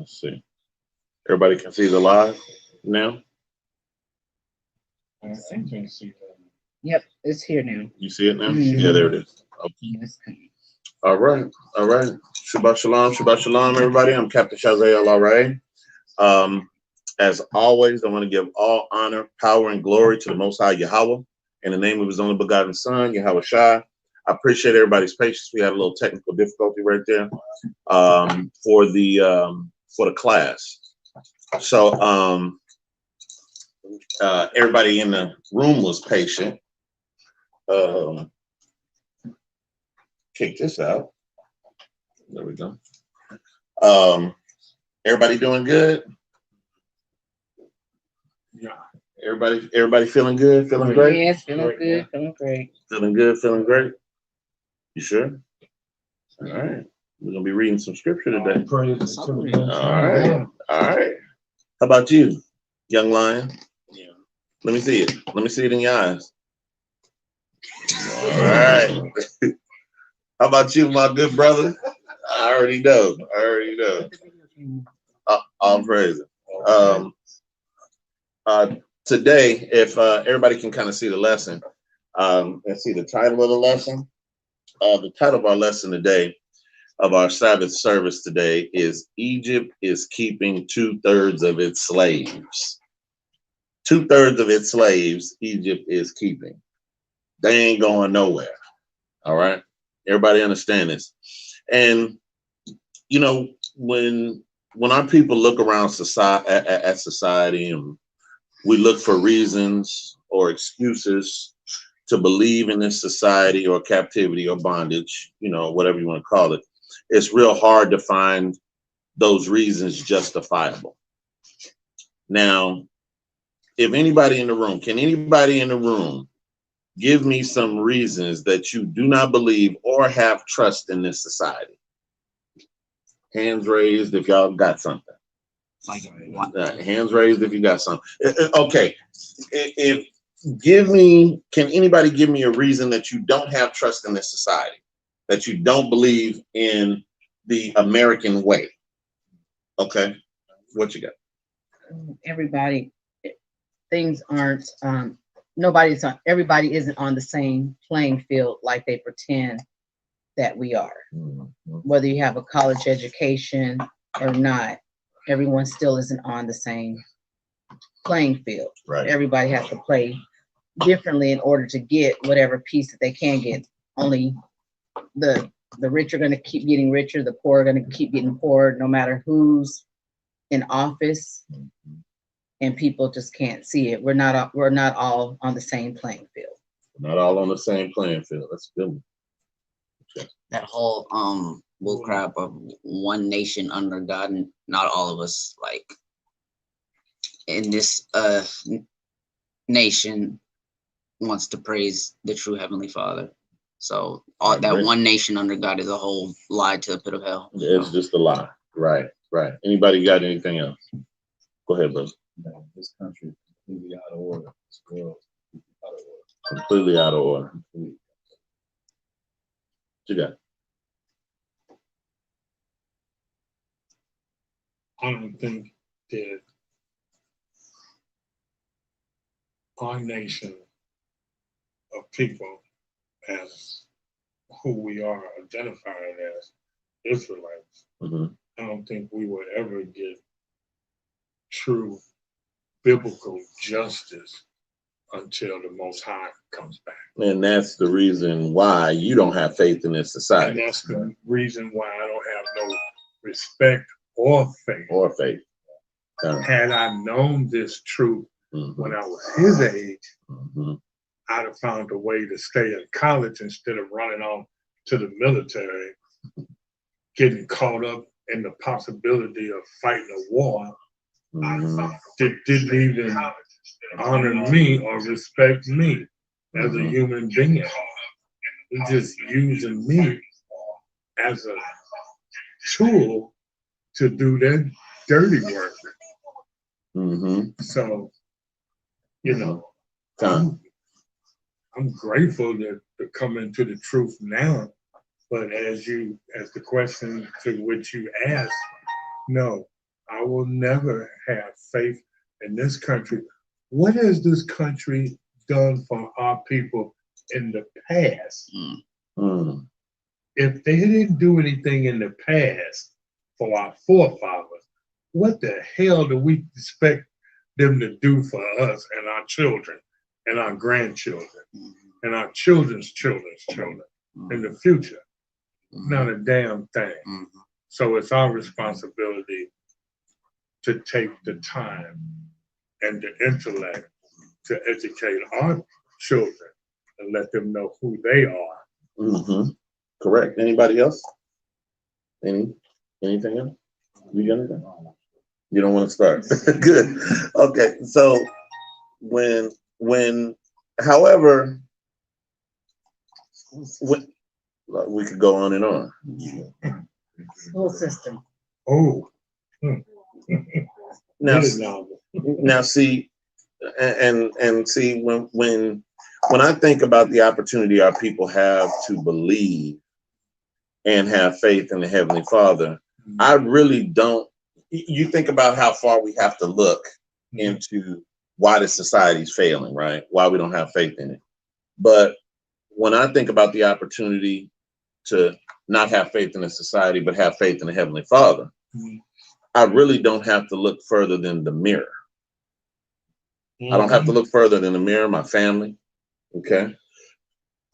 Let's see. Everybody can see the live now. I think you see that. Yep, it's here now. You see it now? Mhm. Yeah, there it is. Okay. Yes, come. All right, all right. Shabbat shalom, everybody. I'm Captain Shazay Al-Ray. As always, I want to give all honor, power, and glory to the Most High Yahweh in the name of His only begotten Son, Yahweh Shai. I appreciate everybody's patience. We had a little technical difficulty right there for the class. So everybody in the room was patient. Kick this out. There we go. Everybody doing good? Yeah. Everybody feeling good? Feeling great? Yes, feeling good, feeling great. Feeling good? Feeling great? You sure? All right. We're gonna be reading some scripture today. Praise to the Most All High. right. All right. How about you, young lion? Yeah. Let me see it. Let me see it in your eyes. All right. How about you, my good brother? I already know. All praise. Today, if everybody can kind of see the lesson, and see the title of the lesson. The title of our lesson today, of our Sabbath service today, is Egypt is keeping 2/3 of its slaves. 2/3 of its slaves, Egypt is keeping. They ain't going nowhere. All right. Everybody understand this. And you know, when our people look around society and we look for reasons or excuses to believe in this society or captivity or bondage, you know, whatever you want to call it, it's real hard to find those reasons justifiable. Now, if anybody in the room, can anybody in the room give me some reasons that you do not believe or have trust in this society? Hands raised if y'all got something. Like what? Hands raised if you got something. Okay. Can anybody give me a reason that you don't have trust in this society? That you don't believe in the American way? Okay. What you got? Everybody, things aren't, everybody isn't on the same playing field like they pretend that we are. Whether you have a college education or not, everyone still isn't on the same playing field. Right. Everybody has to play differently in order to get whatever piece that they can get. Only the rich are going to keep getting richer, the poor are going to keep getting poorer, no matter who's in office, and people just can't see it. We're not all on the same playing field. Not all on the same playing field. That's good. That whole bullcrap of one nation under God, and not all of us, like in this nation wants to praise the true Heavenly Father. So all that one nation under God is a whole lie to the pit of hell. It's just a lie. Right. Anybody got anything else? Go ahead, brother. No, this country is completely out of order. This world is out of order. Completely out of order. What you got? I don't think that our nation of people, as who we are identified as Israelites, I don't think we will ever get true biblical justice until the Most High comes back. And that's the reason why you don't have faith in this society. And that's the reason why I don't have no respect or faith. Had I known this truth when I was his age, I'd have found a way to stay in college instead of running off to the military, getting caught up in the possibility of fighting a war that didn't even honor me or respect me as a human being. It's just using me as a tool to do their dirty work. So, you know, I'm grateful to come into the truth now. But as the question to which you asked, no, I will never have faith in this country. What has this country done for our people in the past? Mm. If they didn't do anything in the past for our forefathers, what the hell do we expect them to do for us and our children and our grandchildren and our children's children's children in the future? Not a damn thing. So it's our responsibility to take the time and the intellect to educate our children and let them know who they are. Correct. Anybody else? Anything else? You got anything? You don't want to start. Good. Okay. So however, we could go on and on. School system. Oh. Now see, and see when I think about the opportunity our people have to believe and have faith in the Heavenly Father, I really don't. You think about how far we have to look into why the society's failing, right? Why we don't have faith in it. But when I think about the opportunity to not have faith in the society, but have faith in the Heavenly Father, I really don't have to look further than the mirror. I don't have to look further than the mirror, my family. Okay.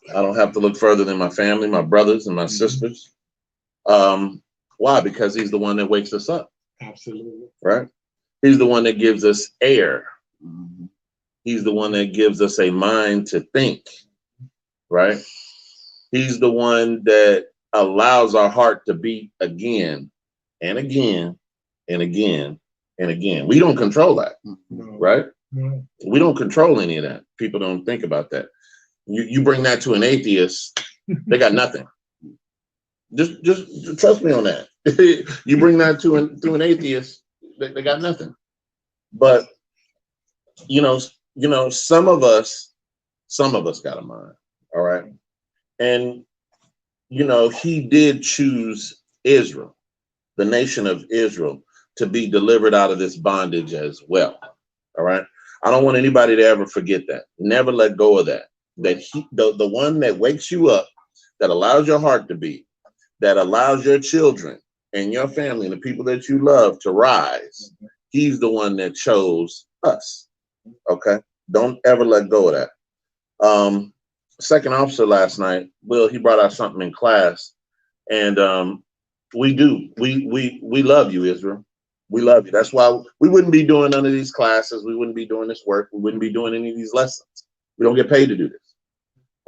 I don't have to look further than my family, my brothers and my sisters. Why? Because he's the one that wakes us up. Absolutely. Right? He's the one that gives us air. He's the one that gives us a mind to think. Right? He's the one that allows our heart to beat again and again and again and again. We don't control that. Right? We don't control any of that. People don't think about that. You bring that to an atheist, they got nothing. Just trust me on that. You bring that to an atheist, they got nothing. But you know, some of us got a mind. All right. And he did choose Israel, the nation of Israel, to be delivered out of this bondage as well. All right. I don't want anybody to ever forget that. Never let go of that. That the one that wakes you up, that allows your heart to beat, that allows your children and your family and the people that you love to rise. He's the one that chose us. Okay. Don't ever let go of that. Second officer last night, Will, he brought out something in class, and we love you, Israel. We love you. That's why we wouldn't be doing none of these classes. We wouldn't be doing this work. We wouldn't be doing any of these lessons. We don't get paid to do this.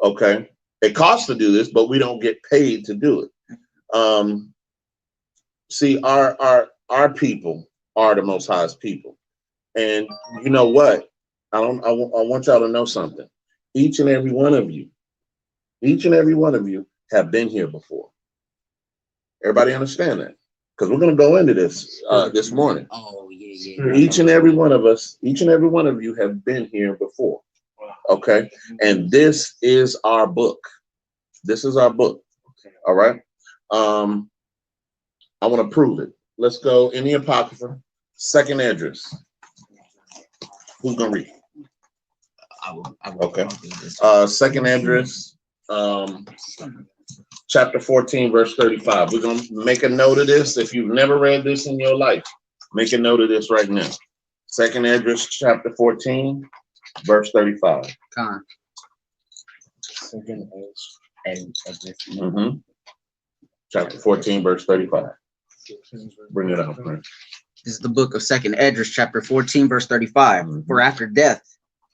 Okay. It costs to do this, but we don't get paid to do it. See, our people are the Most High's people. And you know what? I want y'all to know something. Each and every one of you have been here before. Everybody understand that? Because we're going to go into this this morning. Oh, yeah. Each and every one of you have been here before. Okay. And this is our book. This is our book. All right. I want to prove it. Let's go in the Apocrypha, second Esdras. Who's going to read? I will. Okay. Second Esdras, chapter 14, verse 35. We're going to make a note of this. If you've never read this in your life, make a note of this right now. Second Esdras, chapter 14, verse 35. Second Esdras. Chapter 14, verse 35. Bring it up, man. This is the book of Second Esdras, chapter 14, verse 35. For after death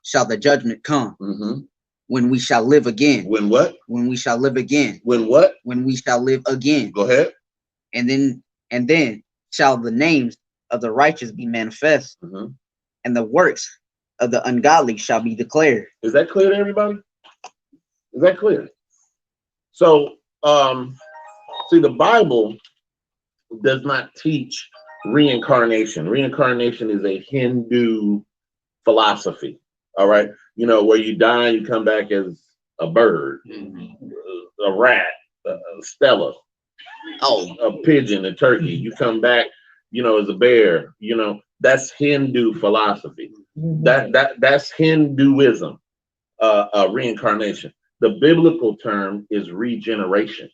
shall the judgment come, when we shall live again. When what? When we shall live again. When what? When we shall live again. Go ahead. And then shall the names of the righteous be manifest, and the works of the ungodly shall be declared. Is that clear to everybody? Is that clear? So, see, the Bible does not teach reincarnation. Reincarnation is a Hindu philosophy. All right. Where you die, you come back as a bird, a rat, a stella, a pigeon, a turkey. You come back, is a bear. That's Hindu philosophy. That's Hinduism, reincarnation. The biblical term is regeneration.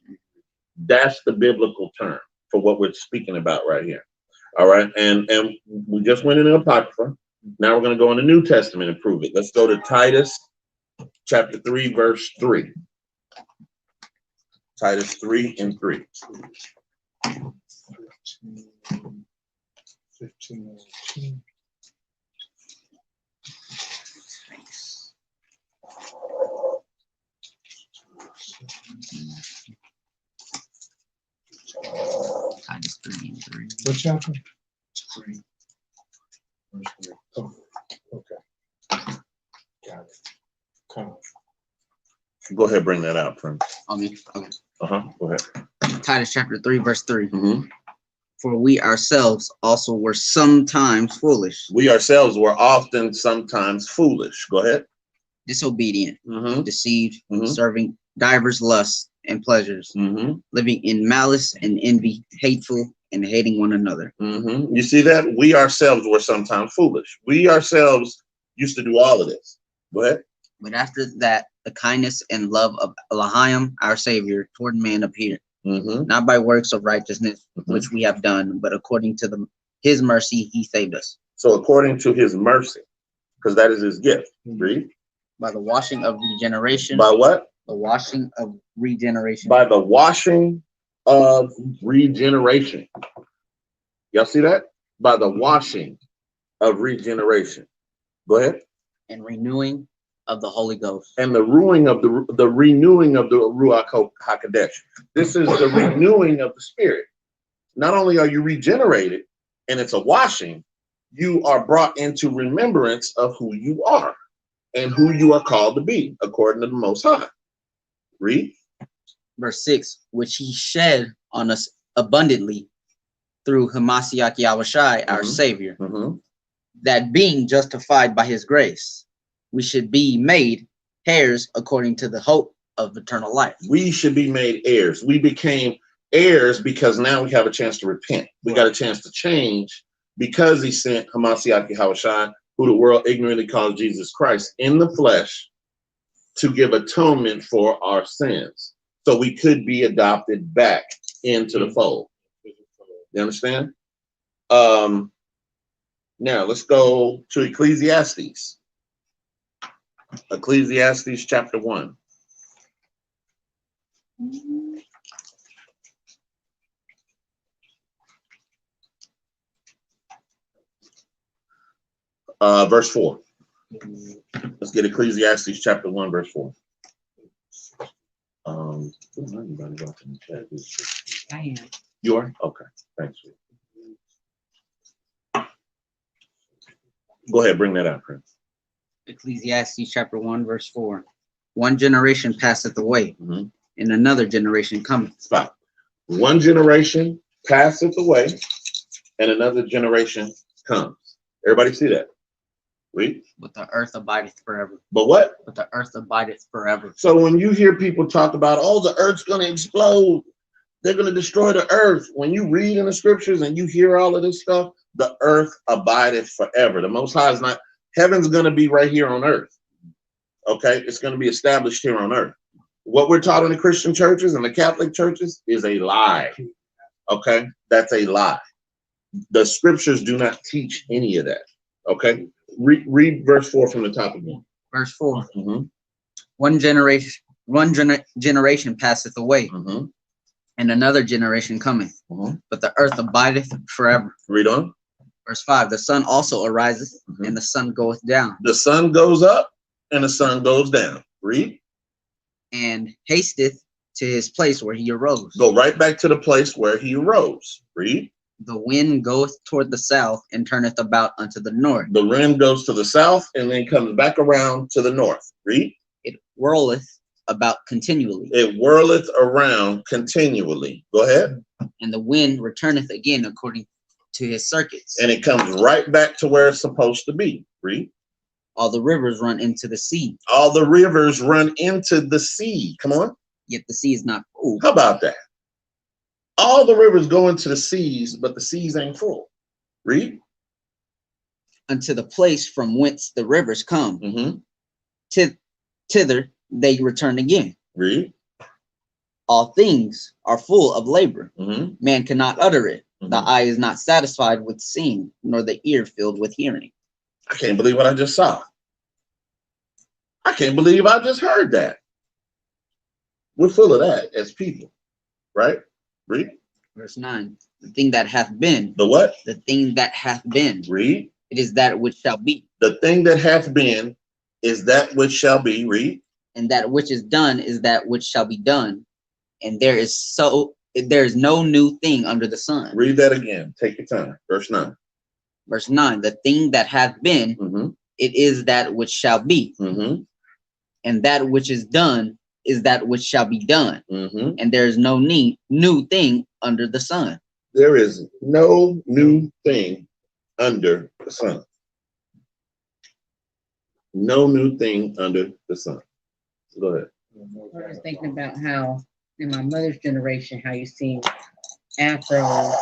That's the biblical term for what we're speaking about right here. All right, and we just went into Apocrypha. Now we're going to go in the New Testament and prove it. Let's go to Titus chapter 3, verse 3. Titus 3 and 3. 15. Titus 3 and 3. What chapter? 3. Verse 3. Oh, okay. Got it. Come. Go ahead, bring that out, friend. Okay. Go ahead. Titus chapter 3, verse 3. Mm-hmm. For we ourselves also were sometimes foolish, We ourselves were often sometimes foolish. Go ahead. disobedient, Mm-hmm. deceived, Mhm. serving divers lusts and pleasures, Mm-hmm. living in malice and envy, hateful and hating one another. Mm-hmm. You see that? We ourselves were sometimes foolish. We ourselves used to do all of this. Go ahead. But after that, the kindness and love of Elohim, our Savior, toward man appeared, Mm-hmm. not by works of righteousness, Mhm. which we have done, but according to his mercy, he saved us. So according to his mercy, because that is his gift. Read. By the washing of regeneration, By what? the washing of regeneration, By the washing of regeneration. Y'all see that? By the washing of regeneration. Go ahead. and renewing of the Holy Ghost. And the renewing of the Ruach HaKodesh. This is the renewing of the Spirit. Not only are you regenerated, and it's a washing, you are brought into remembrance of who you are and who you are called to be, according to the Most High. Read. Verse 6, which he shed on us abundantly through Hamashiach Yahushai, our Mhm. Savior, Mm-hmm. that being justified by his grace, we should be made heirs according to the hope of eternal life. We should be made heirs. We became heirs because now we have a chance to repent. We got a chance to change because he sent Hamashiach Yahushai, who the world ignorantly calls Jesus Christ, in the flesh to give atonement for our sins. So we could be adopted back into the fold. You understand? Now let's go to Ecclesiastes. Ecclesiastes chapter 1. Verse 4. Let's get Ecclesiastes chapter 1, verse 4. Anybody else in the chat? I am. You are? Okay. Thanks. Go ahead, bring that out, Prince. Ecclesiastes chapter 1, verse 4. One generation passeth away, Mm-hmm. and another generation cometh. Stop. One generation passeth away, and another generation comes. Everybody see that? Read. But the earth abideth forever. But what? But the earth abideth forever. So when you hear people talk about, oh, the earth's going to explode, they're going to destroy the earth. When you read in the scriptures and you hear all of this stuff, the earth abideth forever. The Most High is not, heaven's going to be right here on earth. Okay? It's going to be established here on earth. What we're taught in the Christian churches and the Catholic churches is a lie. Okay? That's a lie. The scriptures do not teach any of that. Okay? Read verse 4 from the top again. Verse 4. Mm-hmm. One generation passeth away, Mm-hmm. and another generation cometh. Mm-hmm. But the earth abideth forever. Read on. Verse 5. The sun also ariseth, Mhm. and the sun goeth down, The sun goes up and the sun goes down. Read. and hasteth to his place where he arose. Go right back to the place where he arose. Read. The wind goeth toward the south, and turneth about unto the north. The wind goes to the south and then comes back around to the north. Read. It whirleth about continually, It whirleth around continually. Go ahead. and the wind returneth again according to his circuits. And it comes right back to where it's supposed to be. Read. All the rivers run into the sea, All the rivers run into the sea. Come on. yet the sea is not full. How about that? All the rivers go into the seas, but the seas ain't full. Read. Unto the place from whence the rivers come. Mm-hmm. Thither they return again. Read. All things are full of labor. Mm-hmm. Man cannot utter it. Mm-hmm. The eye is not satisfied with seeing, nor the ear filled with hearing. I can't believe what I just saw. I can't believe I just heard that. We're full of that as people, right? Read. Verse 9. The thing that hath been. The what? The thing that hath been. Read. It is that which shall be. The thing that hath been is that which shall be. Read. And that which is done is that which shall be done. And there is no new thing under the sun. Read that again. Take your time. Verse 9. Verse 9. The thing that hath been, Mm-hmm. it is that which shall be. Mm-hmm. And that which is done is that which shall be done. Mm-hmm. And there is no new thing under the sun. There is no new thing under the sun. No new thing under the sun. Go ahead. I was thinking about how in my mother's generation, how you see afros,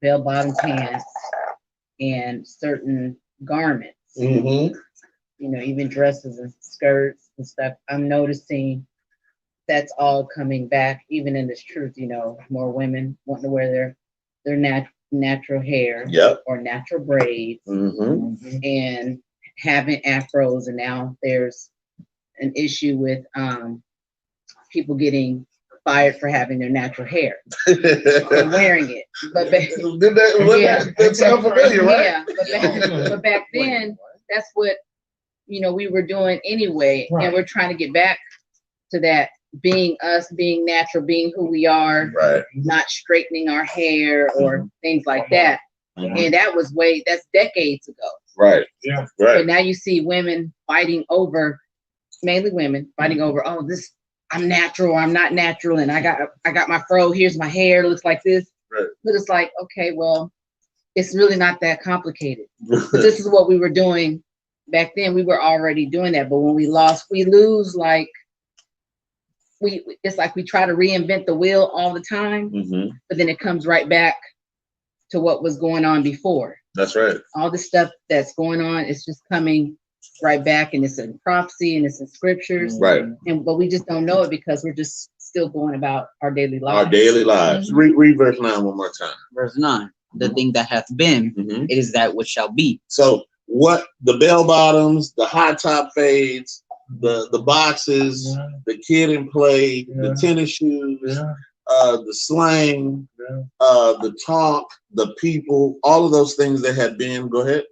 bell-bottom pants, and certain garments. Mm-hmm. You know, even dresses and skirts and stuff. I'm noticing that's all coming back, even in this truth. You know, more women wanting to wear their natural hair, Yep. or natural braids, Mm-hmm. and having afros. And now there's an issue with people getting fired for having their natural hair and wearing it. But that sounds familiar, right? Yeah, but back then, that's what, you know, we were doing anyway. Right. And we're trying to get back to that, being us, being natural, being who we are, Right. not straightening our hair or things like that. Mm-hmm. And that's decades ago. Right. Yeah. But Right. now you see women fighting over, mainly women fighting over, oh, this, I'm natural, or I'm not natural, and I got my fro, here's my hair, looks like this. Right. But it's like, okay, well, it's really not that complicated. But this is what we were doing back then. We were already doing that. But when we lose, like, it's like we try to reinvent the wheel all the time, Mm-hmm. but then it comes right back to what was going on before. That's right. All the stuff that's going on is just coming right back, and it's in prophecy and it's in scriptures. Right. But we just don't know it because we're just still going about our daily lives. Our daily lives. Read verse 9 one more time. Verse 9. The thing that hath been, Mm-hmm. it is that which shall be. So what the bell bottoms, the high top fades, the boxes, Yeah. the kid and play, Yeah. the tennis shoes, Yeah. the slang, Yeah. the talk, the people, all of those things that had been. Go ahead.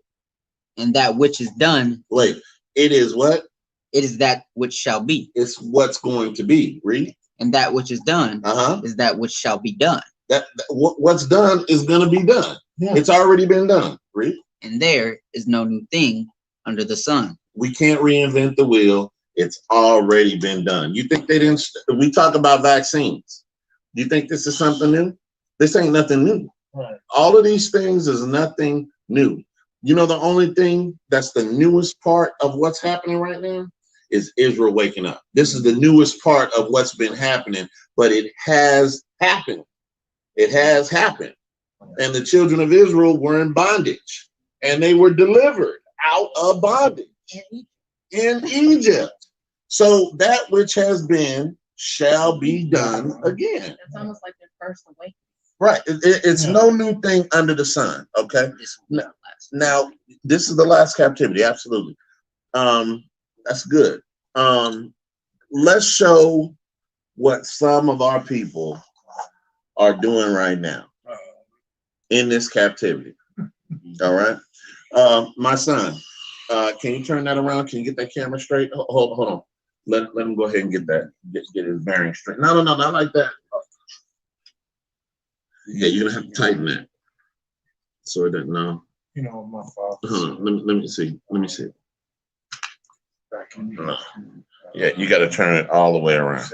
And that which is done, Wait, it is what? it is that which shall be. It's what's going to be. Read. And that which is done Uh-huh. is that which shall be done. What's done is going to be done. Yeah. It's already been done. Read. And there is no new thing under the sun. We can't reinvent the wheel. It's already been done. You think they didn't? We talk about vaccines. Do you think this is something new? This ain't nothing new. Right. All of these things is nothing new. You know, the only thing that's the newest part of what's happening right now is Israel waking up. This is the newest part of what's been happening, but it has happened. It has happened. And the children of Israel were in bondage, and they were delivered out of bondage in Egypt. So that which has been shall be done again. It's almost like their first awakening. Right. It's no new thing under the sun. Okay. This will be the last. Now, this is the last captivity. Absolutely. That's good. Let's show what some of our people are doing right now in this captivity. All right. My son, can you turn that around? Can you get that camera straight? Hold on. Let him go ahead and get his bearing straight. No, not like that. Yeah, you're gonna have to tighten that. So it doesn't know. You know, my father. Let me see. Back in Yeah, you got to turn it all the way around.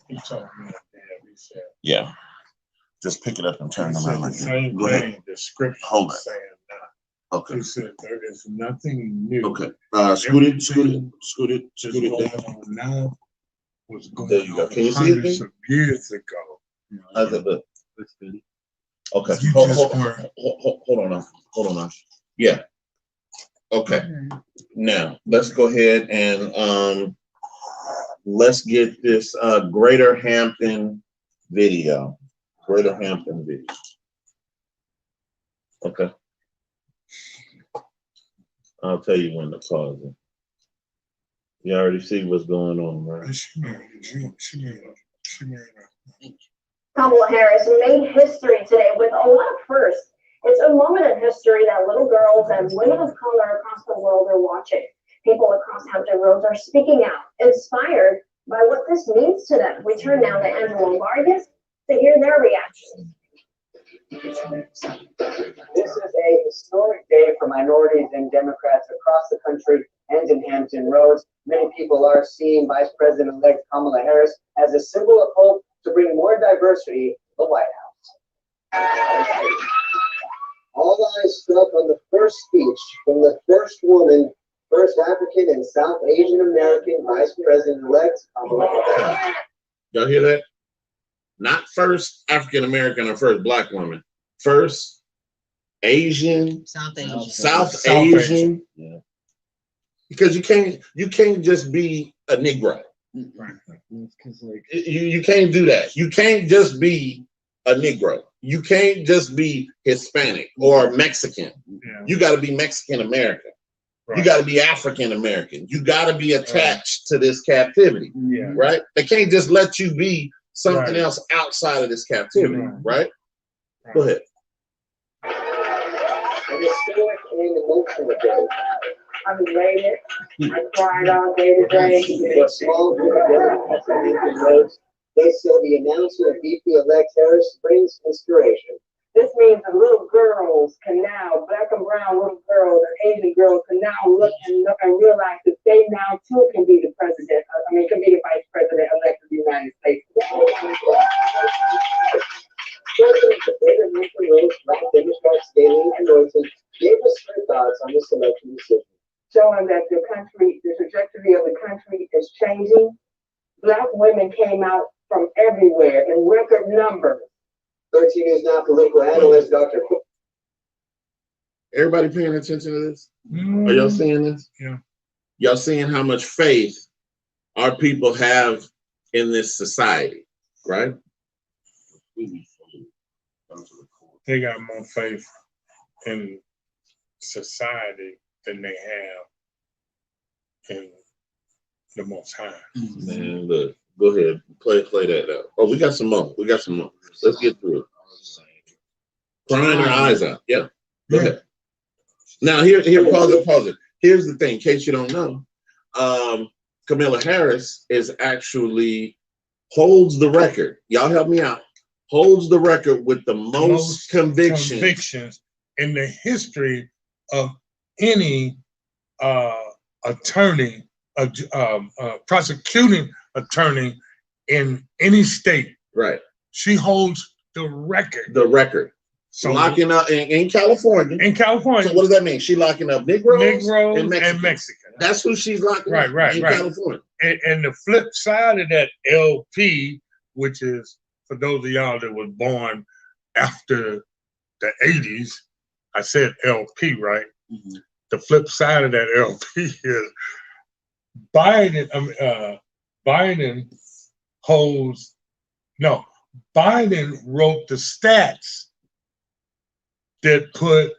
He told me that he said. Yeah. Just pick it up and turn He it said around the like that. same Go ahead. thing the scripture Hold is it. saying now. Okay. He said there is nothing new. Okay. Scoot it Just down. going on now was going There you go. on Can you see it, hundreds Pete? of years ago. How's that look? Looks good. Okay, You hold just on now, hold on now. Yeah, okay. Now, let's go ahead and let's get this Greater Hampton video. Greater Hampton video. Okay. I'll tell you when to pause it. You already see what's going on, right? Kamala Harris made history today with a lot of firsts. It's a moment in history that little girls and women of color across the world are watching. People across Hampton Roads are speaking out, inspired by what this means to them. We turn now to Angela Vargas to hear their reaction. This is a historic day for minorities and Democrats across the country and in Hampton Roads. Many people are seeing Vice President-elect Kamala Harris as a symbol of hope to bring more diversity to the White House. All eyes struck on the first speech from the first woman, first African and South Asian American Vice President-elect Kamala Harris. Y'all hear that? Not first African American or first Black woman. First Asian, South Asian. South Asian. Yeah. Because you can't just be a Negro. You can't do that. You can't just be a Negro. You can't just be Hispanic or Mexican. Yeah. You got to be Mexican American. Right. You got to be African American. You got to be attached to this captivity. Yeah. Right? They can't just let you be something Right. else outside of this captivity. Right? Right. Go ahead. An historic and emotional day. I'm elated. I cried all day today. For a small group of Democrats in Hampton Roads, they say the announcement of VP-elect Harris brings inspiration. This means the little girls can now, Black and brown little girls and Asian girls can now look and realize that they now too can be the president. Can be the vice president-elect of the United States. President of the Greater Hampton Roads Black Democrats, Daleen Anointed, gave us her thoughts on this election decision. Showing that the trajectory of the country is changing. Black women came out from everywhere in record numbers. 13 News Now political analyst Dr. Everybody paying attention to this? Are y'all seeing this? Yeah. Y'all seeing how much faith our people have in this society, right? They got more faith in society than they have in the Most High. Man, look, go ahead, play that out. Oh, we got some more. Let's get through it. Crying our eyes out. Yeah. Go ahead. Now here, pause it. Here's the thing, in case you don't know. Kamala Harris is actually holds the record. Y'all help me out. Holds the record with the most convictions in the history of any attorney, prosecuting attorney in any state. Right. She holds the record. So locking up in California. In California. So what does that mean? She locking up Negroes and Mexicans. That's who she's locking up in California. And the flip side of that LP, which is for those of y'all that was born after the 80s, I said LP, right? Mm-hmm. The flip side of that LP is Biden wrote the stats that put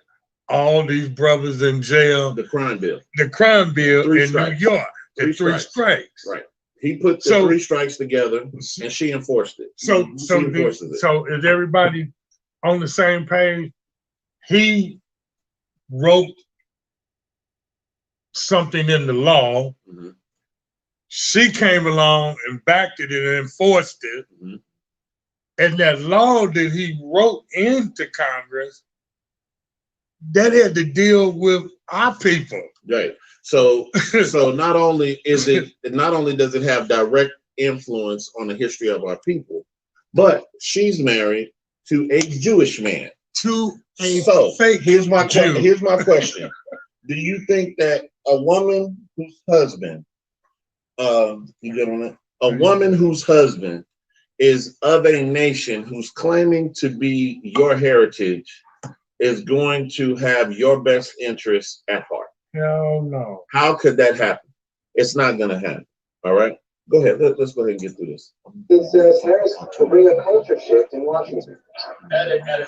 all these brothers in jail. The crime bill in New York. The three strikes. Right. He put the 3 strikes together and she enforced it. So is everybody on the same page? He wrote something in the law. Mm-hmm. She came along and backed it and enforced it. Mm-hmm. And that law that he wrote into Congress, that had to deal with our people. Right. So not only does it have direct influence on the history of our people, but she's married to a Jewish man. Fake here's my question. Do you think that a woman whose husband, woman whose husband is of a nation who's claiming to be your heritage is going to have your best interests at heart. Hell no. How could that happen? It's not going to happen. All right. Go ahead. Let's go ahead and get through this. Considers Harris to bring a culture shift in Washington. At a time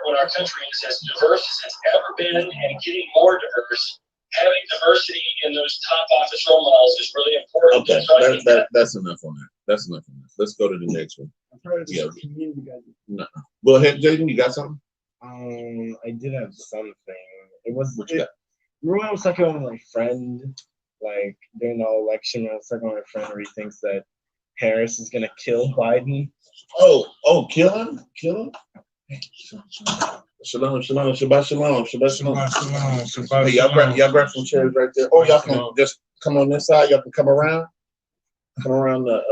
when our country is as diverse as it's ever been and getting more diverse, having diversity in those top office role models is really important. Okay, So I think that's enough on that. That's enough on that. Let's go to the next one. Yeah. No. Go ahead, Jaden. You got something? I did have something. It was What you got? remember I was talking about my friend, like during the election, I was talking about my friend where he thinks that Harris is gonna kill Biden. Oh, kill him? Kill him? Shalom, shalom, Shabbat shalom, Shabbat shalom. Shabbat Hey, shalom. y'all grab some chairs right there. Or y'all can just come on this side. Y'all can come around. Come around the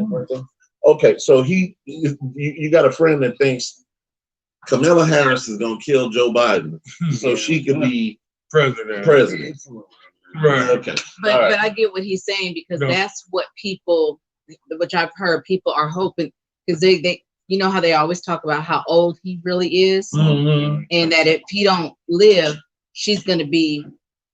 right there. Okay, so you got a friend that thinks Kamala Harris is gonna kill Joe Biden so she could be President. Right. Okay. But All right. but I get what he's saying because No. that's what people, which I've heard, people are hoping because they you know how they always talk about how old he really is, Mm-hmm. and that if he don't live, she's going to be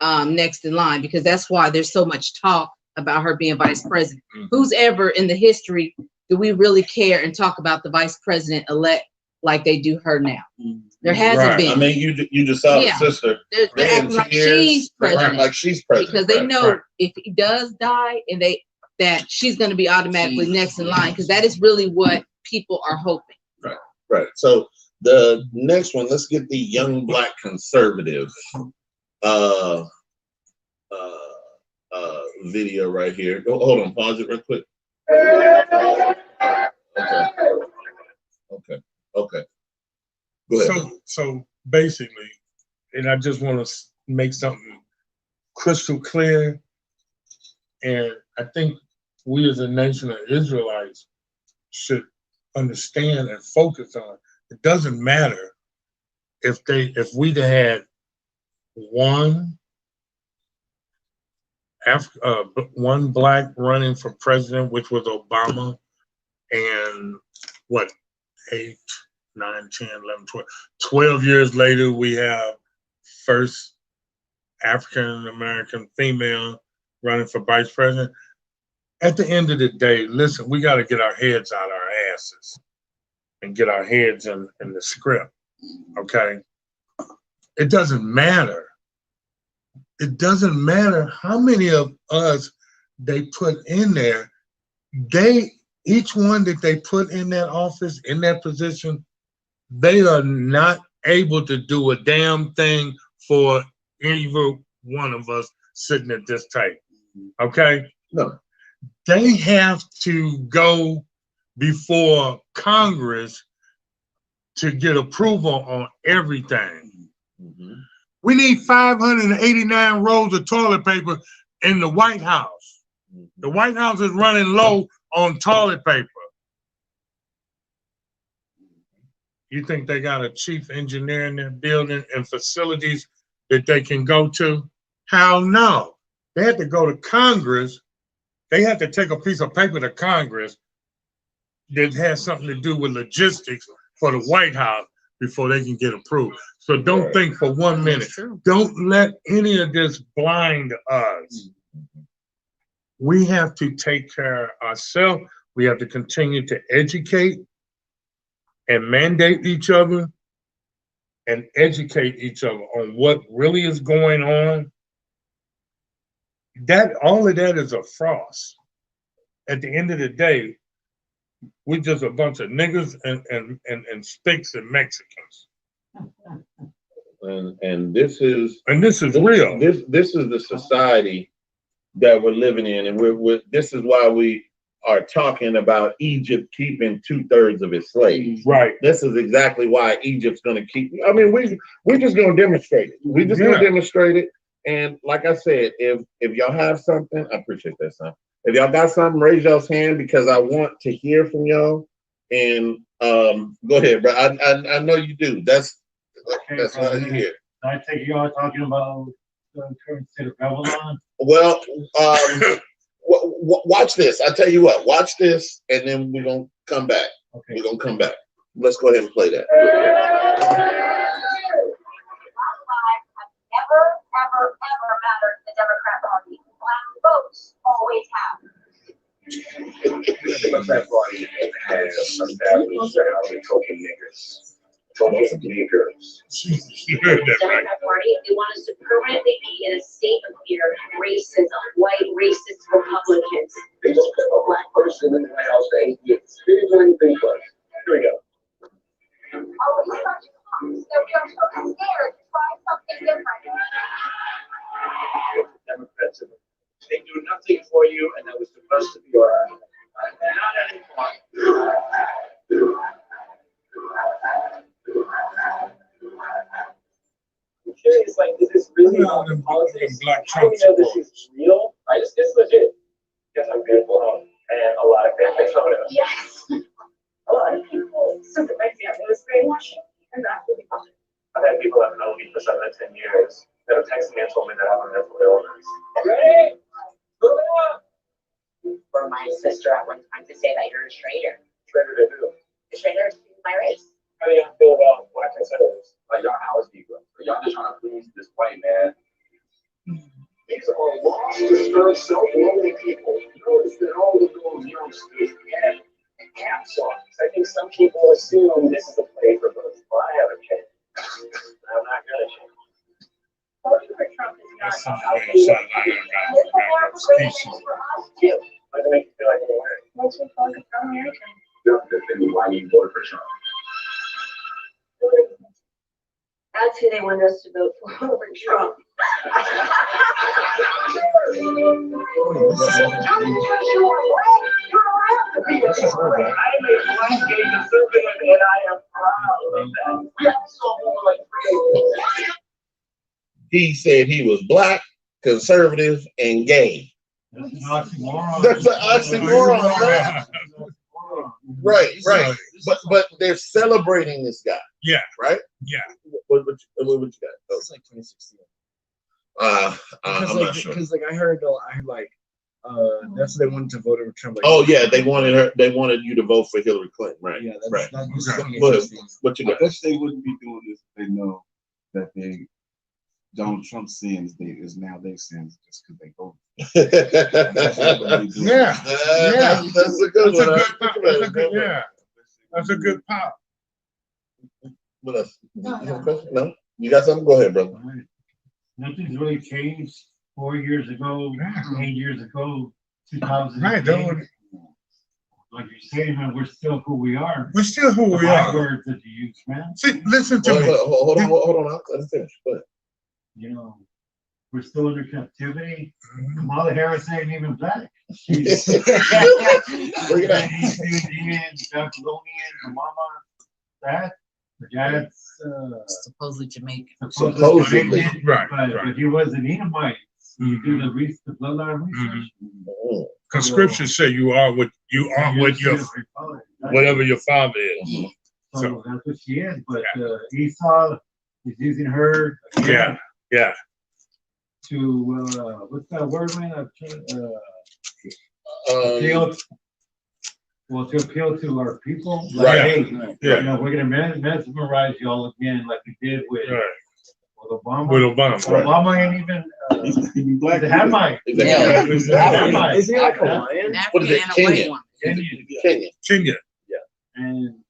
next in line because that's why there's so much talk about her being vice president. Mhm. Who's ever in the history do we really care and talk about the vice president elect like they do her now? There hasn't Right. been. I mean, you just saw Yeah. the sister. They're They in acting like tears. she's They're acting president. like she's president. Because they Right. know right. if he does die and that she's going to be automatically next in line because that is really what people are hoping. Right. So the next one, let's get the young black conservative video right here. Go, hold on, pause it real quick. Okay. Go ahead. So basically, and I just want to make something crystal clear, and I think we as a nation of Israelites should understand and focus on. It doesn't matter if we'd had one one black running for president, which was Obama, and what, 8, 9, 10, 11, 12 years later, we have first African-American female running for vice president. At the end of the day, listen, we got to get our heads out our asses and get our heads in the script, okay? It doesn't matter. It doesn't matter how many of us they put in there. Each one that they put in that office, in that position, they are not able to do a damn thing for either one of us sitting at this table, okay? No. They have to go before Congress to get approval on everything. Mhm. We need 589 rolls of toilet paper in the White House. The White House is running low on toilet paper. You think they got a chief engineer in their building and facilities that they can go to? Hell no. They had to go to Congress. They had to take a piece of paper to Congress that has something to do with logistics for the White House before they can get approved. So don't think for 1 minute. Don't let any of this blind us. We have to take care of ourselves. We have to continue to educate and mandate each other and educate each other on what really is going on. All of that is a frost. At the end of the day, we're just a bunch of niggas and sticks and Mexicans. And this is real. This is the society that we're living in, and this is why we are talking about Egypt keeping 2/3 of its slaves. Right. This is exactly why Egypt's going to keep. I mean, we're just going to demonstrate it. We're just going to demonstrate it. And like I said, if y'all have something, I appreciate that, son. If y'all got something, raise y'all's hand because I want to hear from y'all. And go ahead, bro. I know you do. That's what I hear. I take you are talking about the current state of Babylon. Well, Watch this. I tell you what. Watch this, and then we're gonna come back. Okay. We're gonna come back. Let's go ahead and play that. Black lives have never, ever, ever mattered to the Democrat Party. Black votes always have. The Democrat Party has established how they token niggers. Token niggers. You heard that right. Democrat Party, they want us to permanently be in a state of fear, racism, white racist Republicans. They just put a black person in the White House for 8 years. They didn't do anything for us. Here we go. Oh, it's such a box. So we are so scared to try something different. Democrats, they do nothing for you, and that was supposed to be all right. Not anymore. I'm curious, like, is this really about the politics? Black How do we Trump know this is real? Right, it's legit. Yes, I'm beautiful, and a lot of family photos. Yes. A lot of people, so that my family was brainwashing, and that would be fun. I've had people I've known me for 7 to 10 years that have texted me and told me that I have a mental illness. Ready? Move it up. For my sister at one time to say that you're a traitor. Traitor to who? A traitor to my race. How do y'all feel about black conservatives? Like, y'all house people. Y'all just trying to please this white man. These are lost, disturbed, self-loathing people. Notice that all of those youngsters have caps on. I think some people assume this is a play for both. Well, I haven't changed. I'm not gonna change. Voting for Trump is not That's something about that sounds like It's I more got for species. for us too. Why does it make you feel like you're wearing? Makes me feel like a pro American. Why you vote for Trump? That's who they want us to vote for over Trump. I'm a black gay conservative, and I am proud of that. We have so like He said he was black, conservative, and gay. That's an oxymoron. That's an oxymoron, man. Right. But they're celebrating this guy. Yeah. Right. Yeah. What you got? It's like 2016. I'm not sure. Because like I heard like that's what they wanted to vote over Trump. Like, Oh yeah, they wanted you to vote for Hillary Clinton, right? Yeah, that's, right. That was Okay. 2016. What you I got? bet they wouldn't be doing this if they know that Donald Trump's sins is now their sins just because they voted. Yeah. Yeah. That's a good one. That's a good pop. What else? You have a question? No? You got something? Go ahead, brother. Nothing's really changed. 4 years ago, 8 years ago, 2000. Right. Like you're saying, man, we're still who we are. We're still who we The are. words that you use, man. See, listen to me. Hold on. Let me finish. Go ahead. You know, we're still under captivity. Kamala Harris ain't even black. She's Bring it up. Indian, Babylonian, her mama, that. Her dad's Supposedly Jamaican. Supposedly. Jamaican, Right. but he was an Edomite. You do the bloodline research. Because scriptures say you are what your whatever your father is. So that's what she is. But Esau is using her. Yeah. Yeah. To what's that word, man? Appeal. Well, to appeal to our people. Like, Right. hey, Yeah. you know, we're gonna mesmerize y'all again, like we did with Obama. With Obama. Right. Obama ain't even. He's black. a Hamite. Is it Yeah. Kenyan? Hamite. Is he like a lion? What is it? African and a white Kenyan? one. Kenyan. Kenya. And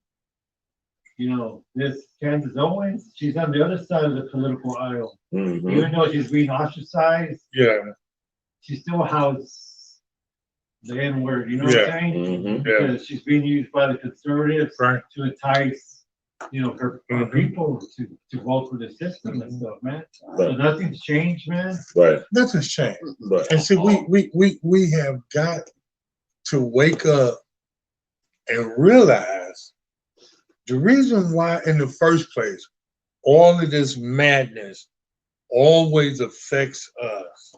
you know, this Candace Owens, she's on the other side of the political aisle. Mhm. Even though she's being ostracized, Yeah. she still has the N-word, you know Yeah. what I'm saying? Mhm. Yeah. Because she's being used by the conservatives Right. to entice, you know, her Mhm. people to vote for the system and stuff, man. So Right. nothing's changed, man. Right. That's a shame. Right. And see, we have got to wake up and realize the reason why, in the first place, all of this madness always affects us.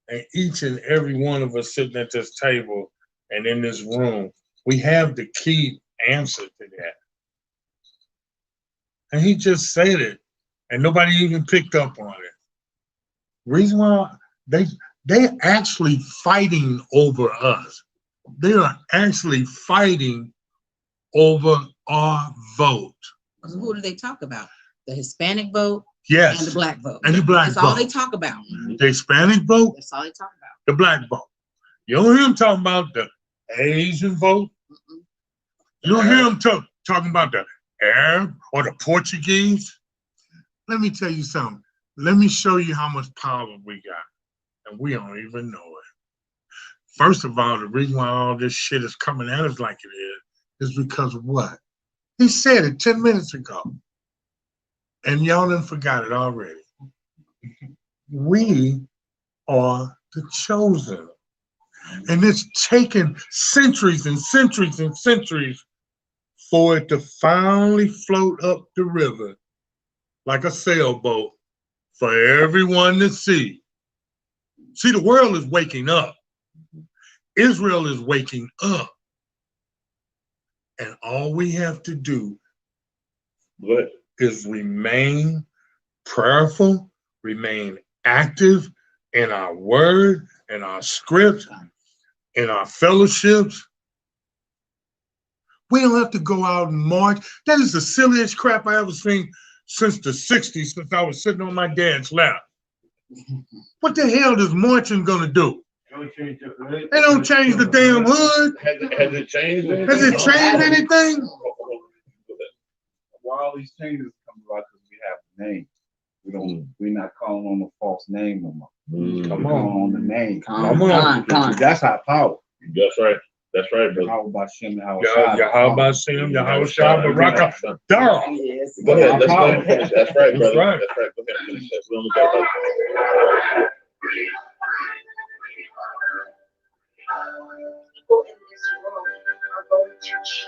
And each and every one of us sitting at this table and in this room, we have the key answer to that. And he just said it, and nobody even picked up on it. Reason why they're actually fighting over us. They are actually fighting over our vote. So who do they talk about? The Hispanic vote? Yes. And the black vote. And the black That's vote. all they talk about. The Hispanic vote, That's all they talk about. the black vote. You don't hear them talking about the Asian vote. You don't hear them talking about the Arab or the Portuguese. Let me tell you something. Let me show you how much power we got, and we don't even know it. First of all, the reason why all this shit is coming at us like it is because of what? He said it 10 minutes ago, and y'all done forgot it already. We are the chosen. And it's taken centuries and centuries and centuries for it to finally float up the river like a sailboat for everyone to see. See, the world is waking up. Israel is waking up. And all we have to do is remain prayerful, remain active in our word, in our scripts, in our fellowships. We don't have to go out and march. That is the silliest crap I ever seen since the 60s, since I was sitting on my dad's lap. What the hell is marching gonna do? They don't change the damn hood. Has it changed anything? Has it changed anything? Why all these changes come about? Because we have names. We're not calling on the false name no more. Come on the name. Come on. That's our power. That's right. That's right, brother. How about Shem? How about Shem? How about Baraka? Dara. Go ahead. Let's go ahead and finish. That's right, brother. That's right. Go ahead and finish that. We only got about People in this world are going to change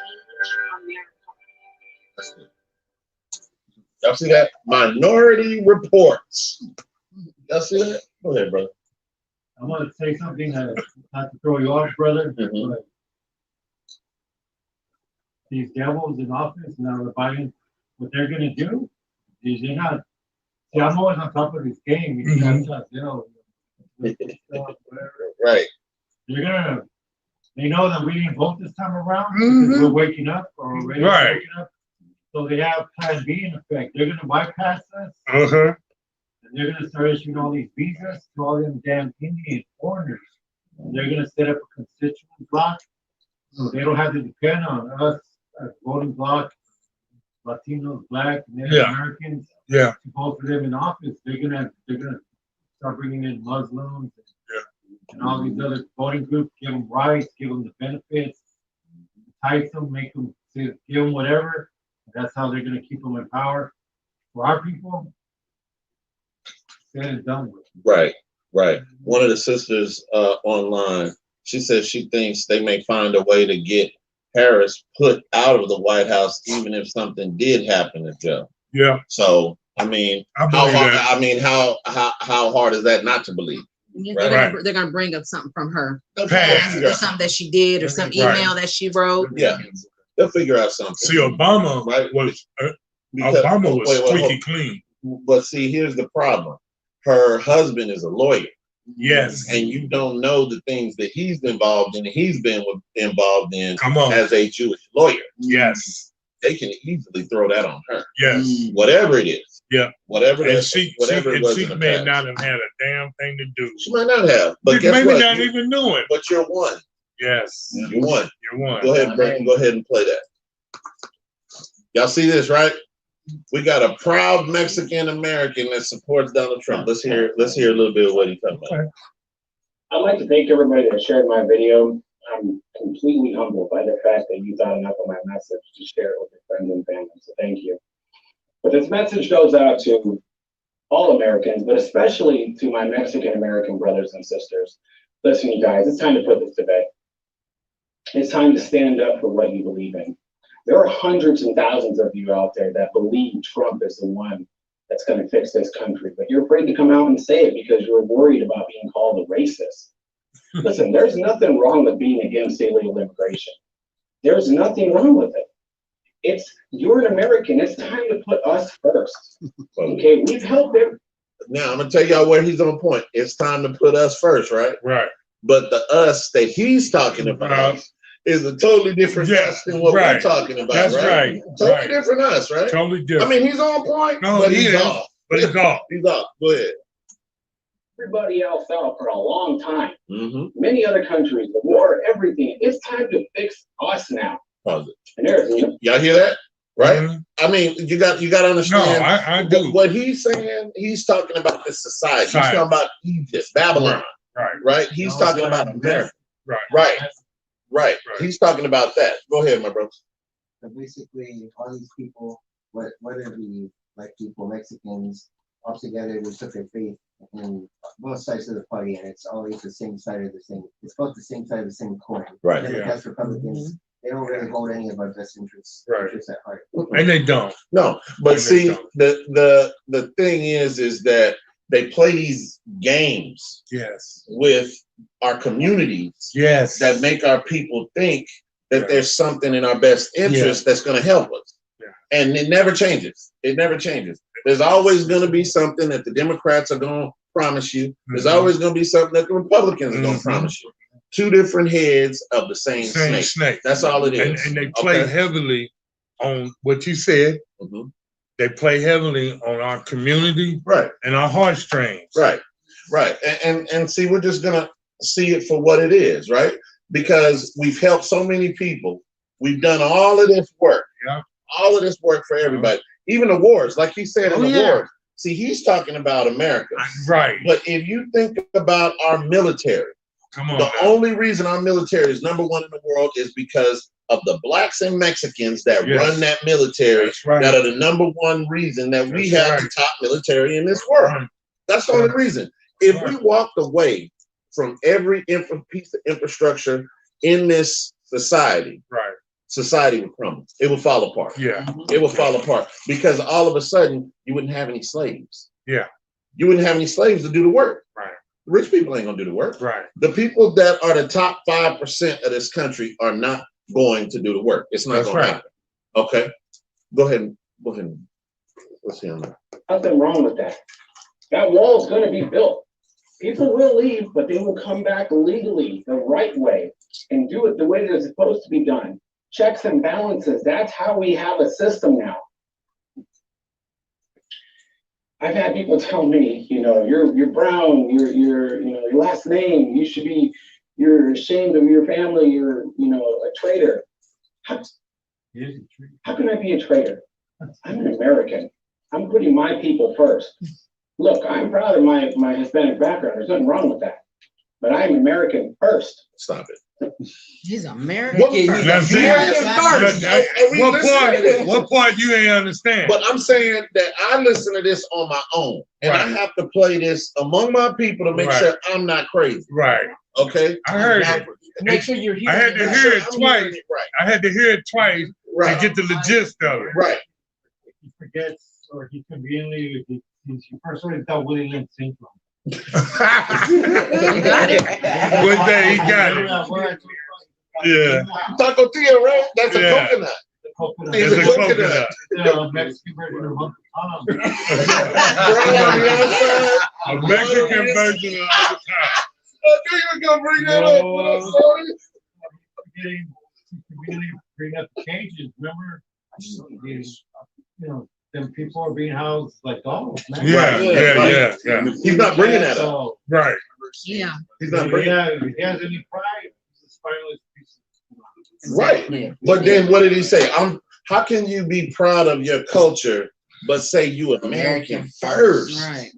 America. Y'all see that? Minority Reports. Y'all see that? Go ahead, brother. I want to say something that not to throw you off, brother. But these devils in office now, the Biden, what they're gonna do is they're not. See, I'm always on top of this game. Right. They're gonna. They know that we didn't vote this time around because we're waking up or already waking up. So they have Plan B in effect. They're gonna bypass us. And they're gonna start issuing all these visas to all them damn Indian foreigners. And they're gonna set up a constituent block, so they don't have to depend on us as voting bloc, Latinos, Black, Native Americans. Yeah. To vote for them in office. They're gonna start bringing in Muslims and all these other voting groups. Give them rights, give them the benefits, entice them, make them give them whatever. That's how they're gonna keep them in power. For our people, said and done with. Right, right. One of the sisters online, she says she thinks they may find a way to get Harris put out of the White House, even if something did happen to Joe. Yeah. So I mean, how hard is that not to believe? They're gonna bring up something from her, or something that she did, or some email that she wrote. Yeah, they'll figure out something. See, Obama was squeaky clean. But see, here's the problem: her husband is a lawyer. Yes, and you don't know the things that he's involved in. He's been involved in as a Jewish lawyer. Yes, they can easily throw that on her. Yes, whatever it is. Yeah, whatever. And she may not have had a damn thing to do. She might not have, but guess maybe what? not even knew it. But you're one. Yes, you're one. You're one. Go ahead, Brandon. Go ahead and play that. Y'all see this, right? We got a proud Mexican American that supports Donald Trump. Let's hear a little bit of what he's talking about. I'd like to thank everybody that shared my video. I'm completely humbled by the fact that you thought enough of my message to share it with your friends and family. So thank you. But this message goes out to all Americans, but especially to my Mexican American brothers and sisters. Listen, you guys, it's time to put this to bed. It's time to stand up for what you believe in. There are hundreds and thousands of you out there that believe Trump is the one that's going to fix this country, but you're afraid to come out and say it because you're worried about being called a racist. Listen, there's nothing wrong with being against illegal immigration. There's nothing wrong with it. You're an American. It's time to put us first. Okay, we've helped Now I'm gonna tell y'all where he's on point. It's time to put us first, right? Right. But the us that he's talking about is a totally different us than what we're talking about. That's right. Totally different us, right? Totally different. I mean, he's on point, No, but he he's is, off. but he's off. He's off. Go ahead. Everybody else out for a long time. Mm-hmm. Many other countries, the war, everything. It's time to fix us now. Pause it. And there's Y'all hear that? Right? Mm-hmm. I mean, you got to understand. No, I do. What he's saying, he's talking about the society. He's talking about Egypt, Babylon. Right? He's talking about America. Right. He's talking about that. Go ahead, my brother. So basically, all these people, whether we like people, Mexicans, all together, we took their faith in both sides of the party, and it's always the same side of the same. It's both the same side of the same coin. Right. Democrats, Republicans, they don't really hold any of our best interests at heart. And they don't. No, but see, the thing is that they play these games. Yes. With our communities. Yes. That make our people think that there's something in our best interest that's going to help us. Yeah. And it never changes. It never changes. There's always going to be something that the Democrats are going to promise you. There's always going to be something that the Republicans are going to promise you. Two different heads of the same snake. That's all it is. And they play heavily on what you said. Mm-hmm. They play heavily on our community, and our heartstrings. Right. And see, we're just gonna see it for what it is, right? Because we've helped so many people. We've done all of this work. Yeah. All of this work for everybody. Even the wars, like he said in the wars. See, he's talking about America. Right. But if you think about our military, the only reason our military is number one in the world is because of the blacks and Mexicans that run that military. That are the number one reason that we have the top military in this world. That's the only reason. If we walked away from every piece of infrastructure in this society, society would crumble. It would fall apart. Yeah. It would fall apart because all of a sudden you wouldn't have any slaves. Yeah. You wouldn't have any slaves to do the work. Right. The rich people ain't gonna do the work. Right. The people that are the top 5% of this country are not going to do the work. It's not gonna happen. Okay. Go ahead. Let's see on that. Nothing wrong with that. That wall is going to be built. People will leave, but they will come back legally, the right way, and do it the way that it's supposed to be done. Checks and balances. That's how we have a system now. I've had people tell me, you're brown, your last name, you're ashamed of your family, you're, a traitor. How can I be a traitor? I'm an American. I'm putting my people first. Look, I'm proud of my Hispanic background. There's nothing wrong with that. But I'm American first. Stop it. He's American. What part you ain't understand? But I'm saying that I listen to this on my own. And I have to play this among my people to make sure I'm not crazy. Right. Okay? I heard it. Make sure you're I had to hear it twice. I had to hear it twice to get the gist of it. Right. He forgets, or he conveniently, he's personally thought Willie Lynch syndrome. You got it. One day he got it. Yeah. Tacotia, right? That's a coconut. It's a coconut. The Mexican version of Uncle Tom. A Mexican version of Uncle Tom. Okay, you're gonna bring that up. What up, Sonny? Bring up the changes. Remember, them people are being housed like dogs. Man. Yeah. He's not bringing that up. Right. Yeah. He's not bringing. If he has any pride, he's a spineless piece of. Right. But then what did he say? How can you be proud of your culture but say you American first? Right.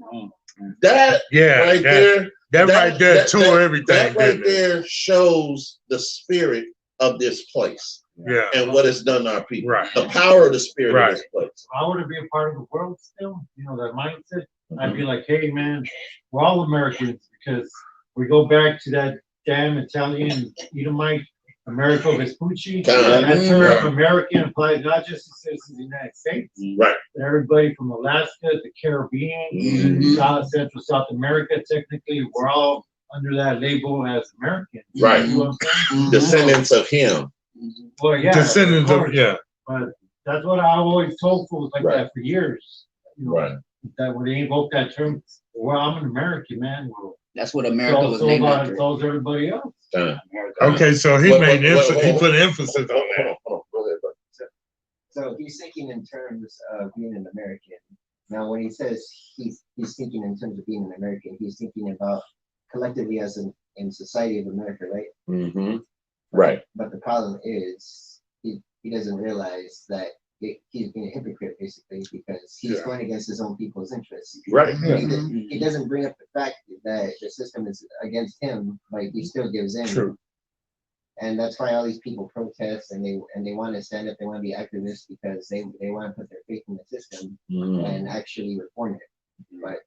That right there. That right there tore everything. That right there shows the spirit of this place. Yeah. And what it's done to our people. Right. The power of the spirit of this place. If I were to be a part of the world still, that mindset, I'd be like, hey man, we're all Americans because we go back to that damn Italian Edomite Americo Vespucci. That term American applies not just to citizens of the United States, right? Everybody from Alaska, the Caribbean, Central South America, technically, we're all under that label as Americans. Right. You know what I'm saying? Descendants of him. Well, yeah. Descendants of, But that's what I always told fools like that for years. Right. That when they invoked that term, well, I'm an American, man. Well, that's what America was named after. So is everybody else. Okay, so he he put emphasis on that. So he's thinking in terms of being an American. Now, when he says he's thinking in terms of being an American, he's thinking about collectively as in society of America, right? Mm-hmm. Right. But the problem is he doesn't realize that he's being a hypocrite basically because he's going against his own people's interests. Right. He doesn't bring up the fact that the system is against him, but he still gives in. True. And that's why all these people protest and they want to stand up, they want to be activists because they want to put their faith in the system and actually reform it. But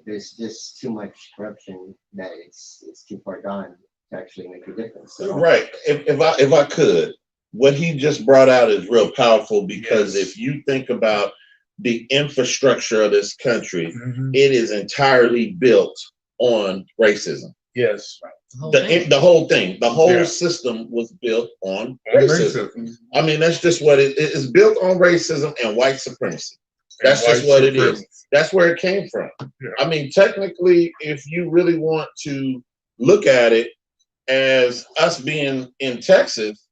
there's just too much corruption that it's too far gone to actually make a difference. So, right. If I could, what he just brought out is real powerful because if you think about the infrastructure of this country, it is entirely built on racism. Yes. The whole thing, the whole system was built on racism. I mean, that's just what it is, built on racism and white supremacy. That's just what it is. That's where it came from. Yeah. I mean, technically, if you really want to look at it as us being in Texas,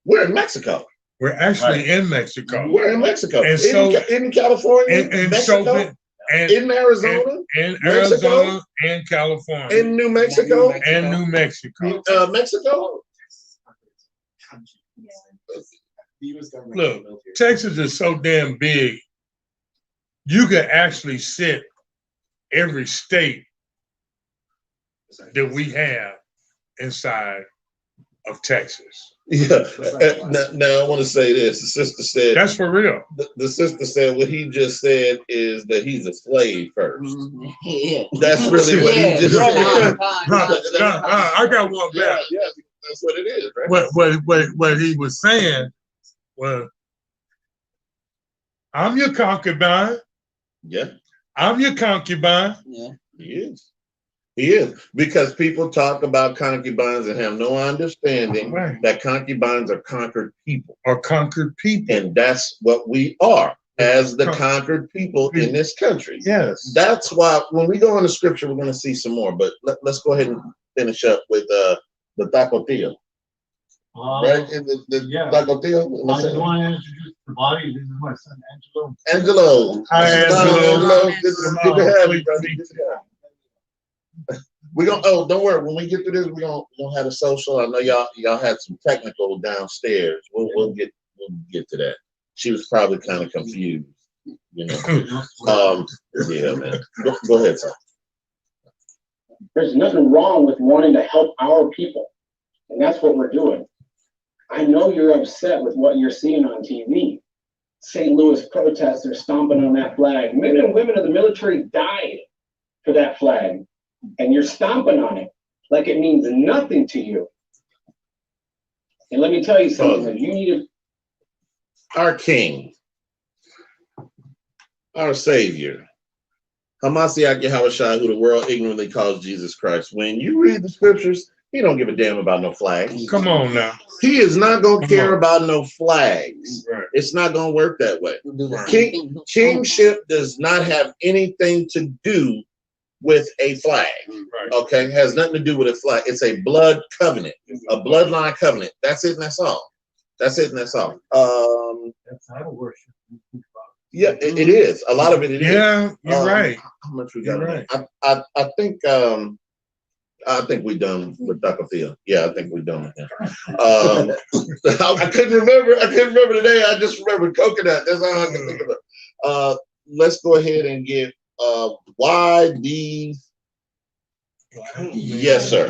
we're in Mexico. We're actually in Mexico. We're in Mexico. And so in California, in Mexico, in Arizona, in Arizona, and California, in New Mexico, and New Mexico. Mexico. Look, Texas is so damn big. You could actually sit every state that we have inside of Texas. Yeah. Now I want to say this. The sister said that's for real. The sister said what he just said is that he's a slave first. Yeah. That's really what he just said. I got one back. Yeah, that's what it is, right? What he was saying was, I'm your concubine. Yeah. I'm your concubine. Yeah. He is. He is. Because people talk about concubines and have no understanding that concubines are conquered people. And that's what we are as the conquered people in this country. Yes. That's why when we go into scripture, we're going to see some more. But let's go ahead and finish up with the Tapatio. Right? Tapatio. I just want to introduce the body. This is my son, Angelo. Angelo. Hi, Angelo. Good to have you, brother. We're gonna don't worry, when we get to this, we're gonna have a social. I know y'all had some technical downstairs. We'll get to that. She was probably kind of confused, you know. Yeah, man. Go ahead, sir. There's nothing wrong with wanting to help our people. And that's what we're doing. I know you're upset with what you're seeing on TV. St. Louis protesters stomping on that flag. Men and women of the military died for that flag. And you're stomping on it like it means nothing to you. And let me tell you something. You need to. Our King, our Savior, Hamashiach Yahushua, who the world ignorantly calls Jesus Christ. When you read the scriptures, he don't give a damn about no flags. Come on now. He is not going to care about no flags. Right. It's not going to work that way. Right. Kingship does not have anything to do with a flag. Right. Okay, it has nothing to do with a flag. It's a blood covenant, a bloodline covenant. That's it, and that's all. That's it, and that's all. That's idol worship. Yeah, it is. A lot of it is. Yeah, you're right. How much we got? Right. I think we're done with Tapatio. Yeah, I think we're done with him. I couldn't remember. Today. I just remembered coconut. That's all I can think about. Let's go ahead and get YD. Yes, sir.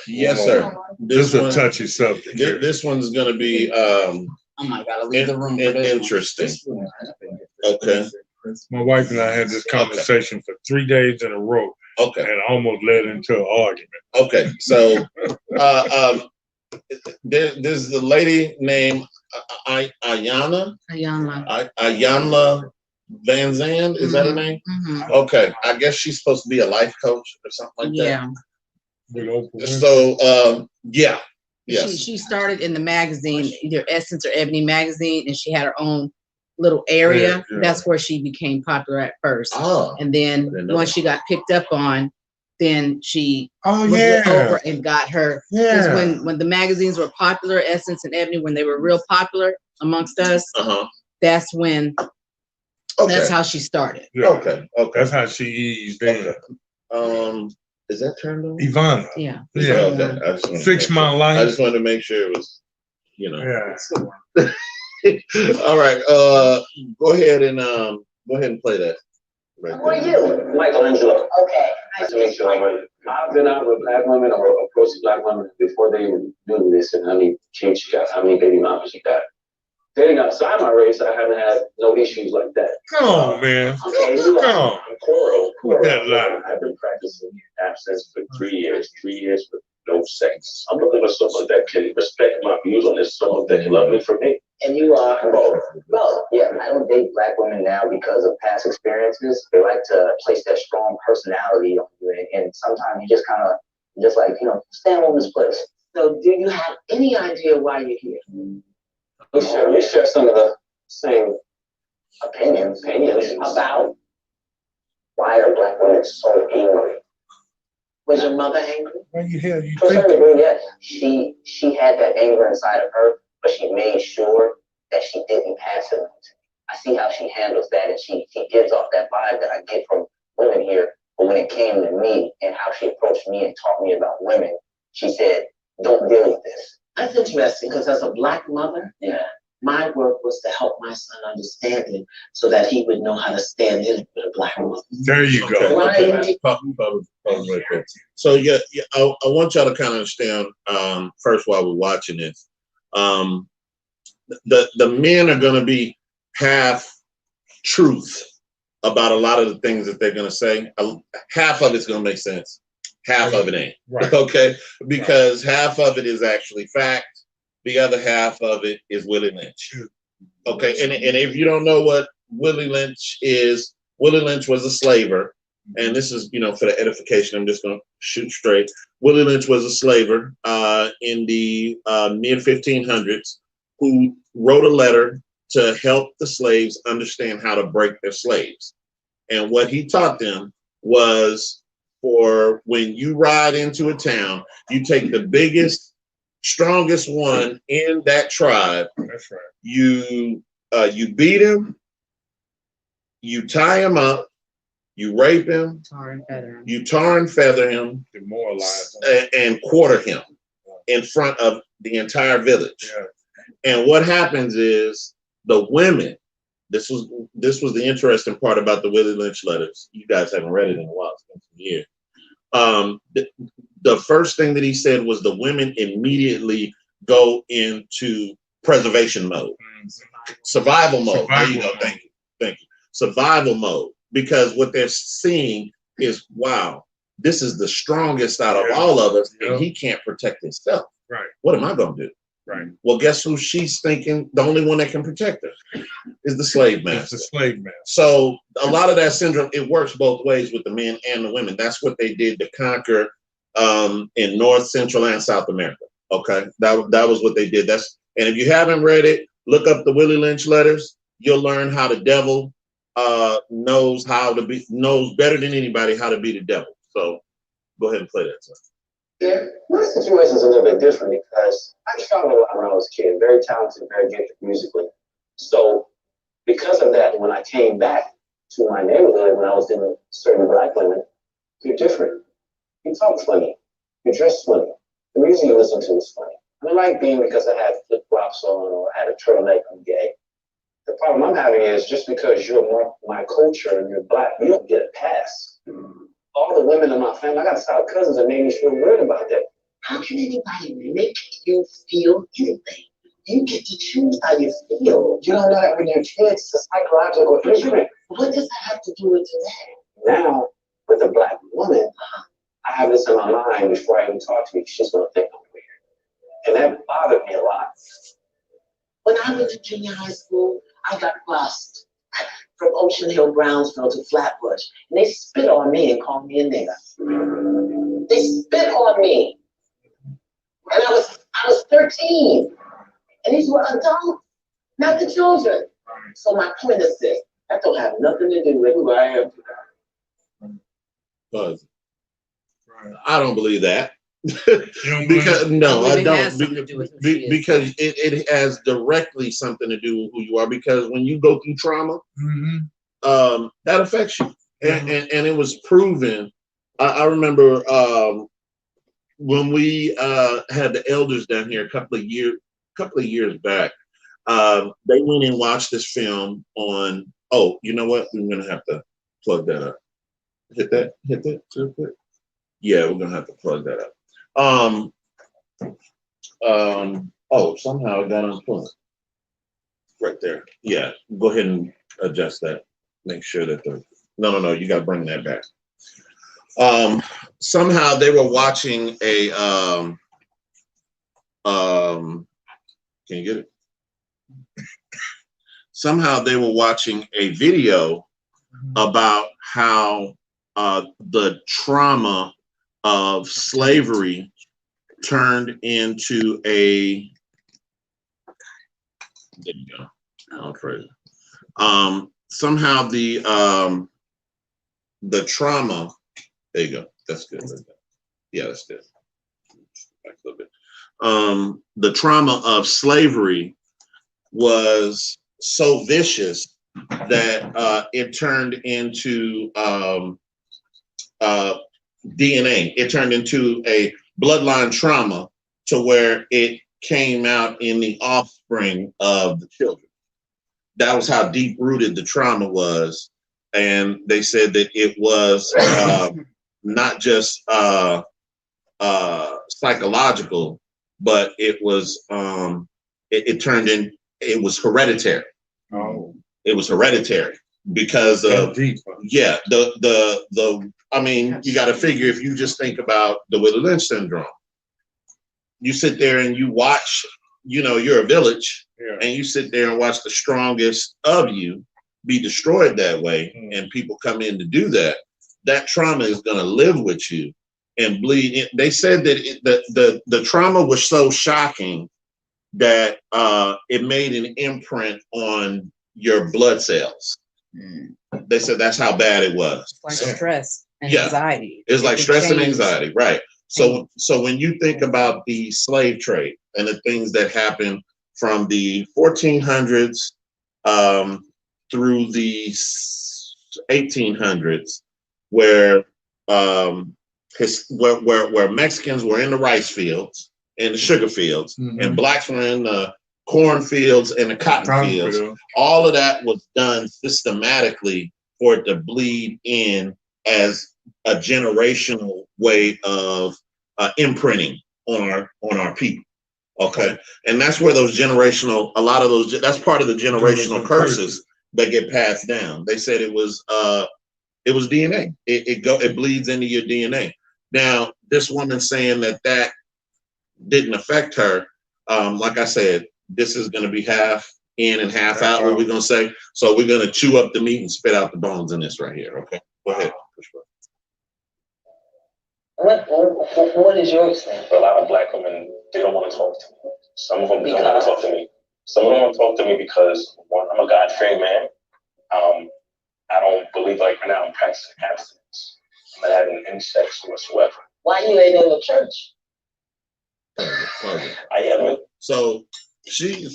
Yes, sir. This is a touchy subject. This one's going to be oh my God, I'll leave the room. Interesting. Okay. My wife and I had this conversation for 3 days in a row. Okay. And almost led into an argument. Okay. So there's a lady named Iyanla Van Zandt. Is that her name? Mm-hmm. Okay. I guess she's supposed to be a life coach or something like that. Yeah. So yeah. Yes. She started in the magazine, either Essence or Ebony magazine, and she had her own little area, Yeah, yeah. that's where she became popular at first. Oh. And then didn't know once that. she got picked up on, then she Oh, was yeah. over and got her. Because Yeah. when the magazines were popular, Essence and Ebony, when they were real popular amongst us, that's when that's how she started. Yeah. Okay. That's how she eased in. Is that turned on? Ivana. Yeah. Yeah. Okay. I just wanted to Fix make my sure. life. I just wanted to make sure it was, Yeah. All right. Go ahead and play that. Right Who are you? Michelangelo. Okay. Nice to meet you. I've been out with black women or approached black women before they even do this, and how many kids you got, how many baby mamas you got. Dating outside my race, I haven't had no issues like that. Come on, man. Okay, Come on. I've been practicing abstinence for 3 years. 3 years with no sex. I'm looking for someone that can respect my views on this, someone that can love me for me. And you are both. Well, yeah, I don't date black women now because of past experiences. They like to place that strong personality on you, and sometimes you just kind of, just like, stand on this place. So, do you have any idea why you're here? We share some of the same opinions about why are black women so angry. Was your mother angry? Why the hell you To a certain think? degree, yes. She had that anger inside of her, but she made sure that she didn't pass it on to me. I see how she handles that, and she gives off that vibe that I get from women here. But when it came to me and how she approached me and taught me about women, she said, "Don't deal with this." That's interesting, because as a black mother, my work was to help my son understand it so that he would know how to stand in with a black woman. There you go. Okay. So I want y'all to kind of understand first while we're watching this. The men are going to be half truth about a lot of the things that they're going to say. Half of it's going to make sense. Half of it ain't. Right. Okay, because half of it is actually fact. The other half of it is Willie Lynch. Okay, and if you don't know what Willie Lynch is, Willie Lynch was a slaver, and this is, for the edification, I'm just going to shoot straight. Willie Lynch was a slaver in the mid 1500s who wrote a letter to help the slaves understand how to break their slaves. And what he taught them was, for when you ride into a town, you take the biggest, strongest one in that tribe. That's right. You beat him, you tie him up, you rape him, you tar and feather him, demoralize and quarter him in front of the entire village. Yeah. And what happens is the women. This was the interesting part about the Willie Lynch letters. You guys haven't read it in a while. It's been some years. The first thing that he said was the women immediately go into preservation mode, survival mode. There you go. Thank you. Survival mode, because what they're seeing is, wow, this is the strongest out of all of us, and he can't protect himself. Right. What am I gonna do? Right. Well, guess who she's thinking the only one that can protect her is the slave master. It's the slave master. So a lot of that syndrome, it works both ways with the men and the women. That's what they did to conquer in North, Central, and South America. Okay, that was what they did. And if you haven't read it, look up the Willie Lynch letters. You'll learn how the devil knows better than anybody how to be the devil. So go ahead and play that, sir. Yeah, my situation is a little bit different because I traveled a lot when I was a kid, very talented, very gifted musically. So because of that, when I came back to my neighborhood, when I was dealing with certain black women, you're different. You talk funny. You dress funny. The music you listen to is funny. I like being because I had flip-flops on or I had a turtleneck, I'm gay. The problem I'm having is just because you're more my culture and you're black, you don't get a pass. All the women in my family, I got style cousins that made me feel weird about that. How can anybody make you feel anything? You get to choose how you feel. You don't know that when you're kids, it's a psychological instrument. What does that have to do with today? Now, with a black woman, I have this in my mind before I even talk to you, she's gonna think I'm weird. And that bothered me a lot. When I went to junior high school, I got bused from Ocean Hill, Brownsville to Flatbush. And they spit on me and called me a nigger. They spit on me. And I was 13. And these were adults, not the children. So my point is this: that don't have nothing to do with who I am today. Because I don't believe that. Because because no, I It don't. has something to do with who she is. Because it has directly something to do with who you are. Because when you go through trauma, that affects you, and it was proven. I remember when we had the elders down here a couple of years back. They went and watched this film on. Oh, you know what? We're gonna have to plug that up. Hit that real quick. Yeah, we're gonna have to plug that up. Oh, somehow it got unplugged. Right there. Yeah, go ahead and adjust that. Make sure that no, you gotta bring that back. Somehow they were watching a can you get it? Somehow they were watching a video about how the trauma of slavery turned into a. There you go. I'll phrase it. Somehow the trauma. There you go. That's good. Yeah, that's good. Back a little bit. The trauma of slavery was so vicious that it turned into DNA. It turned into a bloodline trauma to where it came out in the offspring of the children. That was how deep rooted the trauma was. And they said that it was not just psychological, but it was it was hereditary. Oh, it was hereditary because of yeah. I mean, you got to figure if you just think about the Willie Lynch syndrome. You sit there and you watch. You're a village, and you sit there and watch the strongest of you be destroyed that way, and people come in to do that. That trauma is going to live with you and bleed. They said that the trauma was so shocking that it made an imprint on your blood cells. They said that's how bad it was. Like stress and Yeah. anxiety. It's like stress and change. anxiety, right? So when you think about the slave trade and the things that happened from the 1400s through the 1800s, where Mexicans were in the rice fields and the sugar fields, and blacks were in the cornfields and the cotton fields. All of that was done systematically for it to bleed in as a generational way of imprinting on our people. Okay, and that's where that's part of the generational curses that get passed down. They said it was DNA. It bleeds into your DNA. Now, this woman saying that didn't affect her. Like I said, this is going to be half in and half out. What we're going to say. So we're going to chew up the meat and spit out the bones in this right here. Okay, go ahead. What is your experience? A lot of black women, they don't want to talk to me. Some of them don't want to talk to me. Some of them want to talk to me because, one, I'm a God-fearing man. I don't believe right now I'm practicing abstinence. I'm not having any sex whatsoever. Why you ain't in the church? I am. So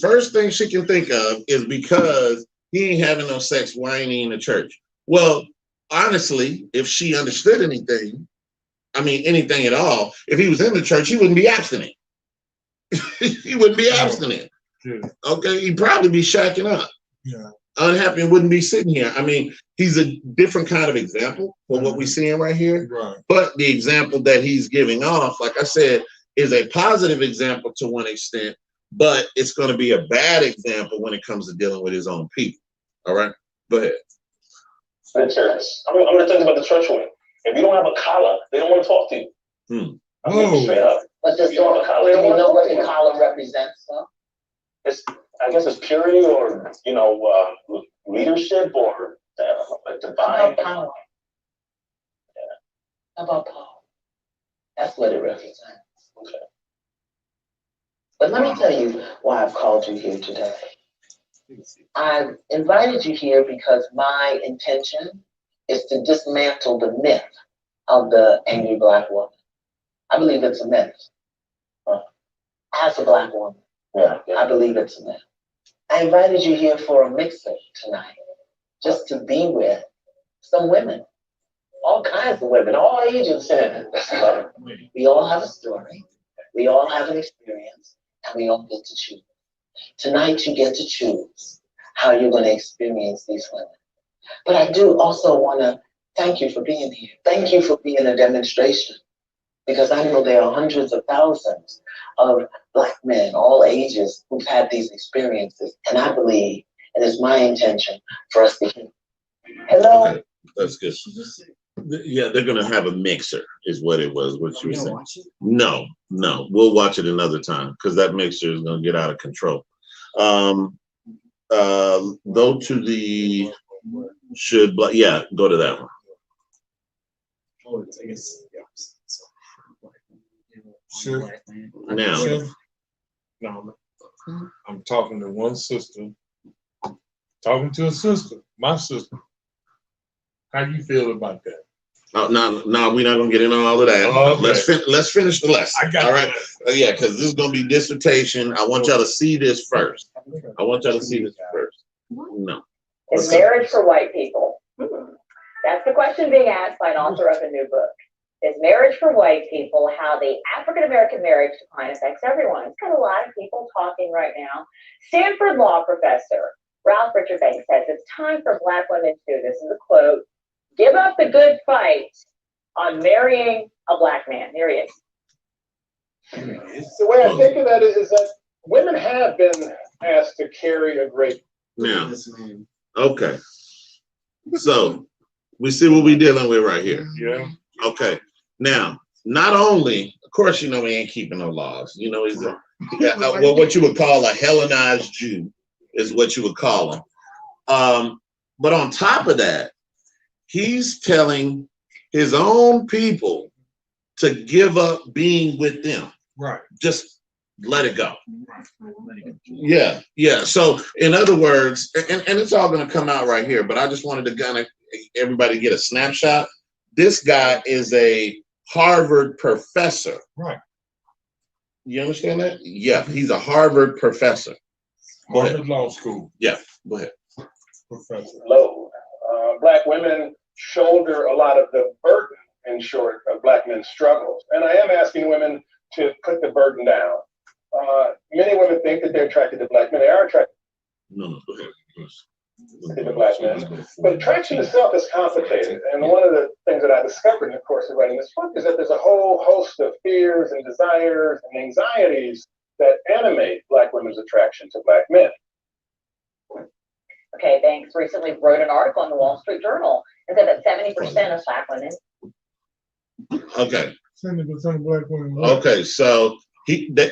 first thing she can think of is because he ain't having no sex, why ain't he in the church? Well, honestly, if she understood anything at all, if he was in the church, he wouldn't be abstinent. He wouldn't be abstinent. Okay, he'd probably be shacking up. Yeah. Unhappy and wouldn't be sitting here. I mean, he's a different kind of example for what we're seeing right here. Right. But the example that he's giving off, like I said, is a positive example to one extent, but it's going to be a bad example when it comes to dealing with his own people. All right, go ahead. The church. I'm going to think about the church one. If you don't have a collar, they don't want to talk to you. I'm straight up. But does you know what the collar represents? Huh? I guess it's purity or leadership or divine power. Yeah. About power. That's what it represents. Okay. But let me tell you why I've called you here today. I invited you here because my intention is to dismantle the myth of the angry Black woman. I believe it's a myth. As a Black woman, I believe it's a myth. I invited you here for a mix-up tonight, just to be with some women, all kinds of women, all ages. We all have a story, we all have an experience, and we all get to choose. Tonight you get to choose how you're going to experience these women. But I do also want to thank you for being here. Thank you for being a demonstration, because I know there are hundreds of thousands of Black men, all ages, who've had these experiences. And I believe it is my intention for us to hear. Hello? Okay, that's good. Yeah, they're gonna have a mixer, is what it was, what you were saying. No, we'll watch it another time, because that mixer is gonna get out of control. Go to the go to that one. Sure. Now, no, I'm talking to one sister, talking to a sister, my sister. How you feel about that? No, we're not gonna get into all of that. Oh, okay. Let's finish the lesson. I got all right. Yeah, because this is gonna be dissertation. I want y'all to see this first. No. Is marriage for white people? That's the question being asked by an author of a new book. Is marriage for white people? How the African-American marriage decline affects everyone. It's got a lot of people talking right now. Stanford law professor Ralph Richard Banks says it's time for Black women to, this is a quote, give up the good fight on marrying a Black man. Here he is. The way I think of that is that women have been asked to carry a great. Now, okay. So we see what we're dealing with right here. Yeah. Okay. Now, not only, of course, you know, we ain't keeping no laws. You know, he's what you would call a Hellenized Jew is what you would call him. But on top of that, he's telling his own people to give up being with them. Right. Just let it go. Yeah. So in other words, and it's all going to come out right here, but I just wanted to kind of everybody get a snapshot. This guy is a Harvard professor. Right. You understand that? Yeah, he's a Harvard professor. Harvard Law School. Yeah, go ahead. Professor. Load. Black women shoulder a lot of the burden, in short, of Black men's struggles. And I am asking women to put the burden down. Many women think that they're attracted to Black men. They are attracted No, go ahead. to Black men. But attraction itself is complicated. And one of the things that I discovered in the course of writing this book is that there's a whole host of fears and desires and anxieties that animate Black women's attraction to Black men. Okay, Banks recently wrote an article in the Wall Street Journal and said that 70% of Black women. Okay. 70% of Black women. Okay, so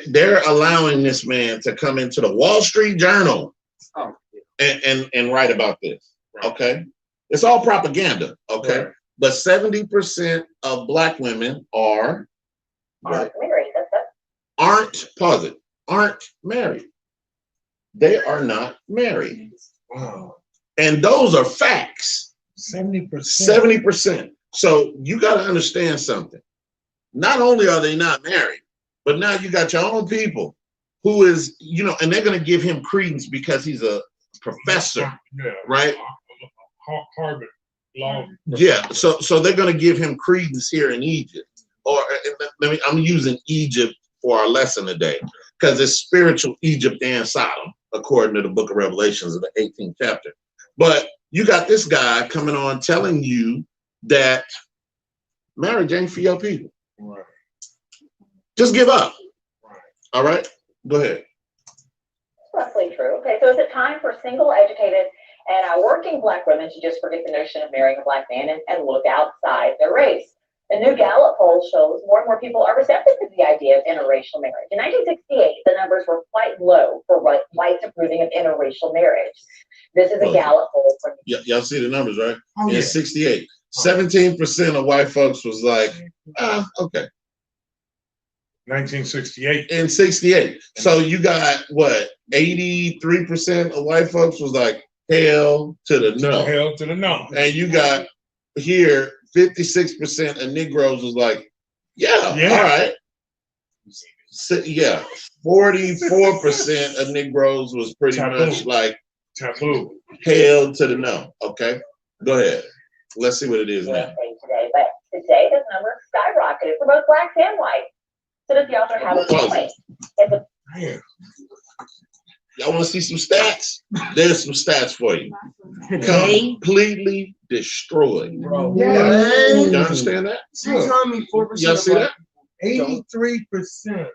they're allowing this man to come into the Wall Street Journal and write about this. Okay, it's all propaganda. Okay, right. But 70% of Black women are married. That's it. Aren't married. They are not married. Wow. And those are facts. 70%. 70%. So you got to understand something. Not only are they not married, but now you got your own people who is, you know, and they're going to give him credence because he's a professor, right? Harvard Law. Yeah. So they're going to give him credence here in Egypt. Or I'm using Egypt for our lesson today because it's spiritual Egypt and Sodom, according to the book of Revelations of the 18th chapter. But you got this guy coming on telling you that marriage ain't for your people. Right. Just give up. Right. All right, go ahead. Roughly true. Okay, so is it time for single, educated, and working Black women to just forget the notion of marrying a Black man and look outside their race? A new Gallup poll shows more and more people are receptive to the idea of interracial marriage. In 1968, the numbers were quite low for whites approving of interracial marriage. This is a Gallup poll from. Y'all see the numbers, right? In 68, 17% of white folks was like, okay. 1968. In 68. So you got what? 83% of white folks was like, hell to the no. Hell to the no. And you got here, 56% of Negroes was like, yeah. All right. So, yeah, 44% of Negroes was pretty much like taboo. Hell to the no. Okay, go ahead. Let's see what it is now. Today, but today this number skyrocketed for both blacks and whites. So does the author have a point? Y'all want to see some stats? There's some stats for you. Completely destroyed. Bro. Yeah. You understand that? You told me 4%. Y'all see that? 83%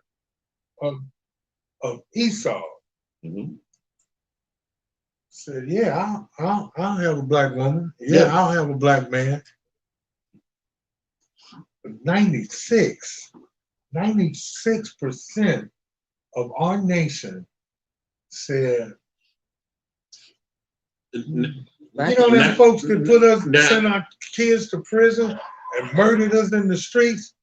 of Esau said, yeah, I'll have a black woman. Yeah, I'll have a black man. 96% of our nation said, you know, them folks could put us, send our kids to prison and murdered us in the streets.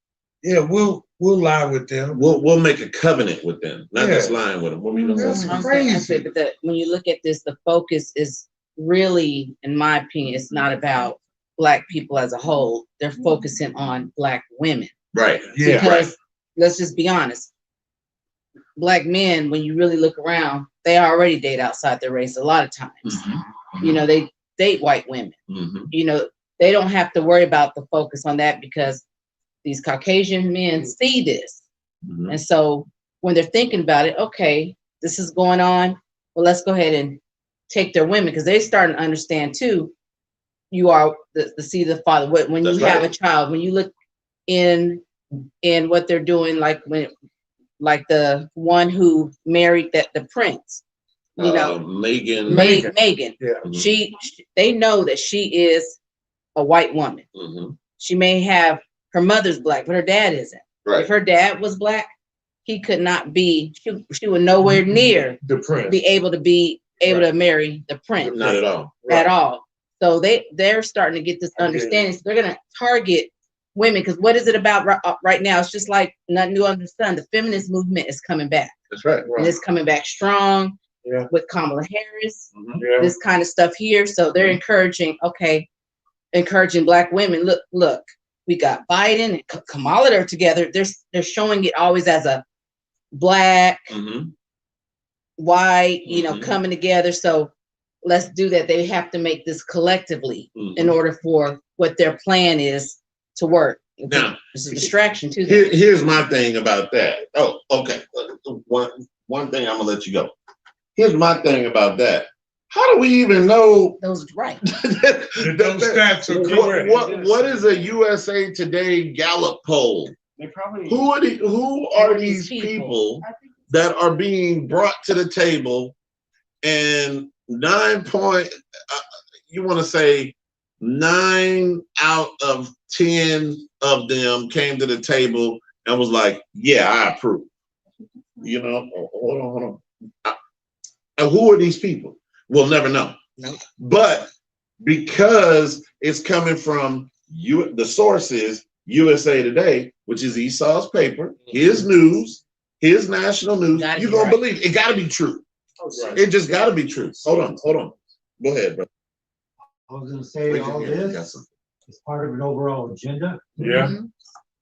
Yeah, we'll lie with them. We'll make a covenant with them, not just lying with them. What we gonna That's say? crazy. But when you look at this, the focus is really, in my opinion, it's not about black people as a whole. They're focusing on black women. Right. Yeah. Because let's just be honest. Black men, when you really look around, they already date outside their race a lot of times. You know, they date white women. You know, they don't have to worry about the focus on that because these Caucasian men see this. And so when they're thinking about it, okay, this is going on. Well, let's go ahead and take their women because they're starting to understand too. You are the seed of the father. When you have a child, when you look in what they're doing, like the one who married the prince, you know, Megan. Yeah. They know that she is a white woman. She may have her mother's black, but her dad isn't. Right. If her dad was black, he could not be. She would nowhere near the prince be able to marry the prince. Not at all. At all. So they're starting to get this understanding. So they're going to target women because what is it about right now? It's just like nothing new under the sun. The feminist movement is coming back. That's right. And it's coming back strong with Kamala Harris. This kind of stuff here. So they're encouraging black women. Look. We got Biden and Kamala are together. They're showing it always as a black, white, you know, coming together. So let's do that. They have to make this collectively in order for what their plan is to work. Now, it's a distraction too. Here's my thing about that. Oh, okay. One thing I'm gonna let you go. Here's my thing about that. How do we even know those right? Those stats are correct. What is a USA Today Gallup poll? They probably Who are these people that are being brought to the table and 9 out of 10 of them came to the table and was like, yeah, I approve. You know, hold on. And who are these people? We'll never know. Nope. But because it's coming from the source is USA Today, which is Esau's paper, his news, his national news, you're going to believe it. It got to be true. It just got to be true. Hold on. Go ahead, bro. I was going to say all this is part of an overall agenda. Yeah.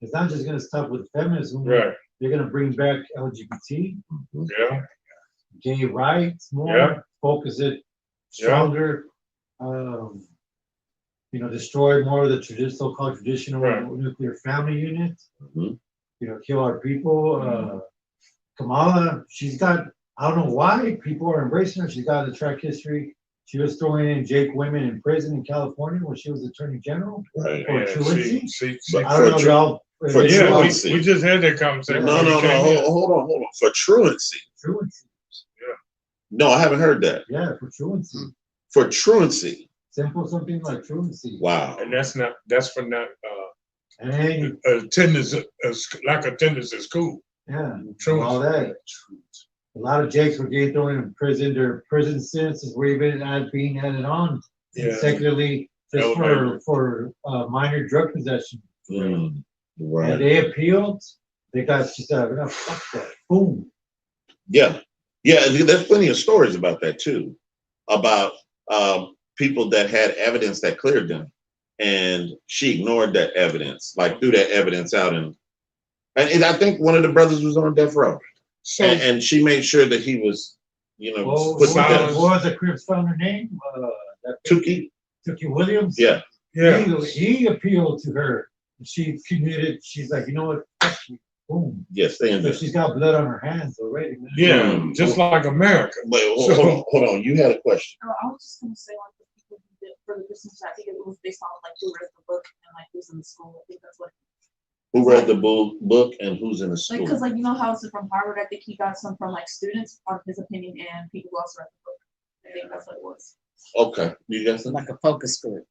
It's not just going to stop with feminism. Right. They're going to bring back LGBT. Yeah. Gay rights more. Yeah. Focus it stronger. Destroy more of the so-called traditional nuclear family units. Kill our people. Kamala, she's got, I don't know why people are embracing her. She's got a track history. She was throwing in Jake women in prison in California when she was Attorney General. Right. For truancy. I don't know, y'all. For truancy. We just had that conversation. No. Hold on. For truancy. Truancy. Yeah. No, I haven't heard that. Yeah, for truancy. For truancy. Simple something like truancy. Wow. And that's for not attendance at school. Yeah. Truancy. All that. A lot of Jakes were getting thrown in prison. Their prison sentences were even being added on consecutively just for minor drug possession. Right. And they appealed. They got just fuck that. Boom. Yeah. Yeah, there's plenty of stories about that too, about people that had evidence that cleared them, and she ignored that evidence, like threw that evidence out, and I think one of the brothers was on death row, So and she made sure that he was, What put to death. was the Crips founder name? Tukey. Tukey Williams? Yeah. Yeah. He appealed to her. She committed, she's like, you know what? Fuck you. Boom. Yes, stay in So there. she's got blood on her hands already, man. Yeah, just like America. Wait, hold on. You had a question. I was just gonna say, like, the people who did for the business, I think it was based on like who read the book and like who's in the school. I think that's what. Who read the book and who's in the Like, school? cause like you know how it's from Harvard. I think he got some from like students, on his opinion, and people who also read the book. I think that's what it was. Okay, you got some? Like a focus group.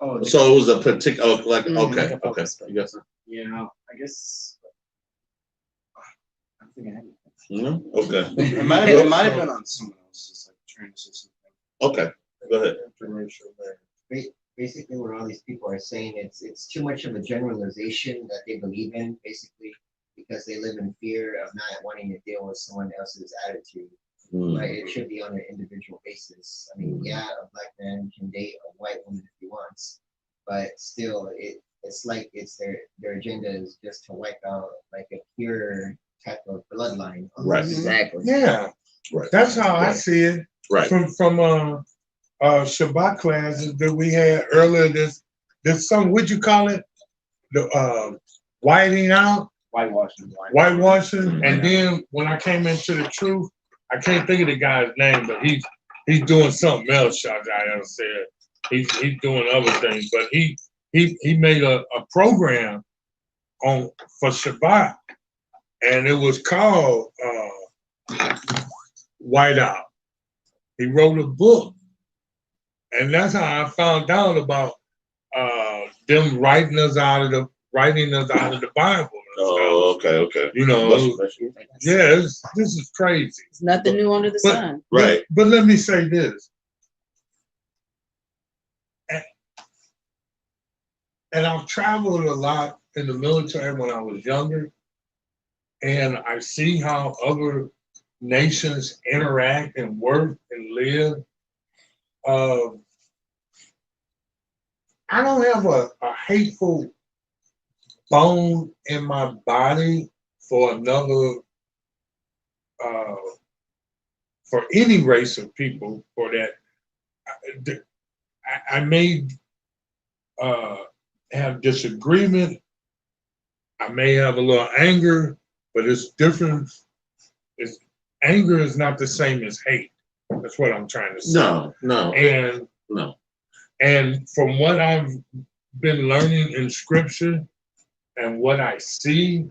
Oh, So it was a particular, okay, like a okay. focus You got some? yeah, I guess. I think I have it. No? Okay. It might have been on someone else's like trying to say something. Okay, go ahead. Basically, what all these people are saying, it's too much of a generalization that they believe in, basically, because they live in fear of not wanting to deal with someone else's attitude. Right? It should be on an individual basis. I mean, yeah, a black man can date a white woman if he wants, but still, it's like their agenda is just to wipe out like a pure type of bloodline. Right. Exactly. Yeah. Right. That's how I see it. Right. From Shabbat classes that we had earlier this summer. What'd you call it? The whiting out, Whitewashing. and then when I came into the truth, I can't think of the guy's name, but he's doing something else. Shajai said he's doing other things, but he made a program for Shabbat, and it was called Whiteout. He wrote a book, and that's how I found out about them writing us out of the Bible. Oh, okay. Yeah, this is crazy. It's nothing new under the sun. Right. But let me say this. And I've traveled a lot in the military when I was younger, and I see how other nations interact and work and live. I don't have a hateful bone in my body for another, for any race of people, for that. I may have disagreement. I may have a little anger, but it's different. Anger is not the same as hate. That's what I'm trying to say. No. And from what I've been learning in scripture and what I see,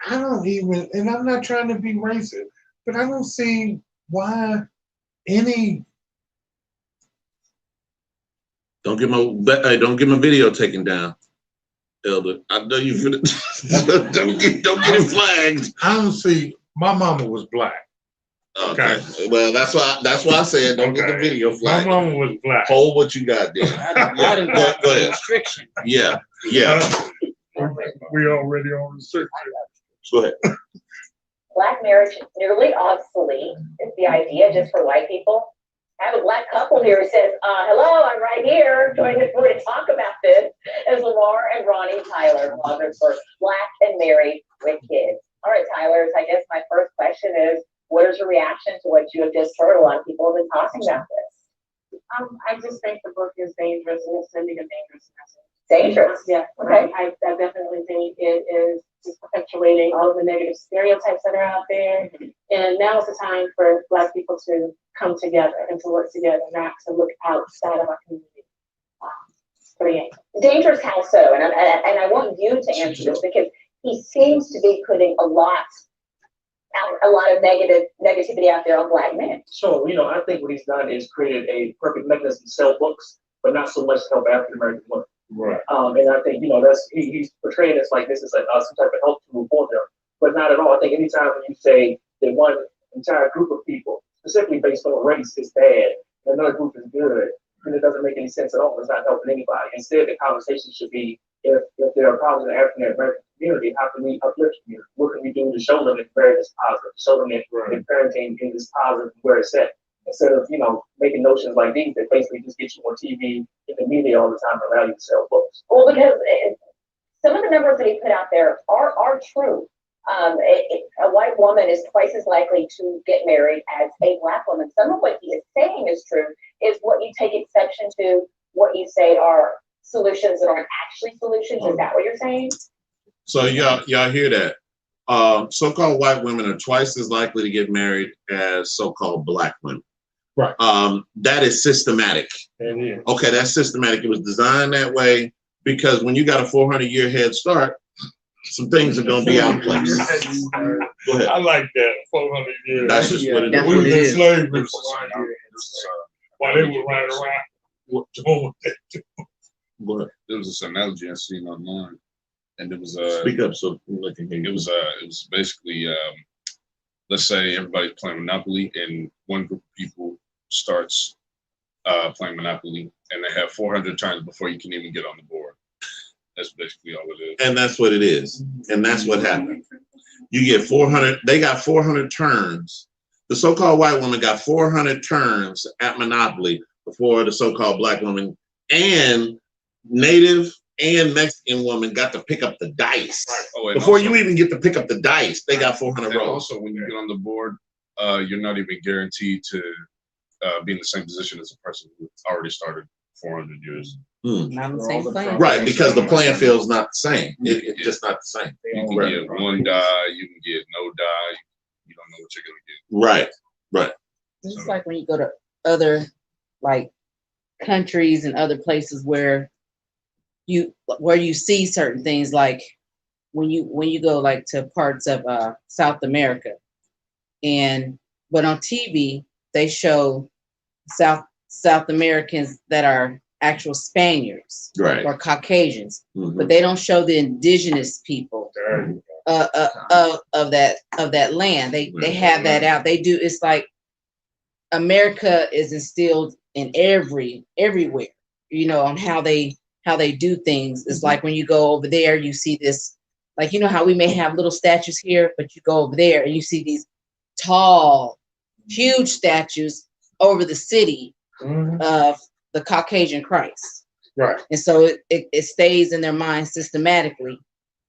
I don't even, and I'm not trying to be racist, but I don't see why any. Don't get my video taken down, Elder. I know you finna. don't get flagged. I don't see. My mama was black. Okay. Well, that's why I said don't get the video flagged. My mama was black. Hold what you got there. Go ahead. Restriction. Yeah. We already on restriction. Go ahead. Black marriage is nearly obsolete. Is the idea just for white people? I have a black couple here who says, hello, I'm right here joining us to talk about this. As Lamar and Ronnie Tyler, bloggers for Black and Married with Kids. All right, Tyler, I guess my first question is, what is your reaction to what you have just heard? A lot of people have been talking about this. I just think the book is dangerous and it's sending a dangerous message. Dangerous? Yeah. Okay. I definitely think it is just perpetuating all of the negative stereotypes that are out there. And now is the time for Black people to come together and to work together, not to look outside of our community. Dangerous how so? And I want you to answer this because he seems to be putting a lot of negativity out there on Black men. So, I think what he's done is created a perfect mechanism to sell books, but not so much to help African American women. Right. And I think, that's he's portraying this like this is some type of help tool for them, but not at all. I think anytime when you say that one entire group of people, specifically based on race, is bad, and another group is good, then it doesn't make any sense at all. It's not helping anybody. Instead, the conversation should be if there are problems in the African American community, how can we uplift you? What can we do to show them that marriage is positive, to show them that parenting is positive where it's at? Instead of, making notions like these that basically just get you on TV in the media all the time and allow you to sell books. Well, because some of the numbers that he put out there are true. A white woman is twice as likely to get married as a Black woman. Some of what he is saying is true, is what you take exception to, what you say are solutions that aren't actually solutions. Is that what you're saying? So y'all hear that? So-called white women are twice as likely to get married as so-called Black women. Right. That is systematic. Okay, that's systematic. It was designed that way because when you got a 400-year head start, some things are going to be out of place. Go ahead. I like that. 400 years. That's just what it is. We was in slavery for 100 years. While they were running around doing what they do. There was this analogy I seen online, and it was speak up so we can hear you. It was basically let's say everybody's playing Monopoly, and one group of people starts playing Monopoly, and they have 400 turns before you can even get on the board. That's basically all it is. And that's what it is. And that's what happened. You get 400, they got 400 turns. The so-called white woman got 400 turns at Monopoly before the so-called Black woman and Native and Mexican woman got to pick up the dice. Oh, before also, you even get to pick up the dice, they got 400 and rolls. Also, when you get on the board, you're not even guaranteed to be in the same position as a person who already started 400 years. Not the same playing. Right, because the playing field's not the same. It's just not the same. You can get one die, you can get no die. You don't know what you're gonna get. Right. It's just like when you go to other like countries and other places where you see certain things, like when you go like to parts of South America, but on TV they show South Americans that are actual Spaniards, right, or Caucasians, but they don't show the indigenous people of that land. They have that out. They do. It's like America is instilled in everywhere, on how they do things. It's like when you go over there, you see this, like, how we may have little statues here, but you go over there and you see these tall, huge statues over the city of the Caucasian Christ. Right. And so it stays in their mind systematically,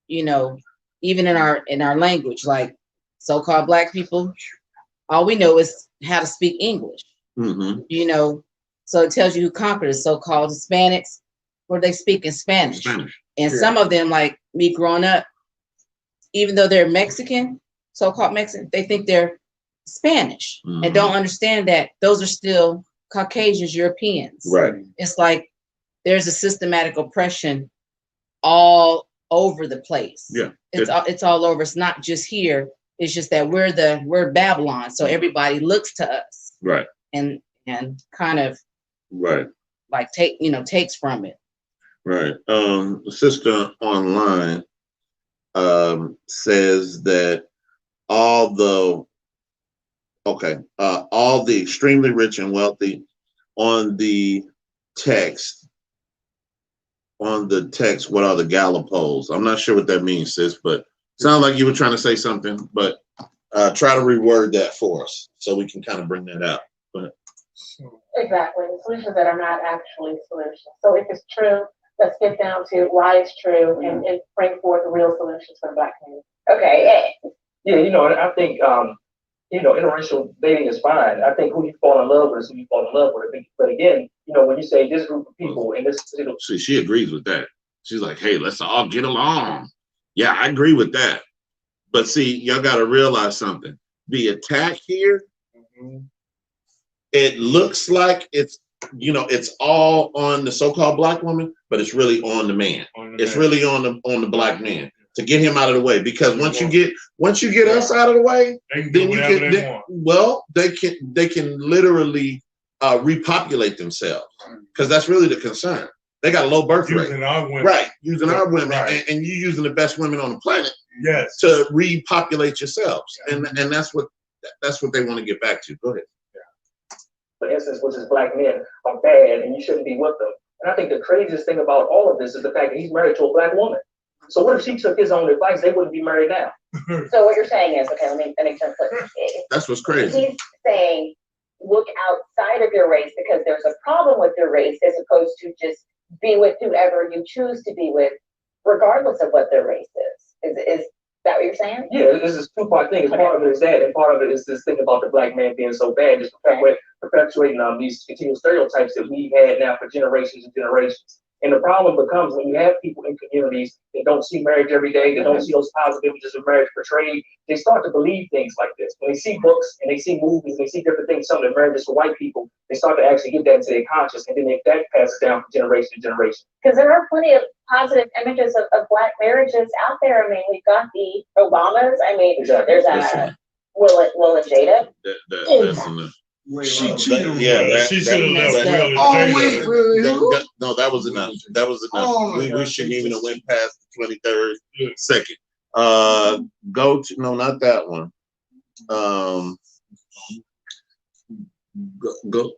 even in our language, like so-called Black people, all we know is how to speak English. So it tells you who conquered us. So-called Hispanics, where they speak in Spanish. And some of them, like me growing up, even though they're Mexican, so-called Mexican, they think they're Spanish and don't understand that those are still Caucasians, Europeans. Right. It's like there's a systematic oppression all over the place. Yeah. It's all over. It's not just here. It's just that we're Babylon. So everybody looks to us. Right. And kind of right. Like takes from it. Right. The sister online says that all the extremely rich and wealthy on the text, what are the Gallup polls? I'm not sure what that means, sis, but sounds like you were trying to say something, but try to reword that for us so we can kind of bring that out. Go ahead. Exactly. Solutions that are not actually solutions. So if it's true, let's get down to why it's true and bring forth the real solutions for the Black community. Okay. Yeah, I think interracial dating is fine. I think who you fall in love with is who you fall in love with. But again, when you say this group of people and this, see, she agrees with that. She's like, hey, let's all get along. Yeah, I agree with that. But see, y'all got to realize something. The attack here, it looks like it's all on the so-called Black woman, but it's really on the man. It's really on the Black man to get him out of the way. Because once you get us out of the way, then they can literally repopulate themselves. Because that's really the concern. They got a low birth rate. Using our women. Right, using our women, right. and you using the best women on the planet. Yes. To repopulate yourselves, and that's what they want to get back to. Go ahead. For instance, which is Black men are bad and you shouldn't be with them. And I think the craziest thing about all of this is the fact that he's married to a Black woman. So what if she took his own advice? They wouldn't be married now. So what you're saying is, okay, let me sense That's what's crazy. He's saying, look outside of your race because there's a problem with your race as opposed to just be with whoever you choose to be with, regardless of what their race is. Is that what you're saying? Yeah, this is a two-part thing. Part of it is that, and part of it is this thing about the black man being so bad, just perpetuating these continual stereotypes that we've had now for generations and generations. And the problem becomes when you have people in communities that don't see marriage every day, that don't see those positive images of marriage portrayed, they start to believe things like this. When they see books and they see movies, and they see different things, some of the marriages for white people, they start to actually get that into their conscious, and then that passes down from generation to generation. Because there are plenty of positive images of black marriages out there. I mean, we've got the Obamas. I mean, there's Will and Jada. That's enough. She cheated. Yeah, She should have left Will and Oh, Jada. no, that was enough. That was enough. Oh, we shouldn't even have went past the 23rd second. Go to no, not that one. Go up.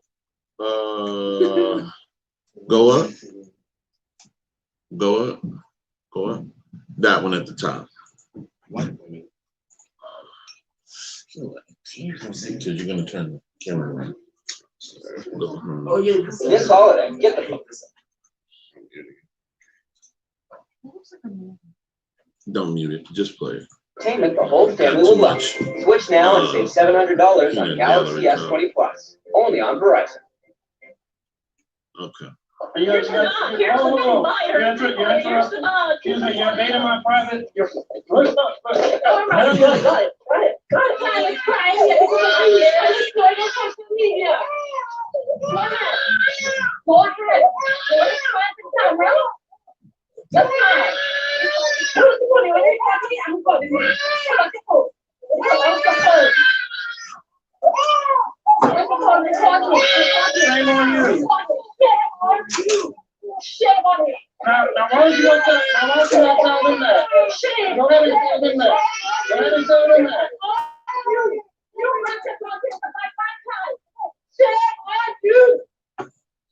Go up. Go up. That one at the top. White women. Because you're gonna turn the camera around. Oh, yeah, this holiday, get the fuck this up. Don't mute it. Just play it. Entertainment the whole family will love. Switch now and save $700 on Galaxy S20 Plus, only on Verizon. Okay. You're invading my private. Shame on you. Shame on you. Now why don't you not tell them that? Go ahead and tell them that. Go ahead and tell them that. Shame on you.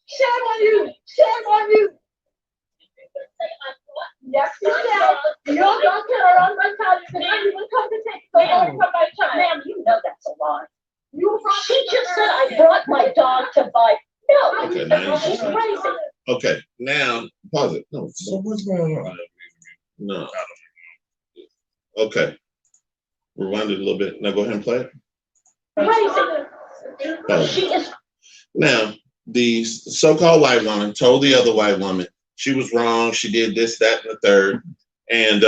Shame on you. Shame on you. Yes, you did. Your daughter around my child. You didn't even come to take away from my child. Ma'am, you know that's a lie. She just said I brought my dog to buy. No, Okay, she's crazy. Okay, now pause it. No. So what's going on? No. Okay. Rewind it a little bit. Now go ahead and play it. Crazy. Pause. She is. Now, the so-called white woman told the other white woman she was wrong. She did this, that, and the third. And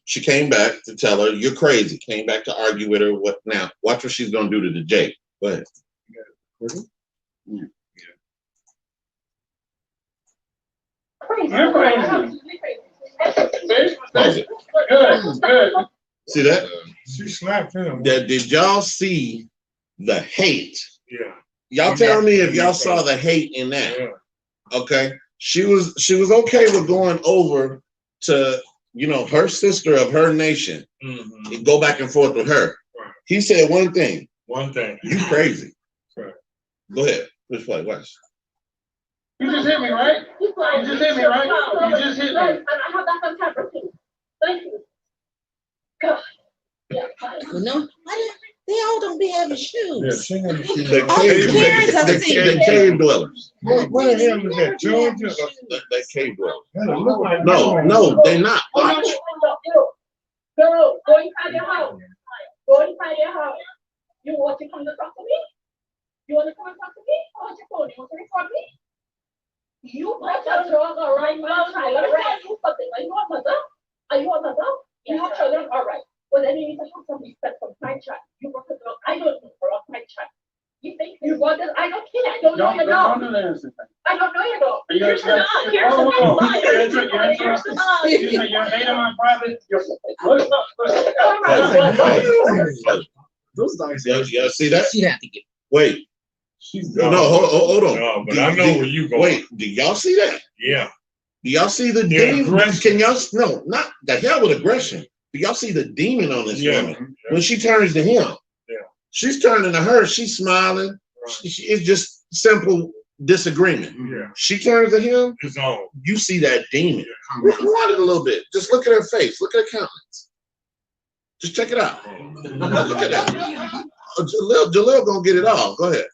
she came back to tell her, you're crazy. Came back to argue with her. What now? Watch what she's going to do to the Jake. Go ahead. You're crazy. Pause it. Good. See that? She slapped him. Did y'all see the hate? Yeah. Y'all tell me if y'all saw the hate in that. Yeah. Okay. She was okay with going over to, her sister of her nation and go back and forth with her. Right. He said one thing. One thing. You crazy. Right. Go ahead. Let's play. Watch. You just hit me, right? You just hit me, right? You just hit me. And I have that on camera too. Thank you. God. Yeah, fine. No, they all don't be having shoes. Yeah, she had shoes. The cave dwellers. What the hell is that, Georgia? The cave dwellers. Look like No, they're not. Watch. Girl, go inside your house. Go inside your house. You want to come to talk to me? You want to come and talk to me? I want your phone. You want to record me? You got a dog, all right, man. Let me tell you something. Are you a mother? Are you a mother? You have children, all right. Well, then you need to have some respect for my child. You want to know, I don't know for my child. You think you want this? I don't care. I don't know your dog. Don't do that. I don't know your dog. Here's the dog. Here's the dog. Here's the dog. You're invading my private. Those dogs. Y'all see that? She'd have to get. Wait. No, hold on. No, but I know where you go. Wait, do y'all see that? Yeah. Do y'all see the demon? Can y'all? No, not the hell with aggression. Do y'all see the demon on this woman when she turns to him? Yeah. She's turning to her. She's smiling. Right. It's just simple disagreement. Yeah. She turns to him. His own. You see that demon. Rewind it a little bit. Just look at her face. Look at her countenance. Just check it out. Look at that. Jaleel gonna get it all. Go ahead.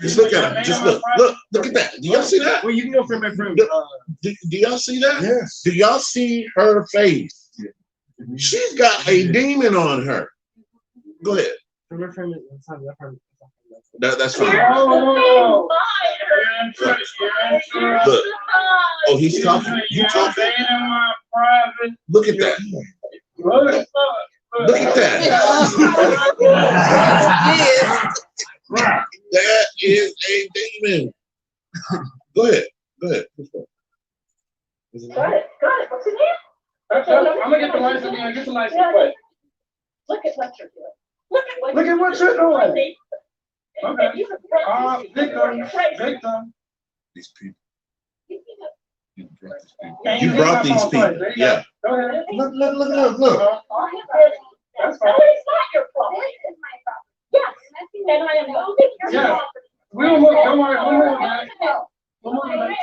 Just look at her. Just look. Look at that. Do y'all see that? Well, you can go from my friend. Do y'all see that? Yes. Do y'all see her face? She's got a demon on her. Go ahead. That's fine. Look. Oh, he's talking. You talking? Look at that. Look at that. That is a demon. Go ahead. Go ahead. Got it. What's his name? I'm gonna get the license again. Get the license plate. Look at what you're doing. Look at what you're doing. Okay. Victim. These people. You brought these people. Yeah. Go ahead. Look. That's fine. It's not your problem. It's my problem. Yes. And I am moving your Yeah. property. We'll move. Don't worry. We'll move that.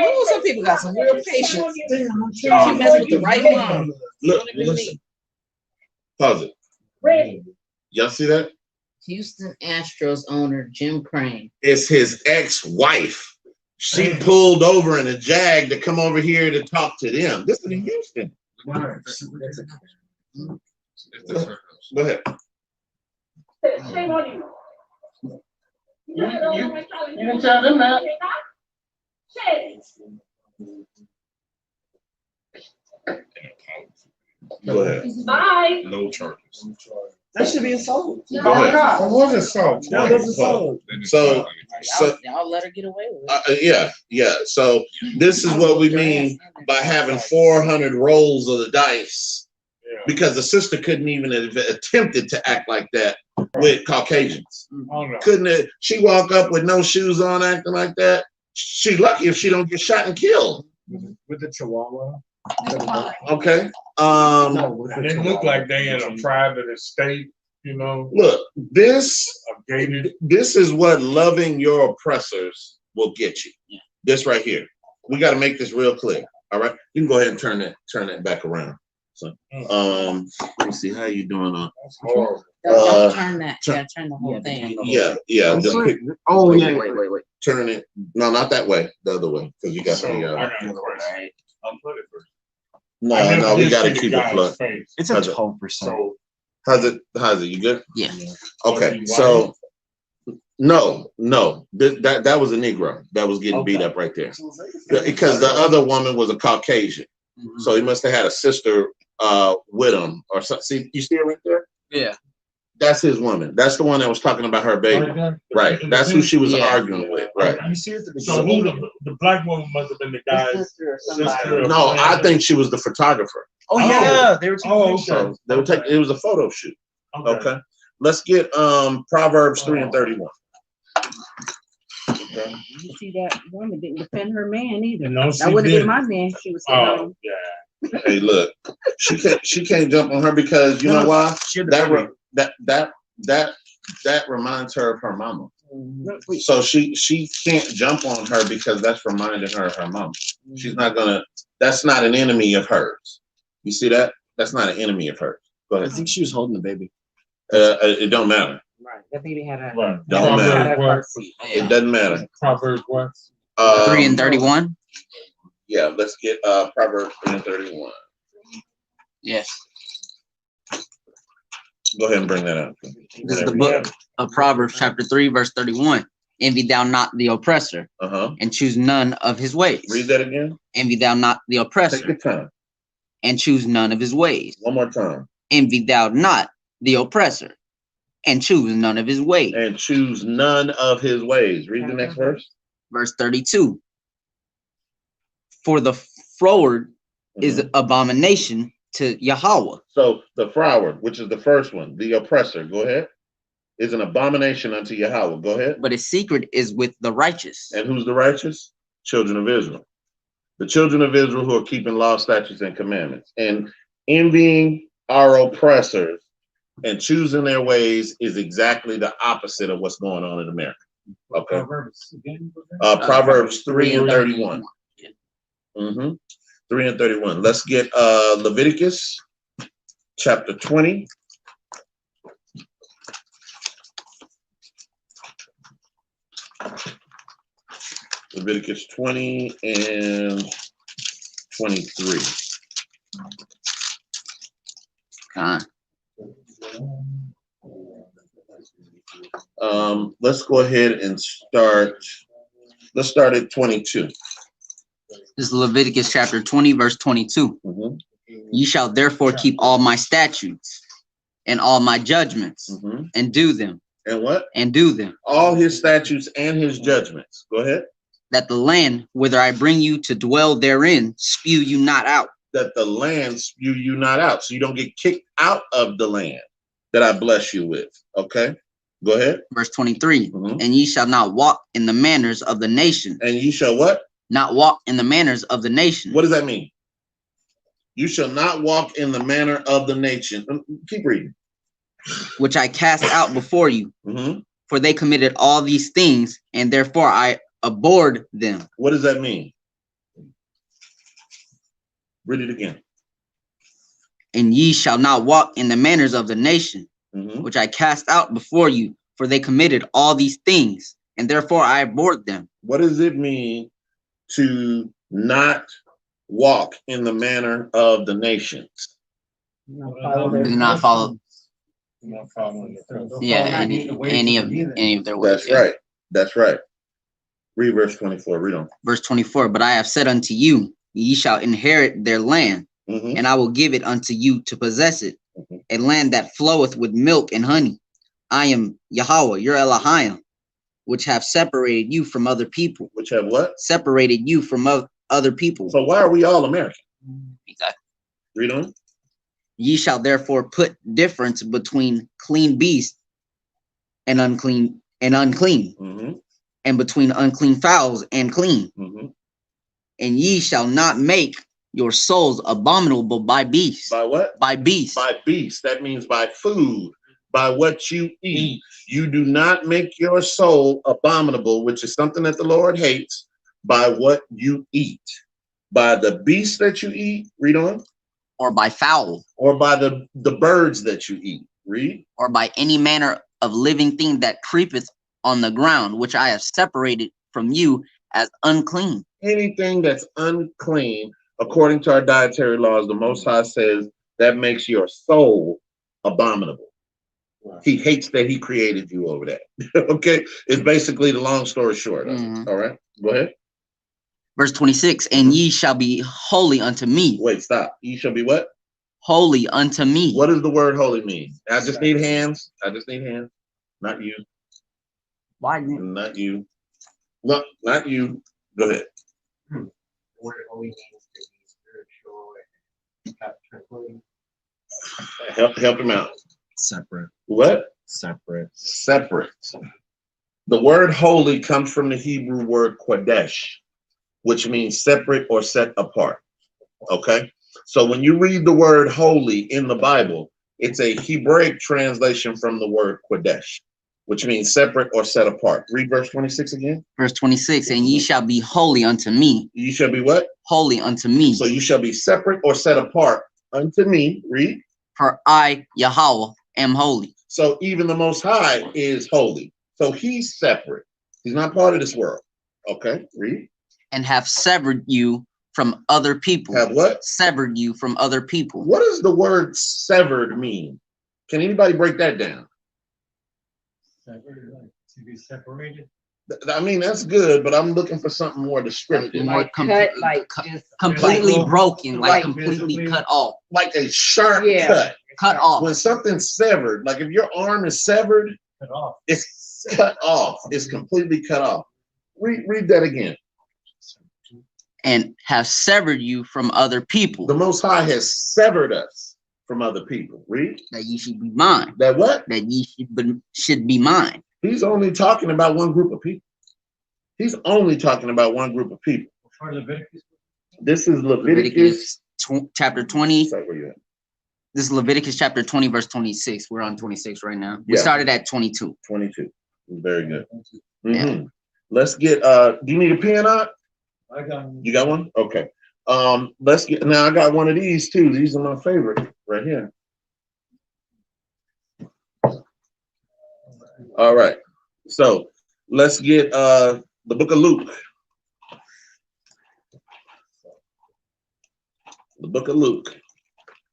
Ooh, some people got some real patience. She mess with the right one. Look, listen. Pause it. Y'all see that? Houston Astros owner Jim Crane. It's his ex-wife. She pulled over in a Jag to come over here to talk to them. This is in Houston. Go ahead. Shame on you. You didn't tell them that. Shame. Go ahead. Bye. No charges. That should be assault. Go ahead. What is assault? So, Y'all let her get away with it. yeah. So this is what we mean by having 400 rolls of the dice, because the sister couldn't even have attempted to act like that with Caucasians. Couldn't it? She walk up with no shoes on, acting like that. She's lucky if she don't get shot and killed. With the Chihuahua. Okay. And it looked like they in a private estate, you know. Look, this gated. This is what loving your oppressors will get you. This right here. We got to make this real clear. All right. You can go ahead and turn that back around. So, let me see how you doing on. Don't turn that. Yeah, turn the whole thing. Yeah. Just pick, wait. Turn it. No, not that way. The other way, because you got the. No, we got to keep it flush. It's a 12%. How's it? You good? Yeah. Okay. So, no, that was a Negro that was getting beat up right there, because the other woman was a Caucasian, so he must have had a sister with him or something. See, you see her right there? Yeah. That's his woman. That's the one that was talking about her baby. Right. That's who she was arguing with. Right. You see it? So who the black woman must have been the guy's sister? No, I think she was the photographer. Oh yeah, they were taking so they were taking. It was a photo shoot. Okay. Let's get Proverbs 3:31. Okay. You see that woman didn't defend her man either. No, that she wouldn't have been didn't. my man. She was sitting on. Hey, look, she can't jump on her because you know why? That reminds her of her mama. So she can't jump on her because that's reminding her of her mama. She's not gonna. That's not an enemy of hers. You see that? That's not an enemy of hers. Go ahead. I think she was holding the baby. It don't matter. Right. That baby had a. Right. Don't matter. Proverbs It doesn't matter. Proverbs what? 3:31. Yeah, let's get Proverbs 3:31. Yes. Go ahead and bring that up. This is the book of Proverbs, chapter 3, verse 31. Envy thou not the oppressor, and choose none of his ways. Read that again. Envy thou not the oppressor. Take your time. And choose none of his ways. One more time. Envy thou not the oppressor, and choose none of his ways. And choose none of his ways. Read the next verse. Verse 32. For the froward is abomination to Yahweh. So the froward, which is the first one, the oppressor, go ahead, is an abomination unto Yahweh. Go ahead. But his secret is with the righteous. And who's the righteous? Children of Israel. The children of Israel who are keeping law, statutes, and commandments. And envying our oppressors and choosing their ways is exactly the opposite of what's going on in America. Okay. Proverbs again? Proverbs 3 and 31. 3 and 31. Let's get Leviticus chapter 20. Leviticus 20 and 23. Let's go ahead and start. Let's start at 22. This is Leviticus chapter 20, verse 22. Ye shall therefore keep all my statutes and all my judgments and do them. And what? And do them. All his statutes and his judgments. Go ahead. That the land whither I bring you to dwell therein spew you not out. That the land spew you not out. So you don't get kicked out of the land that I bless you with. Okay. Go ahead. Verse 23. And ye shall not walk in the manners of the nation. And ye shall what? Not walk in the manners of the nation. What does that mean? You shall not walk in the manner of the nation. Keep reading. Which I cast out before you. For they committed all these things, and therefore I abhorred them. What does that mean? Read it again. And ye shall not walk in the manners of the nation, which I cast out before you, for they committed all these things, and therefore I abhorred them. What does it mean to not walk in the manner of the nations? Do not follow. Yeah, any of their ways. That's right. That's right. Read verse 24. Read on. Verse 24. But I have said unto you, ye shall inherit their land, and I will give it unto you to possess it, a land that floweth with milk and honey. I am Yahweh, your Elohim, which have separated you from other people. Which have what? Separated you from other people. So why are we all American? Exactly. Read on. Ye shall therefore put difference between clean beasts and unclean, and between unclean fowls and clean. And ye shall not make your souls abominable by beasts. By what? By beasts. By beasts. That means by food, by what you eat. You do not make your soul abominable, which is something that the Lord hates, by what you eat. By the beasts that you eat. Read on. Or by fowl. Or by the birds that you eat. Read. Or by any manner of living thing that creepeth on the ground, which I have separated from you as unclean. Anything that's unclean, according to our dietary laws, the Most High says that makes your soul abominable. He hates that he created you over that. Okay? It's basically the long story short. All right? Go ahead. Verse 26, and ye shall be holy unto me. Wait, stop. Ye shall be what? Holy unto me. What does the word holy mean? I just need hands. I just need hands. Not you. Why? Not you. No, not you. Go ahead. Word holy means to be spiritual and have tranquility. Help him out. Separate. What? Separate. Separate. The word holy comes from the Hebrew word kodesh, which means separate or set apart. Okay? So when you read the word holy in the Bible, it's a Hebraic translation from the word kodesh, which means separate or set apart. Read verse 26 again. Verse 26, and ye shall be holy unto me. Ye shall be what? Holy unto me. So you shall be separate or set apart unto me. Read. For I, Yahweh, am holy. So even the Most High is holy. So he's separate. He's not part of this world. Okay, read. And have severed you from other people. Have what? Severed you from other people. What does the word severed mean? Can anybody break that down? Severed, like to be separated. I mean, that's good, but I'm looking for something more descriptive. Like completely broken, like completely cut off. Like a sharp cut. Cut off. When something's severed, like if your arm is severed, Cut off. it's cut off. It's completely cut off. Read that again. And have severed you from other people. The Most High has severed us from other people. Read. That ye should be mine. That what? That ye should be mine. He's only talking about one group of people. He's only talking about one group of people. This is Leviticus chapter 20. Sorry, where you at? This is Leviticus chapter 20, verse 26. We're on 26 right now. We started at 22. 22. Very good. Mm-hmm. Let's get, do you need a pen up? I got one. You got one? Okay. Let's get, now I got one of these too. These are my favorite right here. All right. So let's get the book of Luke. The book of Luke,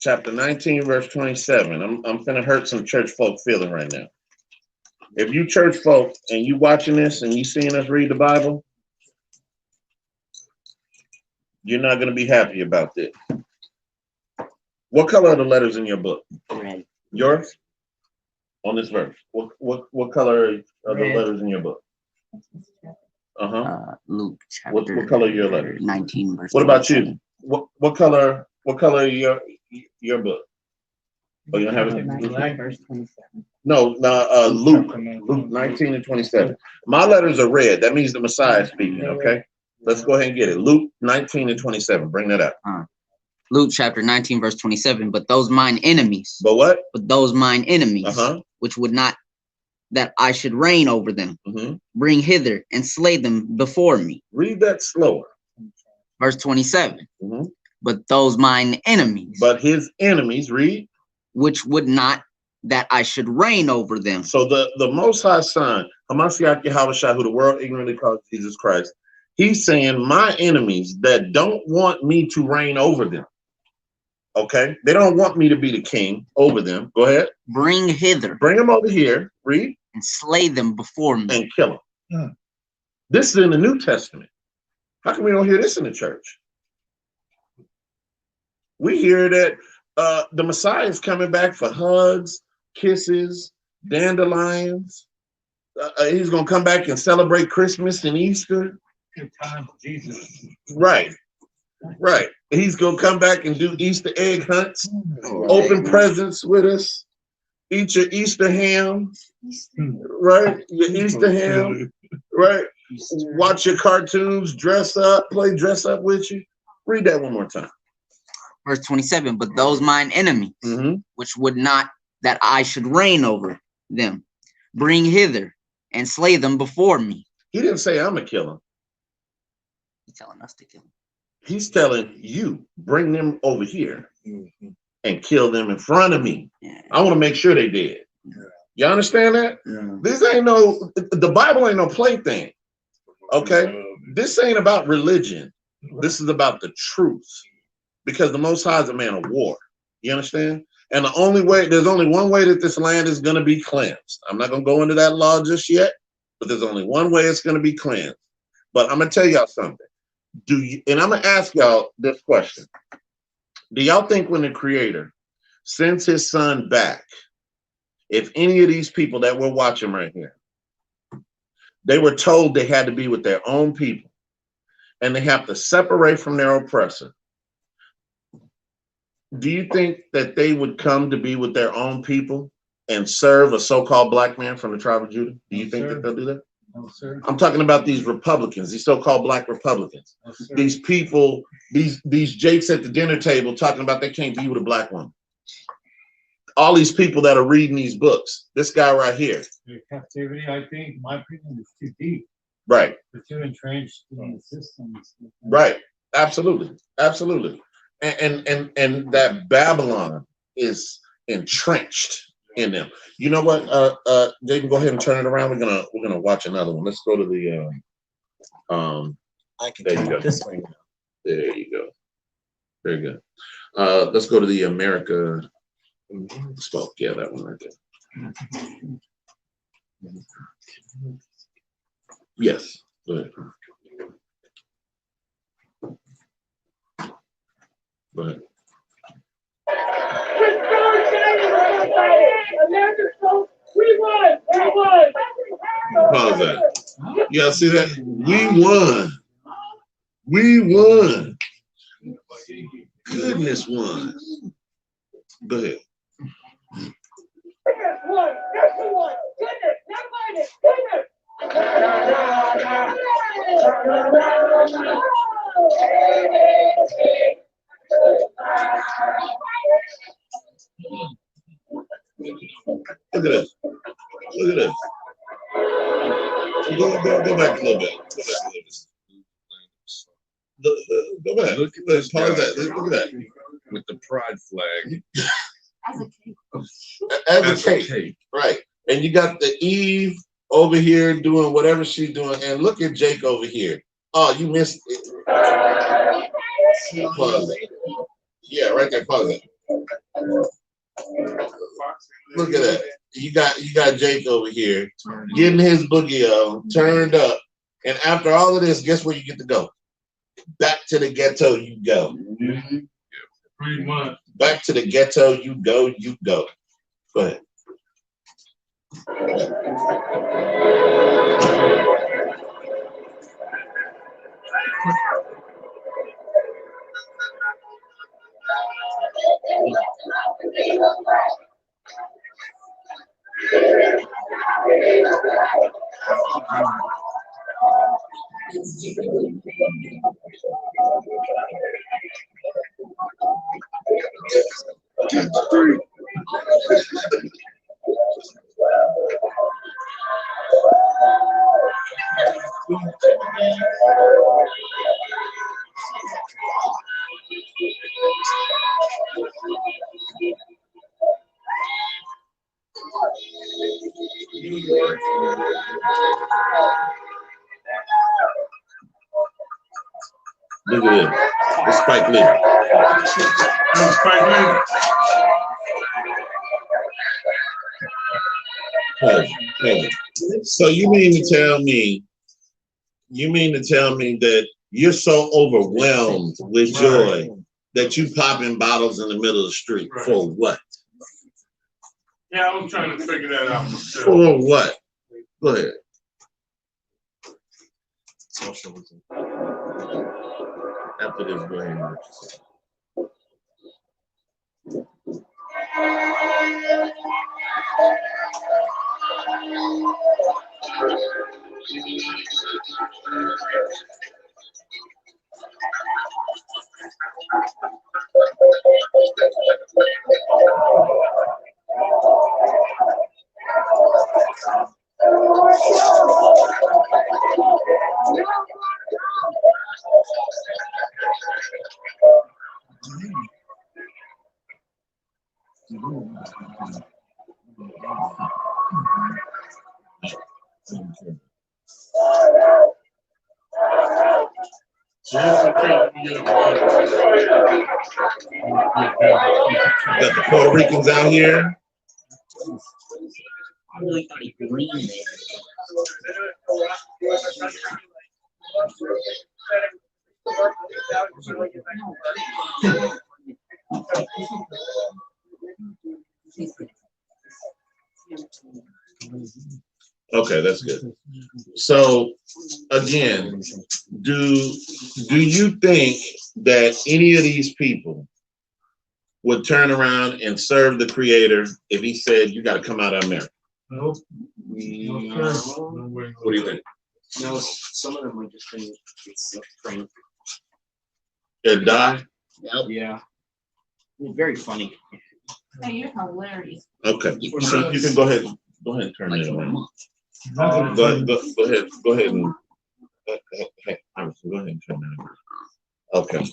chapter 19, verse 27. I'm finna hurt some church folk feeling right now. If you church folk and you watching this and you seeing us read the Bible, you're not gonna be happy about this. What color are the letters in your book? Red. Yours? On this verse. What color are the letters in your book? Luke chapter. What color are your letters? 19 verse. What about you? What color are your book? Oh, you don't have it? Verse 27. No, Luke 19 and 27. My letters are red. That means the Messiah is speaking, okay? Let's go ahead and get it. Luke 19 and 27. Bring that up. Luke chapter 19, verse 27. But those mine enemies. But what? But those mine enemies, which would not that I should reign over them, bring hither and slay them before me. Read that slower. Verse 27. But those mine enemies. But his enemies, read. Which would not that I should reign over them. So the Most High Son, Hamashiach Yahushua, who the world ignorantly calls Jesus Christ, he's saying my enemies that don't want me to reign over them. Okay? They don't want me to be the king over them. Go ahead. Bring hither. Bring them over here. Read. And slay them before me. And kill them. This is in the New Testament. How come we don't hear this in the church? We hear that the Messiah is coming back for hugs, kisses, dandelions. He's going to come back and celebrate Christmas and Easter. Good time, Jesus. Right. Right. He's going to come back and do Easter egg hunts, open presents with us, eat your Easter ham, right? Your Easter ham, right? Watch your cartoons, dress up, play dress up with you. Read that one more time. Verse 27, but those mine enemies, which would not that I should reign over them, bring hither and slay them before me. He didn't say I'm going to kill them. He's telling us to kill them. He's telling you, bring them over here and kill them in front of me. I want to make sure they did. You understand that? This ain't the Bible ain't no plaything. Okay? This ain't about religion. This is about the truth. Because the Most High is a man of war. You understand? And there's only one way that this land is going to be cleansed. I'm not going to go into that law just yet, but there's only one way it's going to be cleansed. But I'm going to tell y'all something. And I'm going to ask y'all this question. Do y'all think when the Creator sends his son back, if any of these people that we're watching right here, they were told they had to be with their own people and they have to separate from their oppressor, do you think that they would come to be with their own people and serve a so-called black man from the tribe of Judah? Do you think that they'll do that? No, sir. I'm talking about these Republicans, these so-called black Republicans. No, sir. These people, these jakes at the dinner table talking about they can't be with a black woman. All these people that are reading these books. This guy right here. The captivity, I think, in my opinion, is too deep. Right. They're too entrenched in the systems. Right. Absolutely. Absolutely. And that Babylon is entrenched in them. You know what? Jaden, go ahead and turn it around. We're gonna watch another one. Let's go to the I can there you go. This way now. There you go. Very good. Let's go to the America spoke. Yeah, that one right there. Yes. Go ahead. Go ahead. We won! We won! Pause that. Y'all see that? We won. We won. Goodness won. Go ahead. Goodness won! Yes, we won! Goodness! Never mind it! Goodness! Look at this. Look at this. Go back a little bit. Go back. Look at Pause this that. guy Look at that. with the pride flag. As a cake. Right. And you got the Eve over here doing whatever she's doing. And look at Jake over here. Oh, you missed it. Pause it. Yeah, right there. Pause it. Look at that. You got Jake over here getting his boogie on, turned up. And after all of this, guess where you get to go? Back to the ghetto you go. Mm-hmm. Pretty much. Back to the ghetto you go, you go. Go ahead. Look at it. It's Spike Lee. Hey. So you mean to tell me that you're so overwhelmed with joy that you popping bottles in the middle of the street for what? Yeah, I was trying to figure that out myself. For what? Go ahead. Socialism. After this, go ahead and got the Puerto Ricans out here. I really thought he could lean there. Okay, that's good. So again, do you think that any of these people would turn around and serve the Creator if he said, you got to come out of America? Nope. What do you think? No, some of them would just think it's a prank. They'd die? Yeah. Very funny. Hey, you're hilarious. Okay, so you can go ahead and turn it on. Go ahead and hey, go ahead and turn that on. Okay.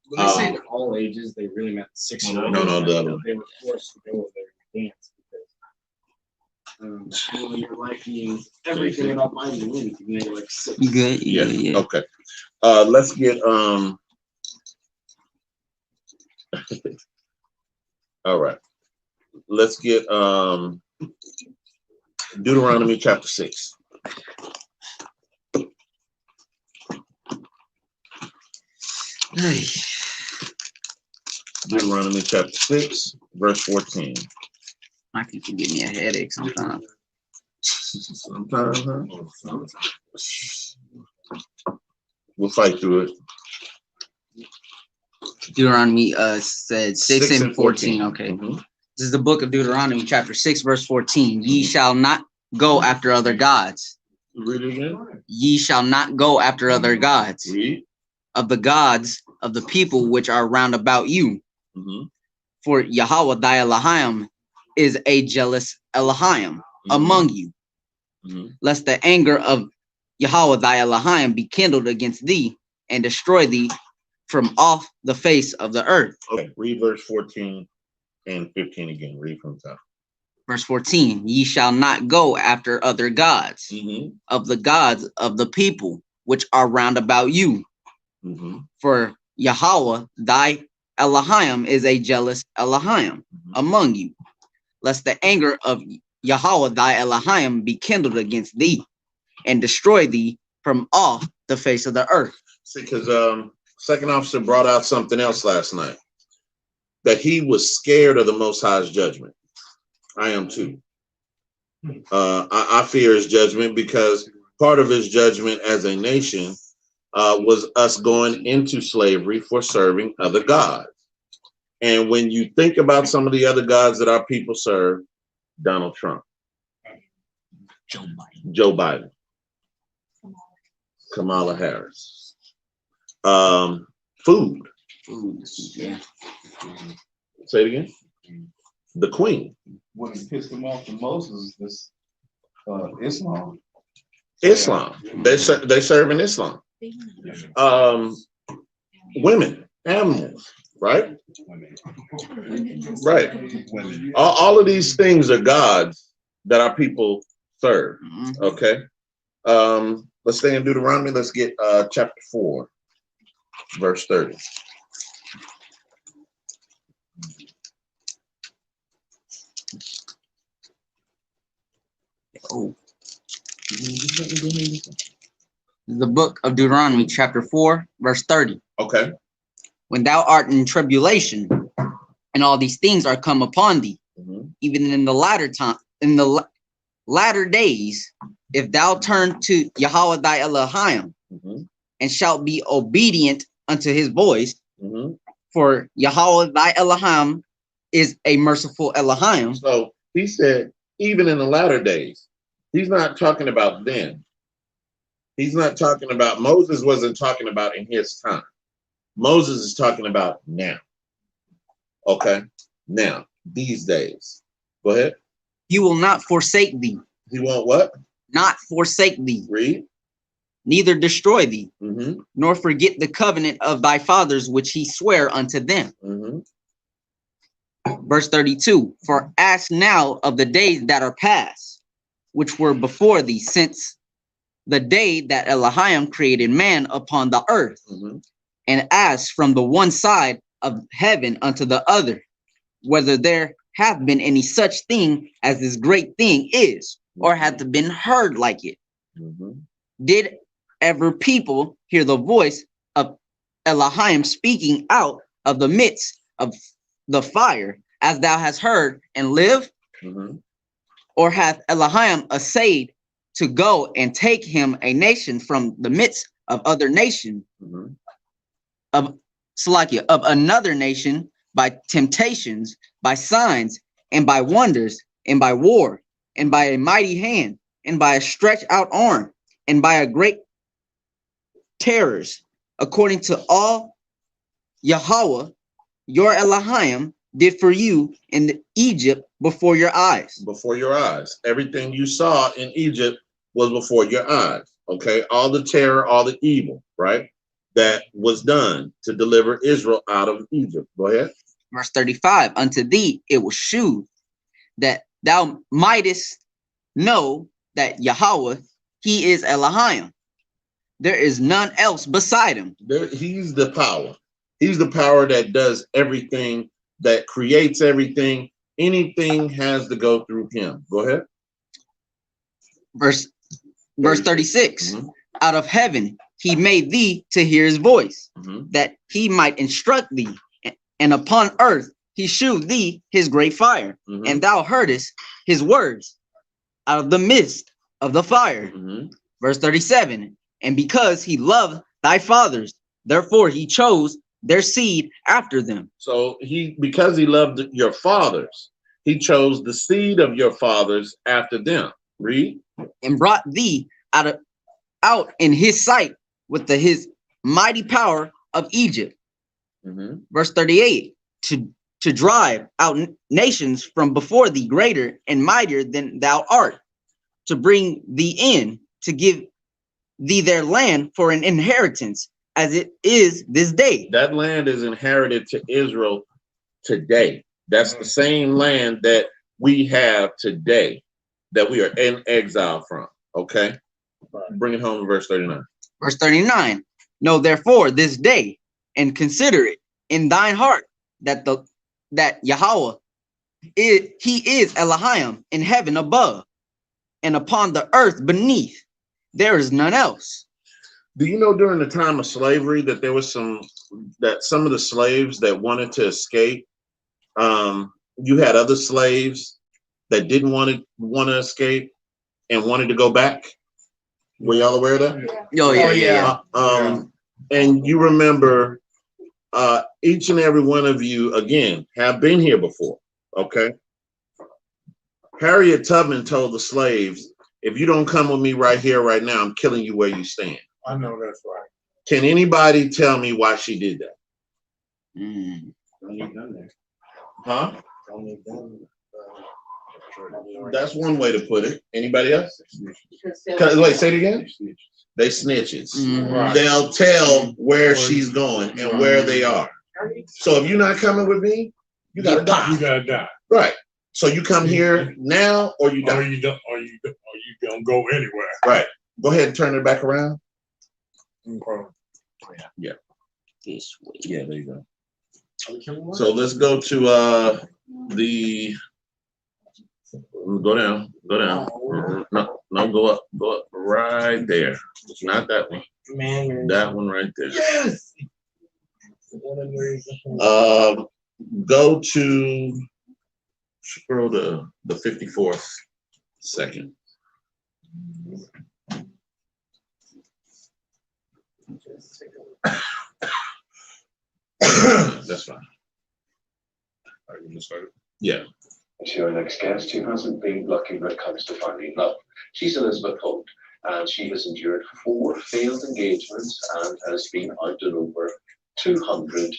When they say all ages, they really meant 6 years old. No, the other one. They were forced to go there and dance because your life means everything about my wins. And they were like 6. You good? Yeah. Okay. Let's get all right. Let's get Deuteronomy chapter 6. Deuteronomy chapter 6, verse 14. I think you give me a headache sometimes. Sometimes, huh? We'll fight through it. Deuteronomy said 6 and 14. Okay. Mm-hmm. This is the book of Deuteronomy, chapter 6, verse 14. Ye shall not go after other gods. Read it again. Ye shall not go after other gods. Read. Of the gods of the people which are round about you. Mm-hmm. For Yahweh thy Elohim is a jealous Elohim among you. Mm-hmm. Lest the anger of Yahweh thy Elohim be kindled against thee and destroy thee from off the face of the earth. Okay, read verse 14 and 15 again. Read from the top. Verse 14, ye shall not go after other gods of the gods of the people which are round about you. For Yahweh thy Elohim is a jealous Elohim among you, lest the anger of Yahweh thy Elohim be kindled against thee and destroy thee from off the face of the earth. See, because second officer brought out something else last night, that he was scared of the Most High's judgment. I am too. I fear his judgment because part of his judgment as a nation was us going into slavery for serving other gods. And when you think about some of the other gods that our people serve, Donald Trump, Joe Biden, Kamala Harris, food. Yeah. Say it again. The Queen. What pissed them off the most is this Islam. Islam. They serve in Islam. Women, animals, right? Right. All of these things are gods that our people serve. Okay. Let's stay in Deuteronomy. Let's get chapter 4, verse 30. Oh. The book of Deuteronomy, chapter 4, verse 30. Okay. When thou art in tribulation, and all these things are come upon thee, even in the latter time, in the latter days, if thou turn to Yahweh thy Elohim, and shalt be obedient unto his voice, for Yahweh thy Elohim is a merciful Elohim. So he said, even in the latter days. He's not talking about then. He's not talking about, Moses wasn't talking about in his time. Moses is talking about now. Okay? Now, these days. Go ahead. He will not forsake thee. He won't what? Not forsake thee. Read. Neither destroy thee, nor forget the covenant of thy fathers which he sware unto them. Verse 32, for ask now of the days that are past, which were before thee, since the day that Elohim created man upon the earth, and ask from the one side of heaven unto the other, whether there hath been any such thing as this great thing is, or hath been heard like it. Did ever people hear the voice of Elohim speaking out of the midst of the fire, as thou hast heard, and live? Or hath Elohim essayed to go and take him a nation from the midst of other nation, of Salakia, of another nation, by temptations, by signs, and by wonders, and by war, and by a mighty hand, and by a stretched out arm, and by a great terrors, according to all Yahweh, your Elohim, did for you in Egypt before your eyes. Before your eyes. Everything you saw in Egypt was before your eyes. Okay. All the terror, all the evil, right? That was done to deliver Israel out of Egypt. Go ahead. Verse 35, unto thee it was shewed that thou mightest know that Yahweh, he is Elohim. There is none else beside him. He's the power. He's the power that does everything, that creates everything. Anything has to go through him. Go ahead. Verse 36, out of heaven he made thee to hear his voice, that he might instruct thee, and upon earth he shewed thee his great fire, and thou heardest his words out of the midst of the fire. Verse 37, and because he loved thy fathers, therefore he chose their seed after them. So because he loved your fathers, he chose the seed of your fathers after them. Read. And brought thee out in his sight with his mighty power of Egypt. Verse 38, to drive out nations from before thee, greater and mightier than thou art, to bring thee in, to give thee their land for an inheritance, as it is this day. That land is inherited to Israel today. That's the same land that we have today, that we are in exile from. Okay? Bring it home to verse 39. Verse 39. Know therefore this day, and consider it in thine heart, that Yahweh, he is Elohim in heaven above, and upon the earth beneath. There is none else. Do you know during the time of slavery that there was some of the slaves that wanted to escape, you had other slaves that didn't want to escape and wanted to go back? Were y'all aware of that? Oh yeah. And you remember, each and every one of you, again, have been here before, okay? Harriet Tubman told the slaves, if you don't come with me right here, right now, I'm killing you where you stand. I know that's right. Can anybody tell me why she did that? Huh? That's one way to put it. Anybody else? Wait, say it again. They snitches. Right. They'll tell where she's going and where they are. So if you're not coming with me, you gotta die. You gotta die. Right. So you come here now, or you die. Or you don't go anywhere. Right. Go ahead and turn it back around. Yeah. This way. Yeah, there you go. So let's go to go down. No, go up right there. It's not that one. That one right there. Yes. Go to scroll to the 54th second. That's fine. Are you gonna start? Yeah. To our next guest, who hasn't been lucky when it comes to finding love. She's Elizabeth Holt, and she has endured 4 failed engagements and has been out on over 200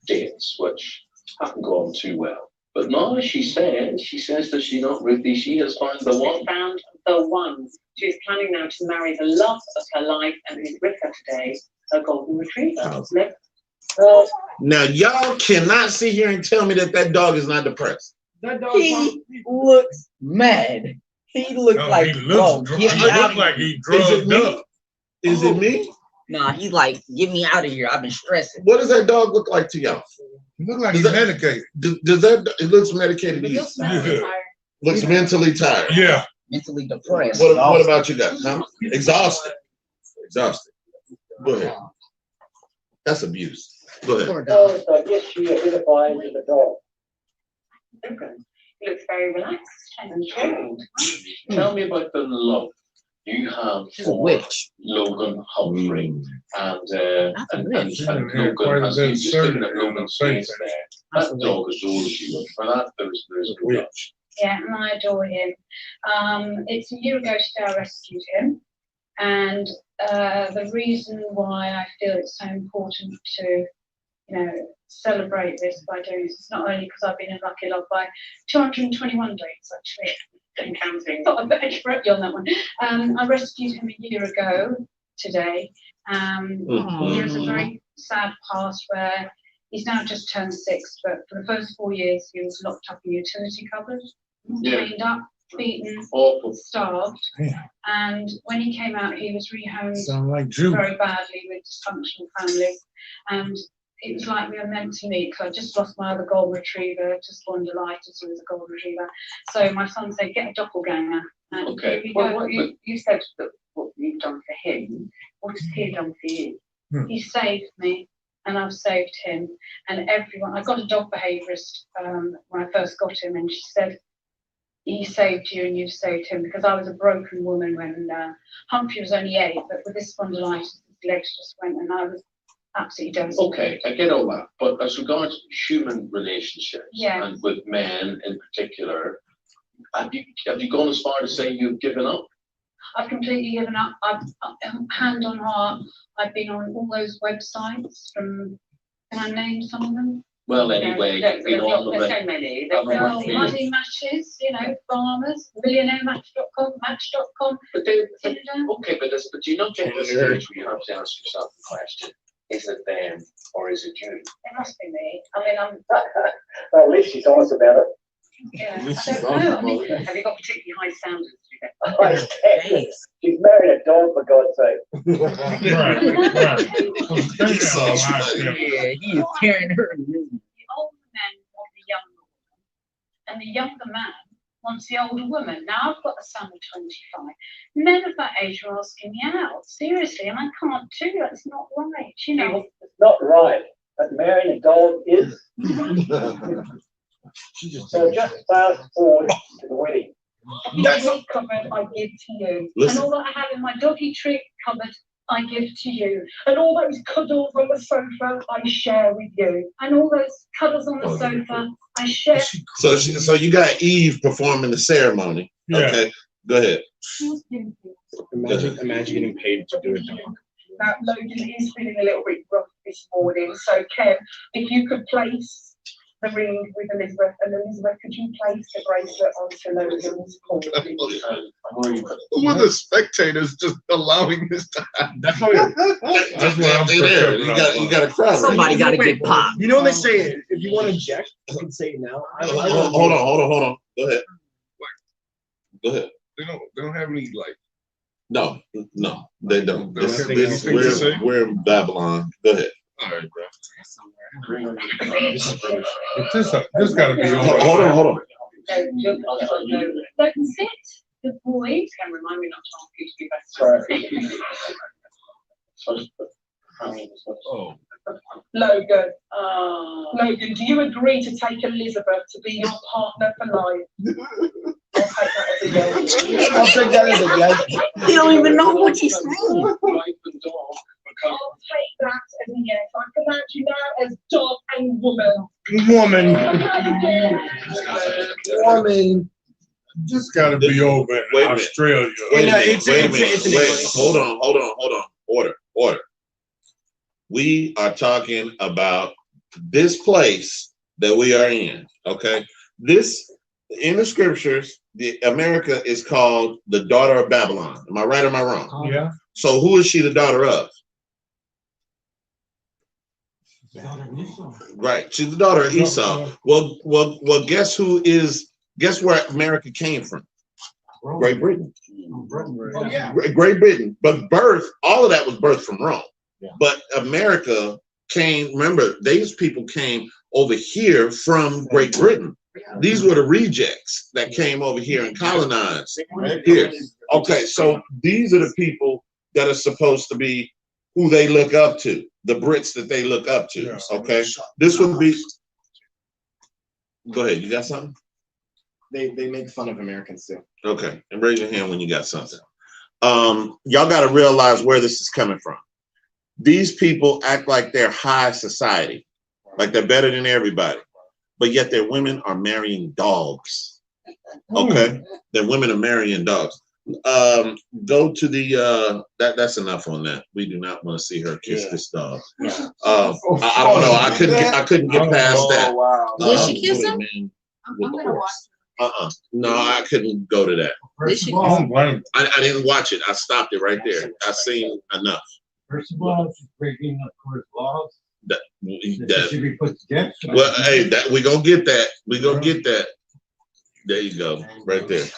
dates, which haven't gone too well. But now she says that she's not Ruthie, she has found the one. Found the one. She's planning now to marry the love of her life, and who's with her today, her golden retriever. Now y'all cannot sit here and tell me that dog is not depressed. He looks mad. He looks like, bro, get me out of here. Is it me? Is it me? Nah, he's like, get me out of here. I've been stressing. What does that dog look like to y'all? He looks like he's medicated. Does that? It looks medicated to you. Looks mentally tired. Yeah. Mentally depressed. What about you guys? Huh? Exhausted. Go ahead. That's abuse. Go ahead. I guess she identifies as a dog. Okay. He looks very relaxed and chilled. Tell me about the love you have for Logan Humphrey and Logan, as you just looking at Logan's face there, that dog adores you. For that, there's no doubt. Yeah, and I adore him. It's a year ago today I rescued him, and the reason why I feel it's so important to, celebrate this by doing this is not only because I've been in lucky love by 221 dates actually, and counting. Thought I'd better correct you on that one. I rescued him a year ago today. He has a very sad past where he's now just turned 6, but for the first 4 years he was locked up in utility cupboards, cleaned up, beaten, starved. Yeah. And when he came out, he was rehomed very badly with dysfunctional families. And it was like we were meant to meet, because I just lost my other golden retriever, just born delighted he was a golden retriever. So my son said, get a doppelganger. And okay. You said that what you've done for him, what has he done for you? He saved me, and I've saved him. And everyone, I got a dog behaviourist when I first got him, and she said, he saved you and you've saved him, because I was a broken woman when Humphrey was only 8, but with this spondylitis, his legs just went, and I was absolutely devastated. Okay, I get all that, but as regards human relationships, and with men in particular, have you gone as far to say you've given up? I've completely given up. I've hand on heart, I've been on all those websites from, can I name some of them? Well, anyway, There's we all so many. There's Muddy Matches, farmers, millionairematch.com, match.com. But then, okay, but you know, Jay, this stage where you have to ask yourself the question: is it them or is it you? It must be me. I mean, I'm. Well, at least she's honest about it. Yeah, I don't know. I mean, have you got particularly high standards? She's married a dog, for God's sake. Yeah, he is carrying her. The older men want the younger woman, and the younger man wants the older woman. Now I've got a son of 25. Men of that age are asking me out, seriously, and I can't do that. It's not right, It's not right, but marrying a dog is. So just fast forward to the wedding. That's a cupboard I give to you. Listen. And all that I have in my doggy treat cupboard, I give to you. And all those cuddles on the sofa, I share with you. And all those cuddles on the sofa, I share. So you got Eve performing the ceremony. Yeah. Okay, go ahead. Imagine getting paid to do a dog. That Logan is feeling a little bit rough this morning. So Ken, if you could place the ring with Elizabeth, and Elizabeth, could you place the bracelet onto Logan's paw? Who are the spectators just allowing this to happen? That's what I'm there. You got a crowd. Somebody got to get popped. You know they say if you want to inject, you can say it now. Hold on. Go ahead. They don't have any like. No, they don't. Anything to say? We're in Babylon. Go ahead. All right, bro. This got to be over. Hold on. Logan, sit. Good boy. Can remind me not to ask you to be better. Oh. Logan. Logan, do you agree to take Elizabeth to be your partner for life? I'll take that as a yes. He don't even know what he's saying. I'll take that as a yes. I command you now as dog and woman. Woman. This got to be over in Australia. Wait a minute. Hold on. Order. We are talking about this place that we are in. Okay, this in the scriptures, America is called the daughter of Babylon. Am I right or am I wrong? Yeah. So who is she the daughter of? Right, she's the daughter of Esau. Well. Guess where America came from? Great Britain. Oh, yeah. Great Britain. But all of that was birthed from Rome. Yeah. But America came. Remember, these people came over here from Great Britain. These were the rejects that came over here and colonized here. Okay, so these are the people that are supposed to be who they look up to, the Brits that they look up to. Okay, this would be. Go ahead. You got something? They make fun of Americans too. Okay, and raise your hand when you got something. Y'all got to realize where this is coming from. These people act like they're high society, like they're better than everybody, but yet their women are marrying dogs. Okay, their women are marrying dogs. Go to the that's enough on that. We do not want to see her kiss this dog. I don't know. I couldn't get past that. Wow. Did she kiss him? I'm gonna watch. No, I couldn't go to that. Did she? I didn't watch it. I stopped it right there. I seen enough. First of all, she's breaking up court laws. That should be put to death. Well, hey, we gonna get that. We gonna get that. There you go, right there.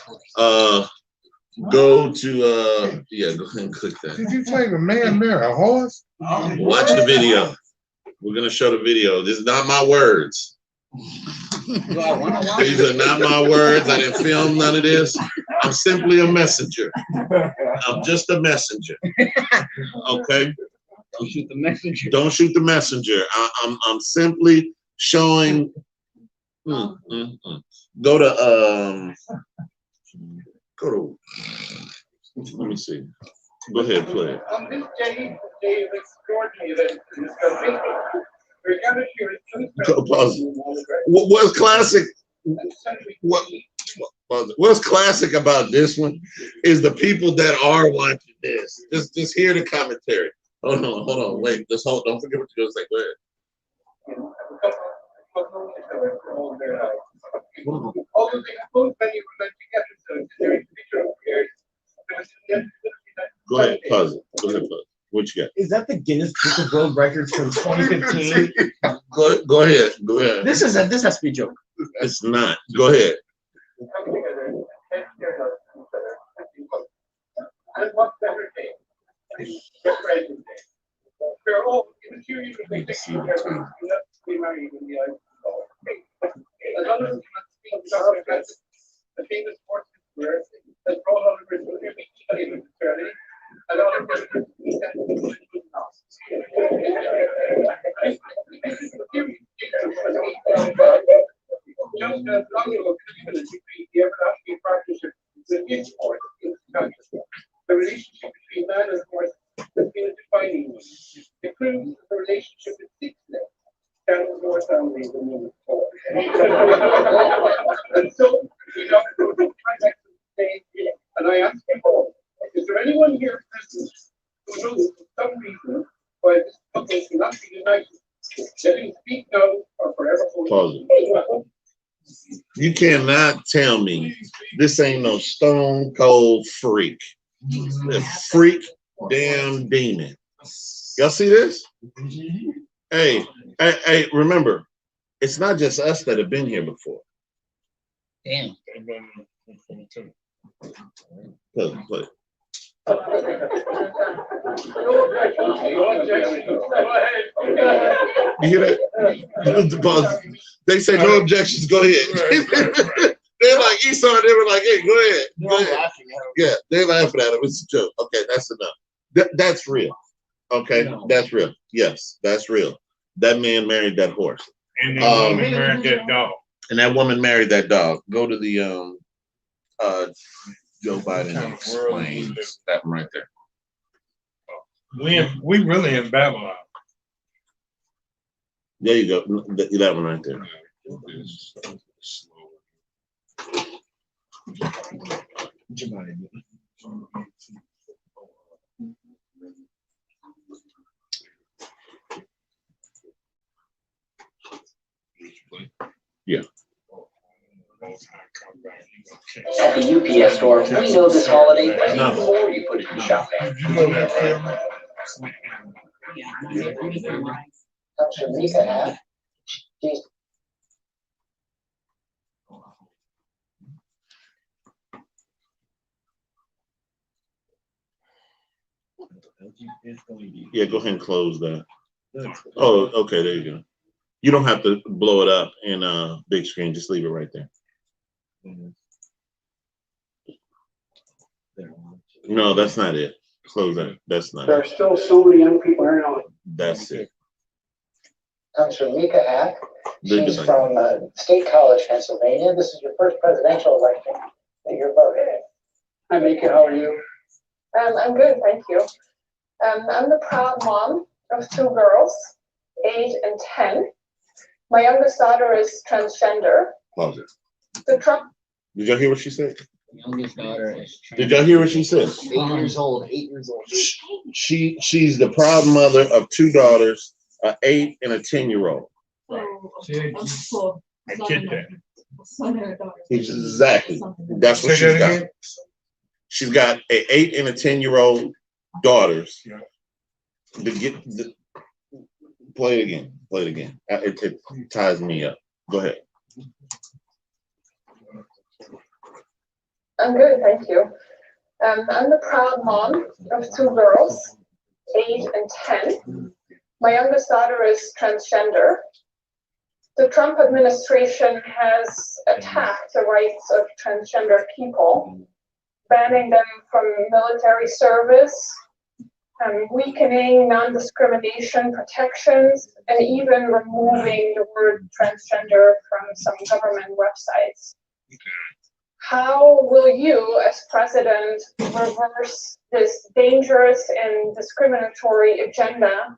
Go to go ahead and click that. Did you take a man marry a horse? Watch the video. We're gonna show the video. This is not my words. These are not my words. I didn't film none of this. I'm simply a messenger. I'm just a messenger. Okay. Don't shoot the messenger. Don't shoot the messenger. I'm simply showing. Go to let me see. Go ahead, play it. This Jay is extraordinary that discussing. We're gathered here What's classic? What's classic about this one is the people that are watching this. Just hear the commentary. Hold on, wait. Don't forget what you're gonna say. Go ahead. Although they both many were together, so their individual careers. Go ahead, cousin. Go ahead, cousin. What you got? Is that the Guinness Book of World Records from 2015? Go ahead. Go ahead. This has to be a joke. It's not. Go ahead. And what better day? President Day. We're all immaterial. They take care of us. We marry in the eyes of as long as we cannot speak about the famous sports career that brought all of us to every even fraternity, and all of us just as long ago, the everlasting partnership with sports in this country. The relationship between man and horse has been a defining one. It proves the relationship is 6 legs. Stands more soundly than the four. And so, we got to go back to the stage, and I ask you all, is there anyone here present who knows for some reason why this couple cannot be united? Let him speak now or forever hold Pause. You cannot tell me this ain't no stone cold freak. A freak damn demon. Y'all see this? Hey, remember, it's not just us that have been here before. Damn. Play. You hear that? They say no objections, go ahead. They're like Esau, they were like, hey, go ahead. Go ahead. Yeah, they're laughing at him. It's a joke. Okay, that's enough. That's real. Okay, that's real. Yes, that's real. That man married that horse. And that woman married that dog. And that woman married that dog. Go to the Joe Biden explains that one right there. We really in Babylon. There you go. That one right there. Yeah. At the UPS store, we know this holiday before you put it in the shop bag. Shamika had. She's Yeah, go ahead and close that. Oh, okay, there you go. You don't have to blow it up in a big screen, just leave it right there. No, that's not it. Close that. That's not There are it. still so many young people here now. That's it. comes from Mika Hack. Big She's design. from State College, Pennsylvania. This is your first presidential election that you're voting in. Hi, Mika, how are you? I'm good, thank you. I'm the proud mom of 2 girls, 8 and 10. My youngest daughter is transgender. Pause it. The Trump. Did y'all hear what she said? Youngest daughter is Did y'all hear what she said? 8 years old. 8 years old. She's the proud mother of 2 daughters, an 8 and a 10-year-old. Exactly. That's what she's got. She's got an 8 and a 10-year-old daughters. Play it again. Play it again. It ties me up. Go ahead. I'm good, thank you. I'm the proud mom of 2 girls, 8 and 10. My youngest daughter is transgender. The Trump administration has attacked the rights of transgender people, banning them from military service, weakening non-discrimination protections, and even removing the word transgender from some government websites. How will you, as president, reverse this dangerous and discriminatory agenda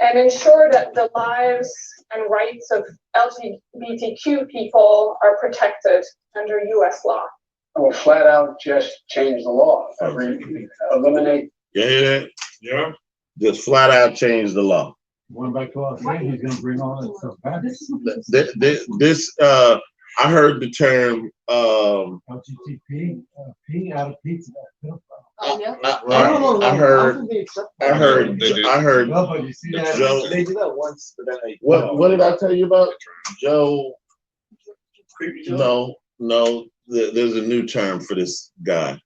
and ensure that the lives and rights of LGBTQ people are protected under US law? I will flat out just change the law. Eliminate. You hear that? Yeah. Just flat out change the law. Going back to what I was saying, he's gonna bring all that stuff back. I heard the term, LGBTP, P out of pizza. I heard, No, but you see that, Joe, They do that once, but then they. what did I tell you about? Joe, no, there's a new term for this guy.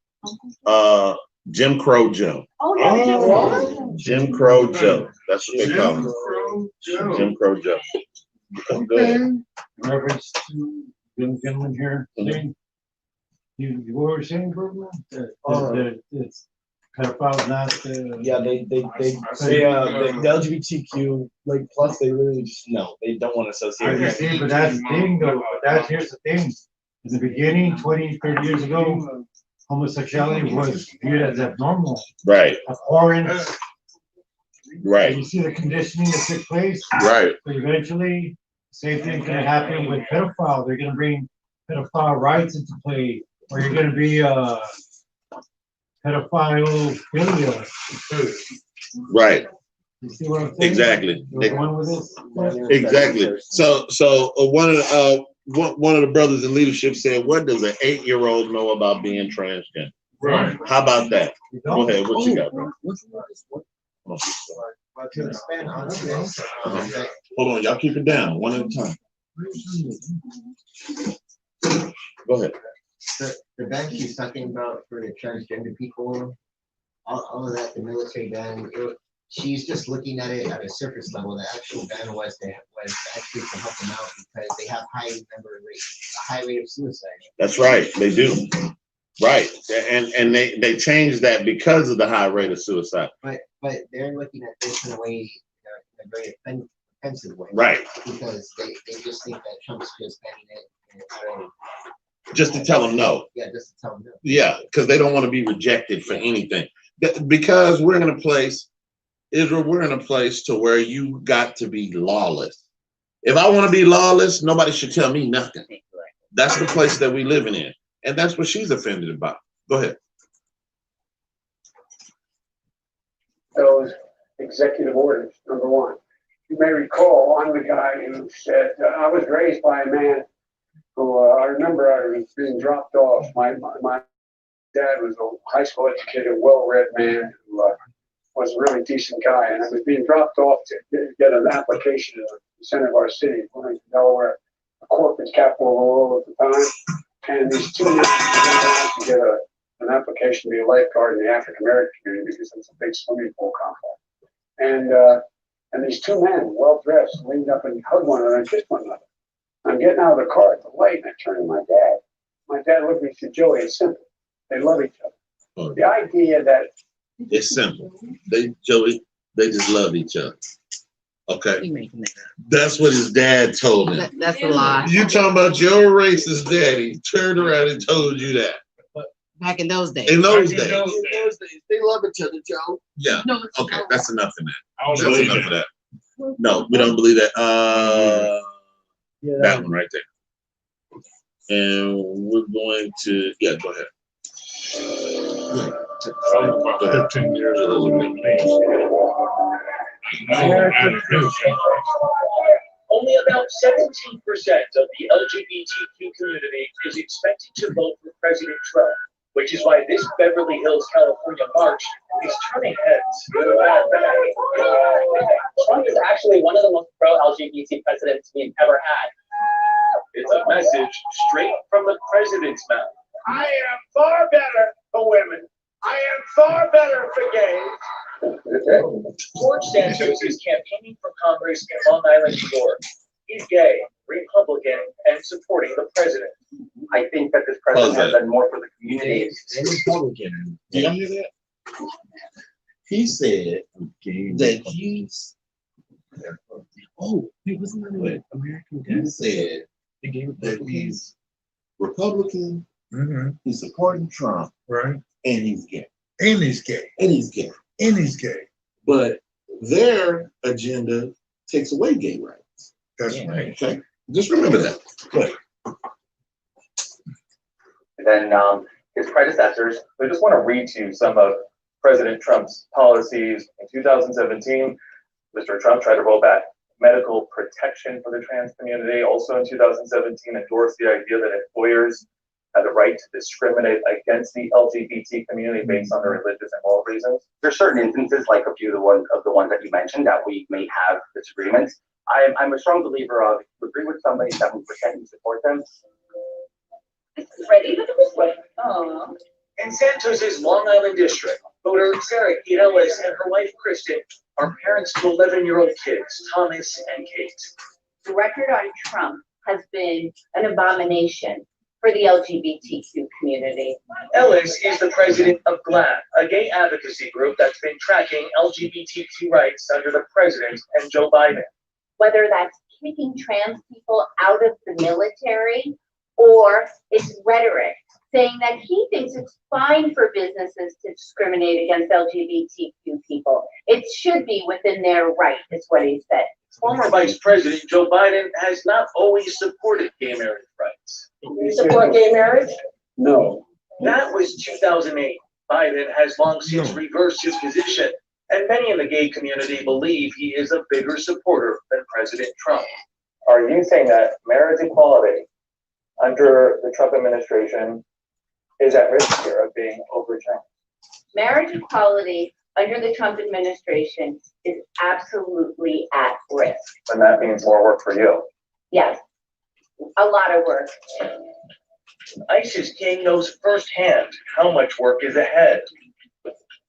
Jim Crow Joe. Oh, yeah, Jim Crow Joe. That's what they call him. Jim Crow Joe. Go ahead. reference to the gentleman here saying, you were saying, Bergman, that it's pedophiles not, yeah, the LGBTQ, like, plus they really just, no, they don't want to associate. I see, but that's the thing though, here's the thing. In the beginning, 20, 30 years ago, homosexuality was viewed as abnormal. Right. Abhorrent. Right. And you see the conditioning that took place. Right. So eventually, same thing's gonna happen with pedophiles. They're gonna bring pedophile rights into play, or you're gonna be pedophilia. Right. You see what I'm saying? Exactly. You're going with this? Exactly. So one of the brothers in leadership said, "What does an 8-year-old know about being transgender?" Right. How about that? Go ahead. What you got, bro? Well, to expand on this, Hold on, y'all keep it down one at a time. Go ahead. the ban she's talking about for the transgender people, all of that, the military ban, she's just looking at it at a surface level. The actual ban was actually to help them out because they have a high rate of suicide. That's right, they do. Right, and they changed that because of the high rate of suicide. But they're looking at this in a way, in a very offensive way. Right. Because they just think that Trump's just banning it. Just to tell them no. Yeah, just to tell them no. Yeah, because they don't want to be rejected for anything. Because we're in a place, Israel, we're in a place to where you got to be lawless. If I want to be lawless, nobody should tell me nothing. That's the place that we living in. And that's what she's offended about. Go ahead. Those executive orders, number one. You may recall, I'm the guy who said, I was raised by a man who, I remember I was being dropped off. My dad was a high school educated, well-read man who was a really decent guy. And I was being dropped off to get an application in the center of our city, Wilmington, Delaware, a corporate capital of the world at the time. And these two men went out to get an application to be a lifeguard in the African American community because it's a big swimming pool complex. And these two men, well dressed, leaned up and hugged one another and kissed one another. I'm getting out of the car at the light and I turn to my dad. My dad looked at me and said, "Joey, it's simple. They love each other." Oh. The idea that it's simple. Joey, they just love each other. Okay. That's what his dad told him. That's a lie. You talking about your racist daddy turned around and told you that. Back in those days. In those days. They love each other, Joe. Yeah. Okay, that's enough of that. I don't That's believe enough it. of that. No, we don't believe that. That one right there. And we're going to, yeah, go ahead. About 15 years old. Only about 17% of the LGBTQ community is expected to vote for President Trump, which is why this Beverly Hills, California march is turning heads. Trump is actually one of the most pro-LGBT presidents we've ever had. It's a message straight from the president's mouth. I am far better for women. I am far better for gays. George Santos is campaigning for Congress in Long Island, New York. He's gay, Republican, and supporting the president. I think that this president has done more for the community. And Republican. Did you hear that? He said that he's. Oh, he wasn't what American Dad said that he's Republican. Mm-hmm. He's supporting Trump, right? And he's gay. And he's gay. And he's gay. And he's gay. But their agenda takes away gay rights. That's right. Okay. Just remember that. Right. And then his predecessors, I just want to read to you some of President Trump's policies in 2017. Mr. Trump tried to roll back medical protection for the trans community. Also in 2017, endorsed the idea that employers have the right to discriminate against the LGBT community based on their religious and moral reasons. There's certain instances, like a few of the ones that you mentioned, that we may have disagreements. I'm a strong believer of, if you agree with somebody 7%, you support them. Ready for the first one. Oh. In Santos's Long Island district, voter Sarah Kate Ellis and her wife Kristen are parents to 11-year-old kids, Thomas and Kate. The record on Trump has been an abomination for the LGBTQ community. Ellis is the president of GLAAD, a gay advocacy group that's been tracking LGBTQ rights under the president and Joe Biden. Whether that's kicking trans people out of the military or it's rhetoric saying that he thinks it's fine for businesses to discriminate against LGBTQ people. It should be within their right, is what he said. Former Vice President Joe Biden has not always supported gay marriage rights. You support gay marriage? No. That was 2008. Biden has long since reversed his position, and many in the gay community believe he is a bigger supporter than President Trump. Are you saying that marriage equality under the Trump administration is at risk here of being overturned? Marriage equality under the Trump administration is absolutely at risk. And that means more work for you. Yes, a lot of work. ISIS King knows firsthand how much work is ahead.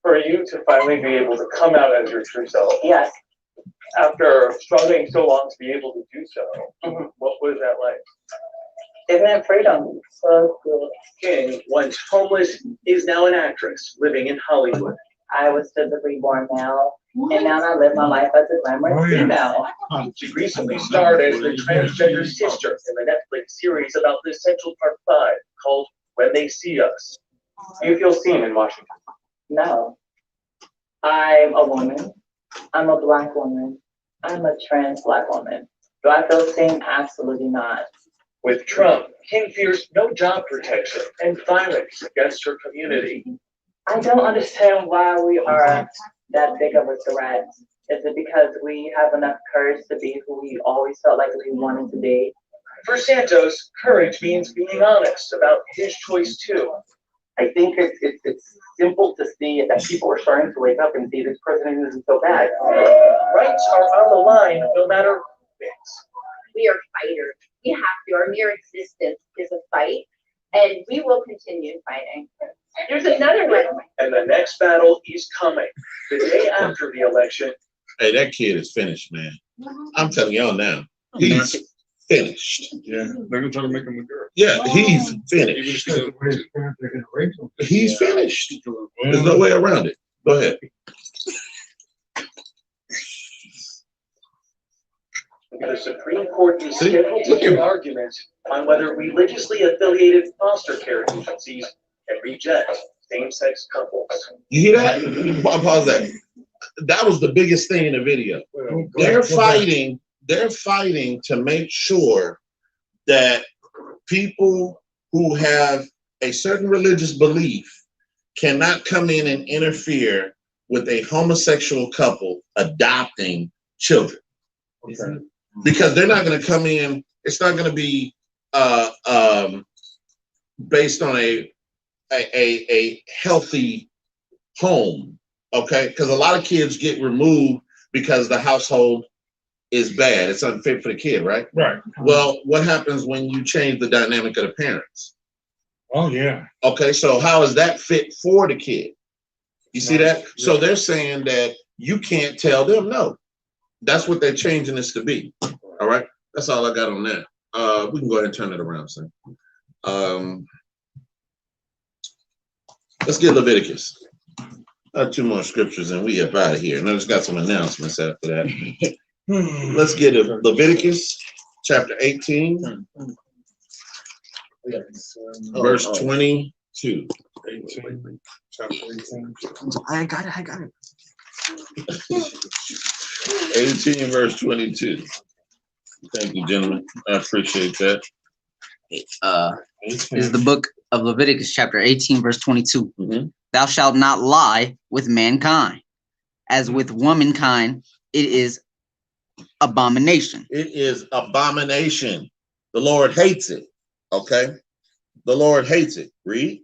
For you to finally be able to come out as your true self. Yes. After struggling so long to be able to do so, what was that like? Isn't it freedom? So good. King, once homeless, is now an actress living in Hollywood. I was physically born male, and now I live my life as a glamorous female. She recently starred as the transgender sister in the Netflix series about the Central Park Five called When They See Us. Do you feel seen in Washington? No. I'm a woman. I'm a Black woman. I'm a trans Black woman. Do I feel seen? Absolutely not. With Trump, King fears no job protection and violence against her community. I don't understand why we are that big of a threat. Is it because we have enough courage to be who we always felt like we wanted to be? For Santos, courage means being honest about his choice too. I think it's simple to see that people are starting to wake up and see this president isn't so bad. Rights are on the line no matter who wins. We are fighters. We have to. Our mere existence is a fight, and we will continue fighting. There's another one. And the next battle is coming. The day after the election. Hey, that kid is finished, man. I'm telling y'all now. He's finished. Yeah, they're gonna try to make him a girl. Yeah, he's finished. He's finished. There's no way around it. Go ahead. The Supreme Court is scheduled to hear arguments on whether religiously affiliated foster care agencies can reject same-sex couples. You hear that? Pause that. That was the biggest thing in the video. They're fighting to make sure that people who have a certain religious belief cannot come in and interfere with a homosexual couple adopting children. Okay. Because they're not going to come in, it's not going to be based on a healthy home, okay? Because a lot of kids get removed because the household is bad. It's unfit for the kid, right? Right. Well, what happens when you change the dynamic of the parents? Oh, yeah. Okay, so how is that fit for the kid? You see that? Yeah. So they're saying that you can't tell them no. That's what they're changing this to be. All right, that's all I got on that. We can go ahead and turn it around, son. Let's get Leviticus. Two more scriptures and we up out of here. And I just got some announcements after that. Let's get Leviticus chapter 18, verse 22. 18, chapter 18. I got it. 18 verse 22. Thank you, gentlemen. I appreciate that. Is the book of Leviticus chapter 18 verse 22. Mm-hmm. Thou shalt not lie with mankind, as with womankind it is abomination. It is abomination. The Lord hates it. Okay? The Lord hates it. Read.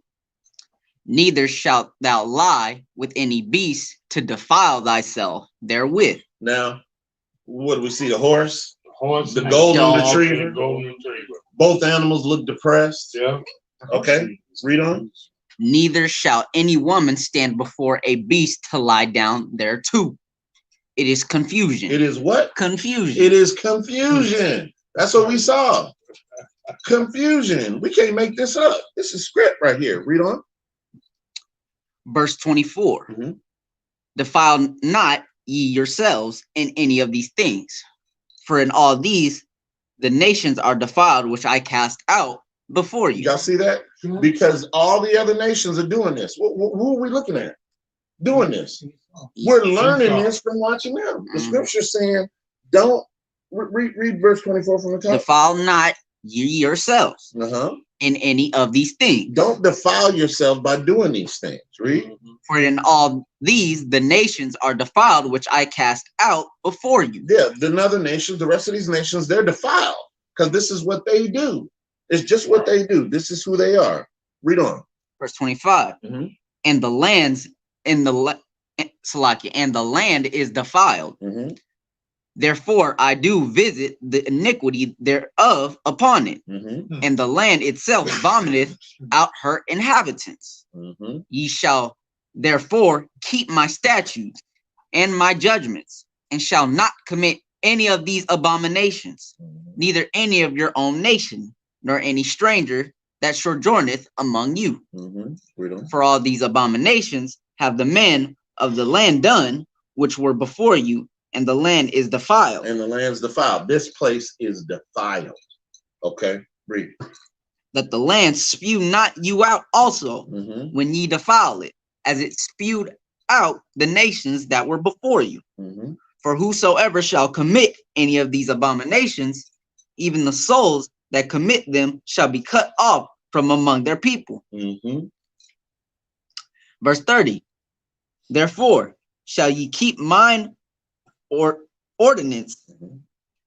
Neither shalt thou lie with any beast to defile thyself therewith. Now, what do we see? A horse? The golden retriever. Golden retriever. Both animals look depressed. Yeah. Okay, read on. Neither shall any woman stand before a beast to lie down thereto. It is confusion. It is what? Confusion. It is confusion. That's what we saw. Confusion. We can't make this up. This is script right here. Read on. Verse 24. Defile not ye yourselves in any of these things, for in all these the nations are defiled, which I cast out before you. Y'all see that? Because all the other nations are doing this. Who are we looking at? Doing this. We're learning this from watching them. The scripture's saying, don't read verse 24 from the top. Defile not ye yourselves in any of these things. Don't defile yourself by doing these things. Read. For in all these the nations are defiled, which I cast out before you. Yeah, the other nations, the rest of these nations, they're defiled because this is what they do. It's just what they do. This is who they are. Read on. Verse 25. And the lands in the Salakia, and the land is defiled. Therefore I do visit the iniquity thereof upon it, and the land itself vomiteth out her inhabitants. Ye shall therefore keep my statutes and my judgments, and shall not commit any of these abominations, neither any of your own nation, nor any stranger that sojourneth among you. For all these abominations have the men of the land done, which were before you, and the land is defiled. And the land's defiled. This place is defiled. Okay, read. That the land spew not you out also when ye defile it, as it spewed out the nations that were before you. For whosoever shall commit any of these abominations, even the souls that commit them shall be cut off from among their people. Verse 30. Therefore shall ye keep mine or ordinance,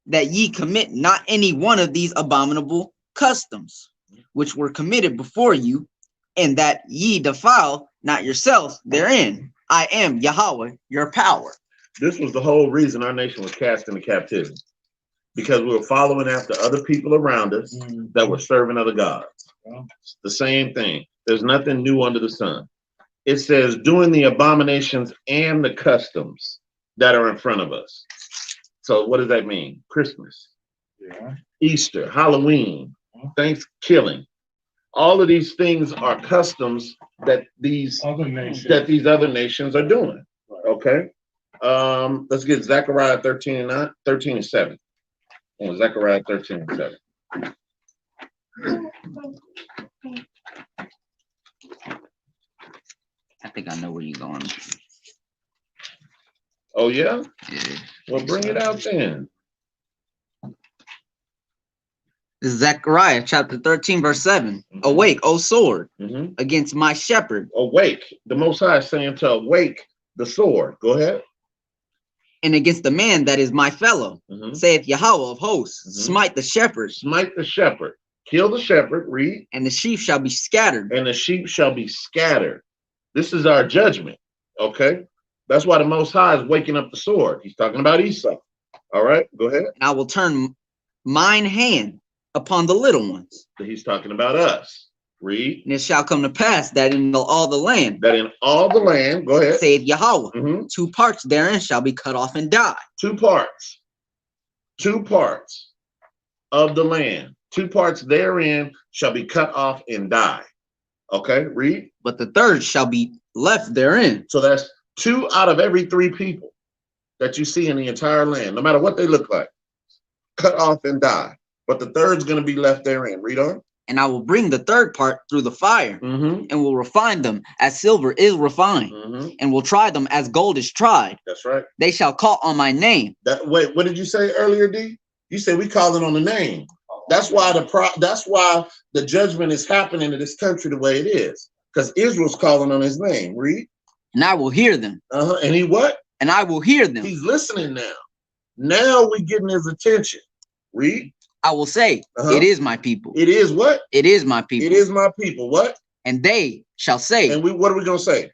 that ye commit not any one of these abominable customs which were committed before you, and that ye defile not yourselves therein. I am Yahweh, your power. This was the whole reason our nation was cast into captivity, because we were following after other people around us that were serving other gods. The same thing. There's nothing new under the sun. It says doing the abominations and the customs that are in front of us. So what does that mean? Christmas, Easter, Halloween, Thanksgiving. All of these things are customs that these other nations are doing. Okay. Let's get Zechariah 13:7. Oh, Zechariah 13:7. I think I know where you're going. Oh yeah? Well, bring it out then. Zechariah chapter 13, verse 7. Awake, O sword, against my shepherd. Awake. The Most High is saying to awake the sword. Go ahead. And against the man that is my fellow, saith Yahweh of hosts, smite the shepherd. Smite the shepherd. Kill the shepherd. Read. And the sheep shall be scattered. And the sheep shall be scattered. This is our judgment. Okay. That's why the Most High is waking up the sword. He's talking about Esau. All right. Go ahead. And I will turn mine hand upon the little ones. So he's talking about us. Read. And it shall come to pass that in all the land. That in all the land. Go ahead. Saith Yahweh. 2 parts therein shall be cut off and die. 2 parts. 2 parts of the land. 2 parts therein shall be cut off and die. Okay. Read. But the third shall be left therein. So that's 2 out of every 3 people that you see in the entire land, no matter what they look like, cut off and die. But the third's going to be left therein. Read on. And I will bring the third part through the fire, and will refine them as silver is refined, and will try them as gold is tried. That's right. They shall call on my name. Wait, what did you say earlier, D? You said we calling on the name. That's why the judgment is happening in this country the way it is, because Israel's calling on his name. Read. And I will hear them. And he what? and I will hear them. He's listening now. Now we getting his attention. Read. I will say, it is my people. It is what? It is my people. It is my people. What? And they shall say. And what are we gonna say?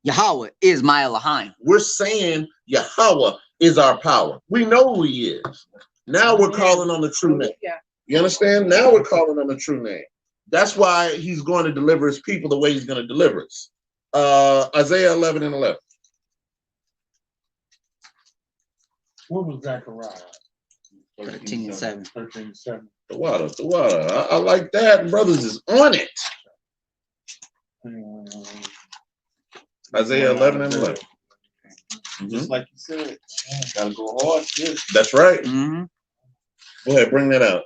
Yahweh is my Elohim. We're saying Yahweh is our power. We know who he is. Now we're calling on the true name. You understand? Now we're calling on the true name. That's why he's going to deliver his people the way he's going to deliver us. Isaiah 11:11. What was Zechariah? 13:7. 13:7. The water. I like that. Brothers is on it. Isaiah 11:11. Just like you said, gotta go hard. That's right. Mm-hmm. Go ahead, bring that out.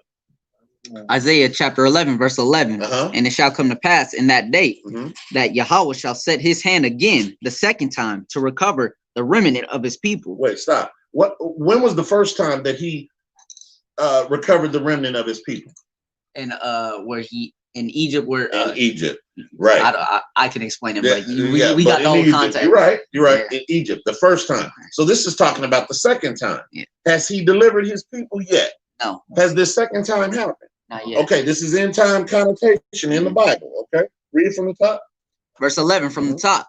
Isaiah chapter 11, verse 11. And it shall come to pass in that day that Yahweh shall set his hand again the second time to recover the remnant of his people. Wait, stop. When was the first time that he recovered the remnant of his people? And where he in Egypt, where in Egypt, right? I can explain it, Yeah, but we got the whole Egypt, context. You're right. You're right. Yeah. In Egypt, the first time. So this is talking about the second time. Yeah. Has he delivered his people yet? No. Has this second time happened? Not yet. Okay, this is end time connotation in the Bible. Okay, read it from the top. Verse 11 from the top.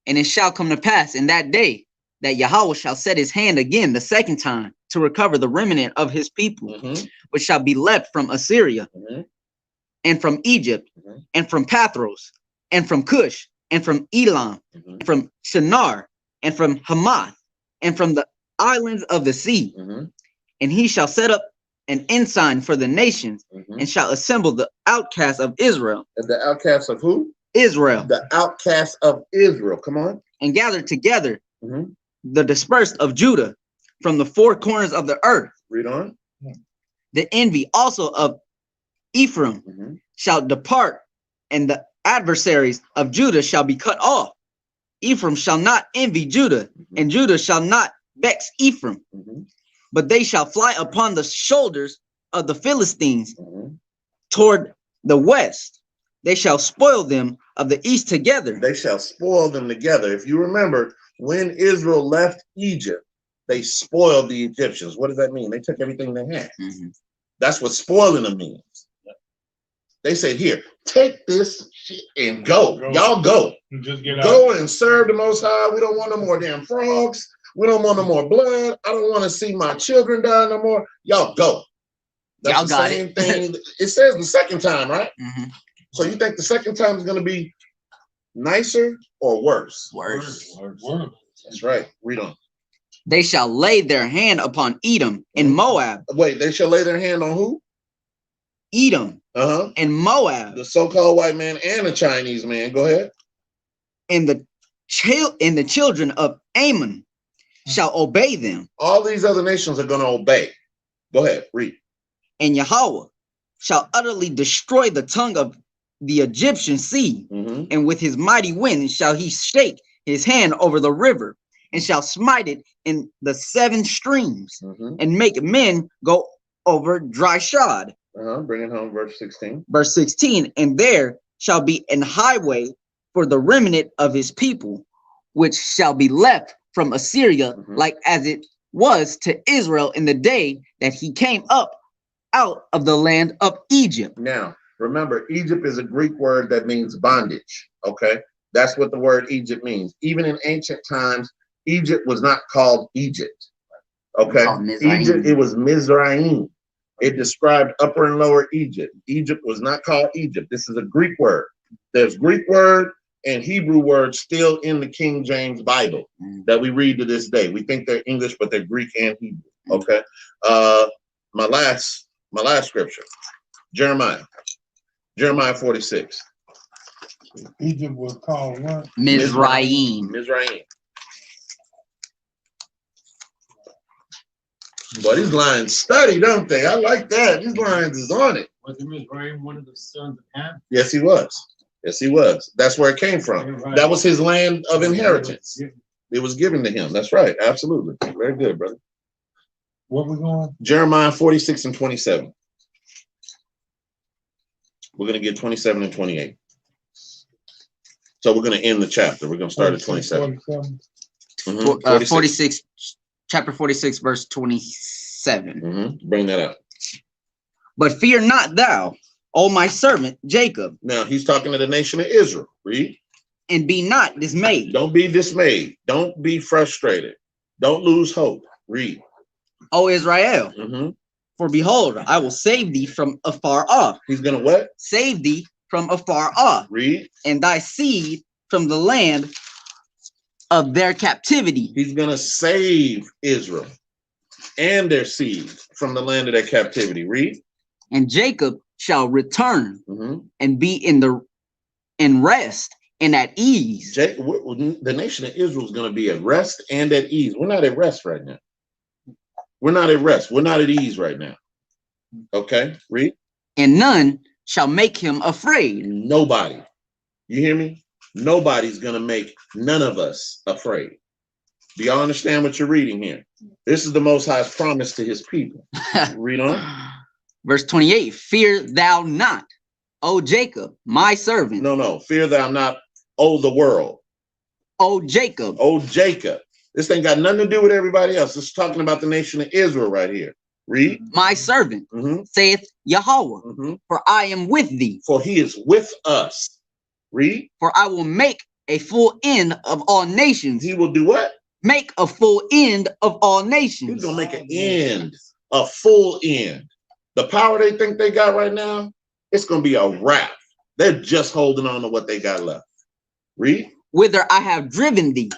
And it shall come to pass in that day that Yahweh shall set his hand again the second time to recover the remnant of his people, which shall be left from Assyria, and from Egypt, and from Pathros, and from Cush, and from Elam, and from Shinar, and from Hamath, and from the islands of the sea. And he shall set up an ensign for the nations, and shall assemble the outcasts of Israel. And the outcasts of who? Israel. The outcasts of Israel. Come on. And gather together the dispersed of Judah from the four corners of the earth. Read on. The envy also of Ephraim shall depart, and the adversaries of Judah shall be cut off. Ephraim shall not envy Judah, and Judah shall not vex Ephraim, but they shall fly upon the shoulders of the Philistines toward the west. They shall spoil them of the east together. They shall spoil them together. If you remember, when Israel left Egypt, they spoiled the Egyptians. What does that mean? They took everything they had. That's what spoiling them means. They said, here, take this shit and go. Y'all go. Just get go and serve the Most High. We don't want no more damn frogs. We don't want no more blood. I don't want to see my children die no more. Y'all go. That's the same thing. It says the second time, right? So you think the second time is going to be nicer or worse? Worse. That's right. Read on. They shall lay their hand upon Edom and Moab. Wait, they shall lay their hand on who? Edom and Moab. The so-called white man and the Chinese man. Go ahead. And the children of Ammon shall obey them. All these other nations are going to obey. Go ahead, read. And Yahweh shall utterly destroy the tongue of the Egyptian sea, and with his mighty wind shall he shake his hand over the river, and shall smite it in the seven streams, and make men go over dry shod. Bring it home, verse 16. Verse 16, and there shall be an highway for the remnant of his people, which shall be left from Assyria, like as it was to Israel in the day that he came up out of the land of Egypt. Now, remember, Egypt is a Greek word that means bondage. Okay, that's what the word Egypt means. Even in ancient times, Egypt was not called Egypt. Okay, Egypt, it was Mizraim. It described Upper and Lower Egypt. Egypt was not called Egypt. This is a Greek word. There's Greek word and Hebrew words still in the King James Bible that we read to this day. We think they're English, but they're Greek and Hebrew. Okay. My last scripture, Jeremiah 46. Egypt was called what? Mizraim. Mizraim. Boy, these lines study, don't they? I like that. These lines is on it. Was Mizraim one of the sons of Ham? Yes, he was. Yes, he was. That's where it came from. That was his land of inheritance. It was given to him. That's right. Absolutely. Very good, brother. What we going? Jeremiah 46 and 27. We're going to get 27 and 28. So we're going to end the chapter. We're going to start at 27. 46, chapter 46, verse 27. Bring that up. But fear not thou, O my servant Jacob. Now he's talking to the nation of Israel. Read. And be not dismayed. Don't be dismayed. Don't be frustrated. Don't lose hope. Read. O Israel. For behold, I will save thee from afar off. He's gonna what? Save thee from afar off. Read. And thy seed from the land of their captivity. He's gonna save Israel and their seed from the land of their captivity. Read. And Jacob shall return and be in rest and at ease. The nation of Israel is going to be at rest and at ease. We're not at rest right now. We're not at rest. We're not at ease right now. Okay, read. And none shall make him afraid. Nobody. You hear me? Nobody's going to make none of us afraid. Do y'all understand what you're reading here? This is the Most High's promise to his people. Read on. Verse 28, fear thou not, O Jacob, my servant. No, fear thou not, O the world. O Jacob. O Jacob. This ain't got nothing to do with everybody else. It's talking about the nation of Israel right here. Read. My servant, saith Yahweh, for I am with thee. For he is with us. Read. For I will make a full end of all nations. He will do what? Make a full end of all nations. He's going to make an end, a full end. The power they think they got right now, it's going to be a wrap. They're just holding on to what they got left. Read. Whither I have driven thee,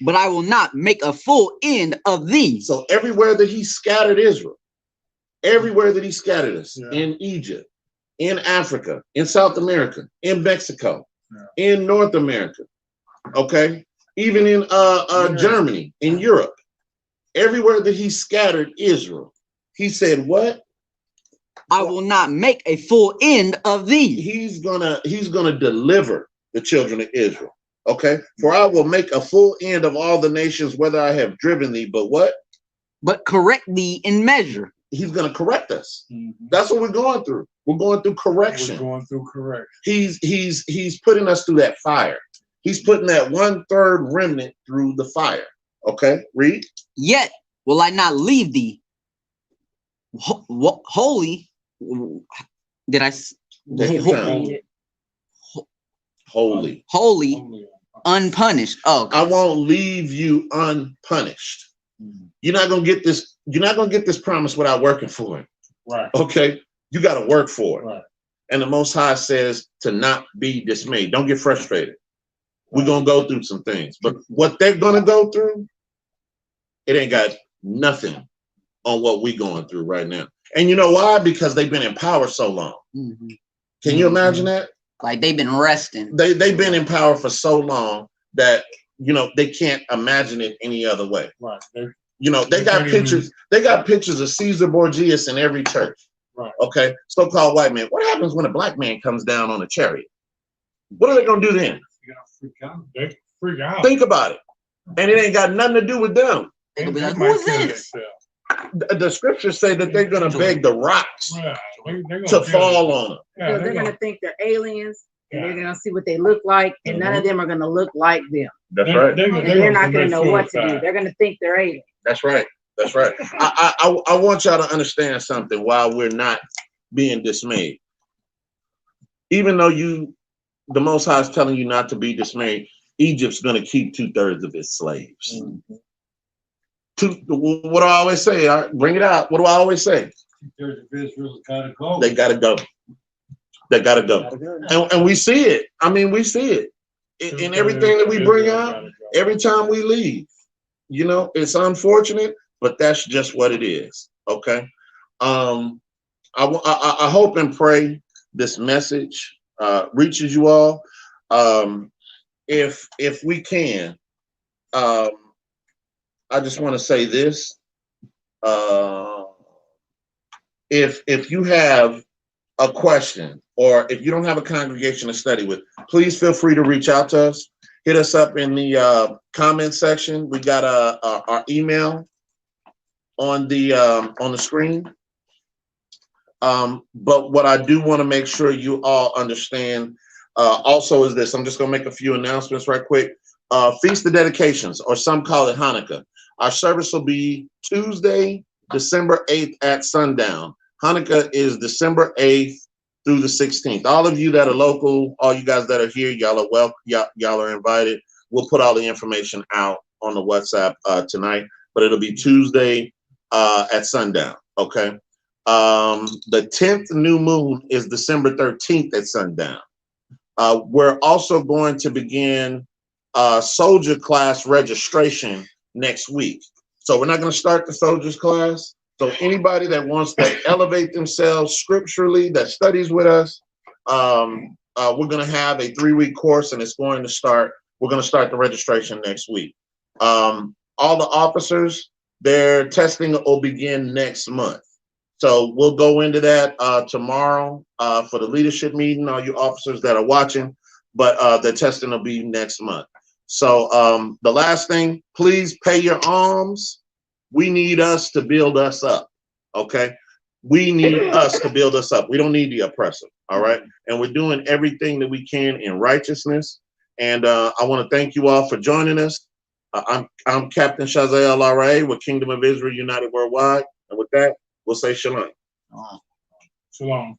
but I will not make a full end of thee. So everywhere that he scattered Israel, everywhere that he scattered us, in Egypt, in Africa, in South America, in Mexico, in North America, okay, even in Germany, in Europe, everywhere that he scattered Israel, he said, what? I will not make a full end of thee. He's gonna deliver the children of Israel. Okay. For I will make a full end of all the nations, whether I have driven thee, but what? But correct thee in measure. He's gonna correct us. That's what we're going through. We're going through correction. We're going through correction. He's putting us through that fire. He's putting that 1/3 remnant through the fire. Okay, read. Yet will I not leave thee holy. Did I? Holy, unpunished. Oh, I won't leave you unpunished. You're not gonna get this. You're not gonna get this promise without working for it. Right. Okay. You got to work for it. Right. And the Most High says to not be dismayed. Don't get frustrated. We're gonna go through some things, but what they're gonna go through, it ain't got nothing on what we're going through right now. And you know why? Because they've been in power so long. Can you imagine that? Like they've been resting. They've been in power for so long that they can't imagine it any other way. Right. They got pictures. They got pictures of Caesar Borgias in every church. Right. Okay. So-called white man. What happens when a black man comes down on a chariot? What are they gonna do then? They freak out. Think about it. And it ain't got nothing to do with them. They'll be like, who is this? The scriptures say that they're gonna beg the rocks to fall on them. Because they're gonna think they're aliens, and they're gonna see what they look like, and none of them are gonna look like them. That's right. And they're not gonna know what to do. They're gonna think they're aliens. That's right. That's right. I want y'all to understand something while we're not being dismayed. Even though the Most High is telling you not to be dismayed, Egypt's going to keep 2/3 of its slaves. What do I always say? Bring it out. What do I always say? 2/3 of Israel's gotta go. They gotta go. They gotta go. And we see it. I mean, we see it in everything that we bring out. Every time we leave, it's unfortunate, but that's just what it is. Okay. I hope and pray this message reaches you all. If we can, I just want to say this. If you have a question, or if you don't have a congregation to study with, please feel free to reach out to us. Hit us up in the comment section. We got our email on the screen. But what I do want to make sure you all understand also is this. I'm just going to make a few announcements right quick. Feast of Dedications, or some call it Hanukkah. Our service will be Tuesday, December 8th at sundown. Hanukkah is December 8th through the 16th. All of you that are local, all you guys that are here, y'all are welcome. Y'all are invited. We'll put all the information out on the WhatsApp tonight, but it'll be Tuesday at sundown. Okay. The 10th new moon is December 13th at sundown. We're also going to begin soldier class registration next week. So we're not going to start the soldiers class. So anybody that wants to elevate themselves scripturally, that studies with us, we're going to have a 3-week course, and it's going to start. We're going to start the registration next week. All the officers, their testing will begin next month. So we'll go into that tomorrow for the leadership meeting, all you officers that are watching, but the testing will be next month. So the last thing, please pay your alms. We need us to build us up, okay? We need us to build us up. We don't need the oppressor, all right? And we're doing everything that we can in righteousness. And I want to thank you all for joining us. I'm Captain Shazael LRA with Kingdom of Israel United Worldwide. And with that, we'll say shalom. Shalom.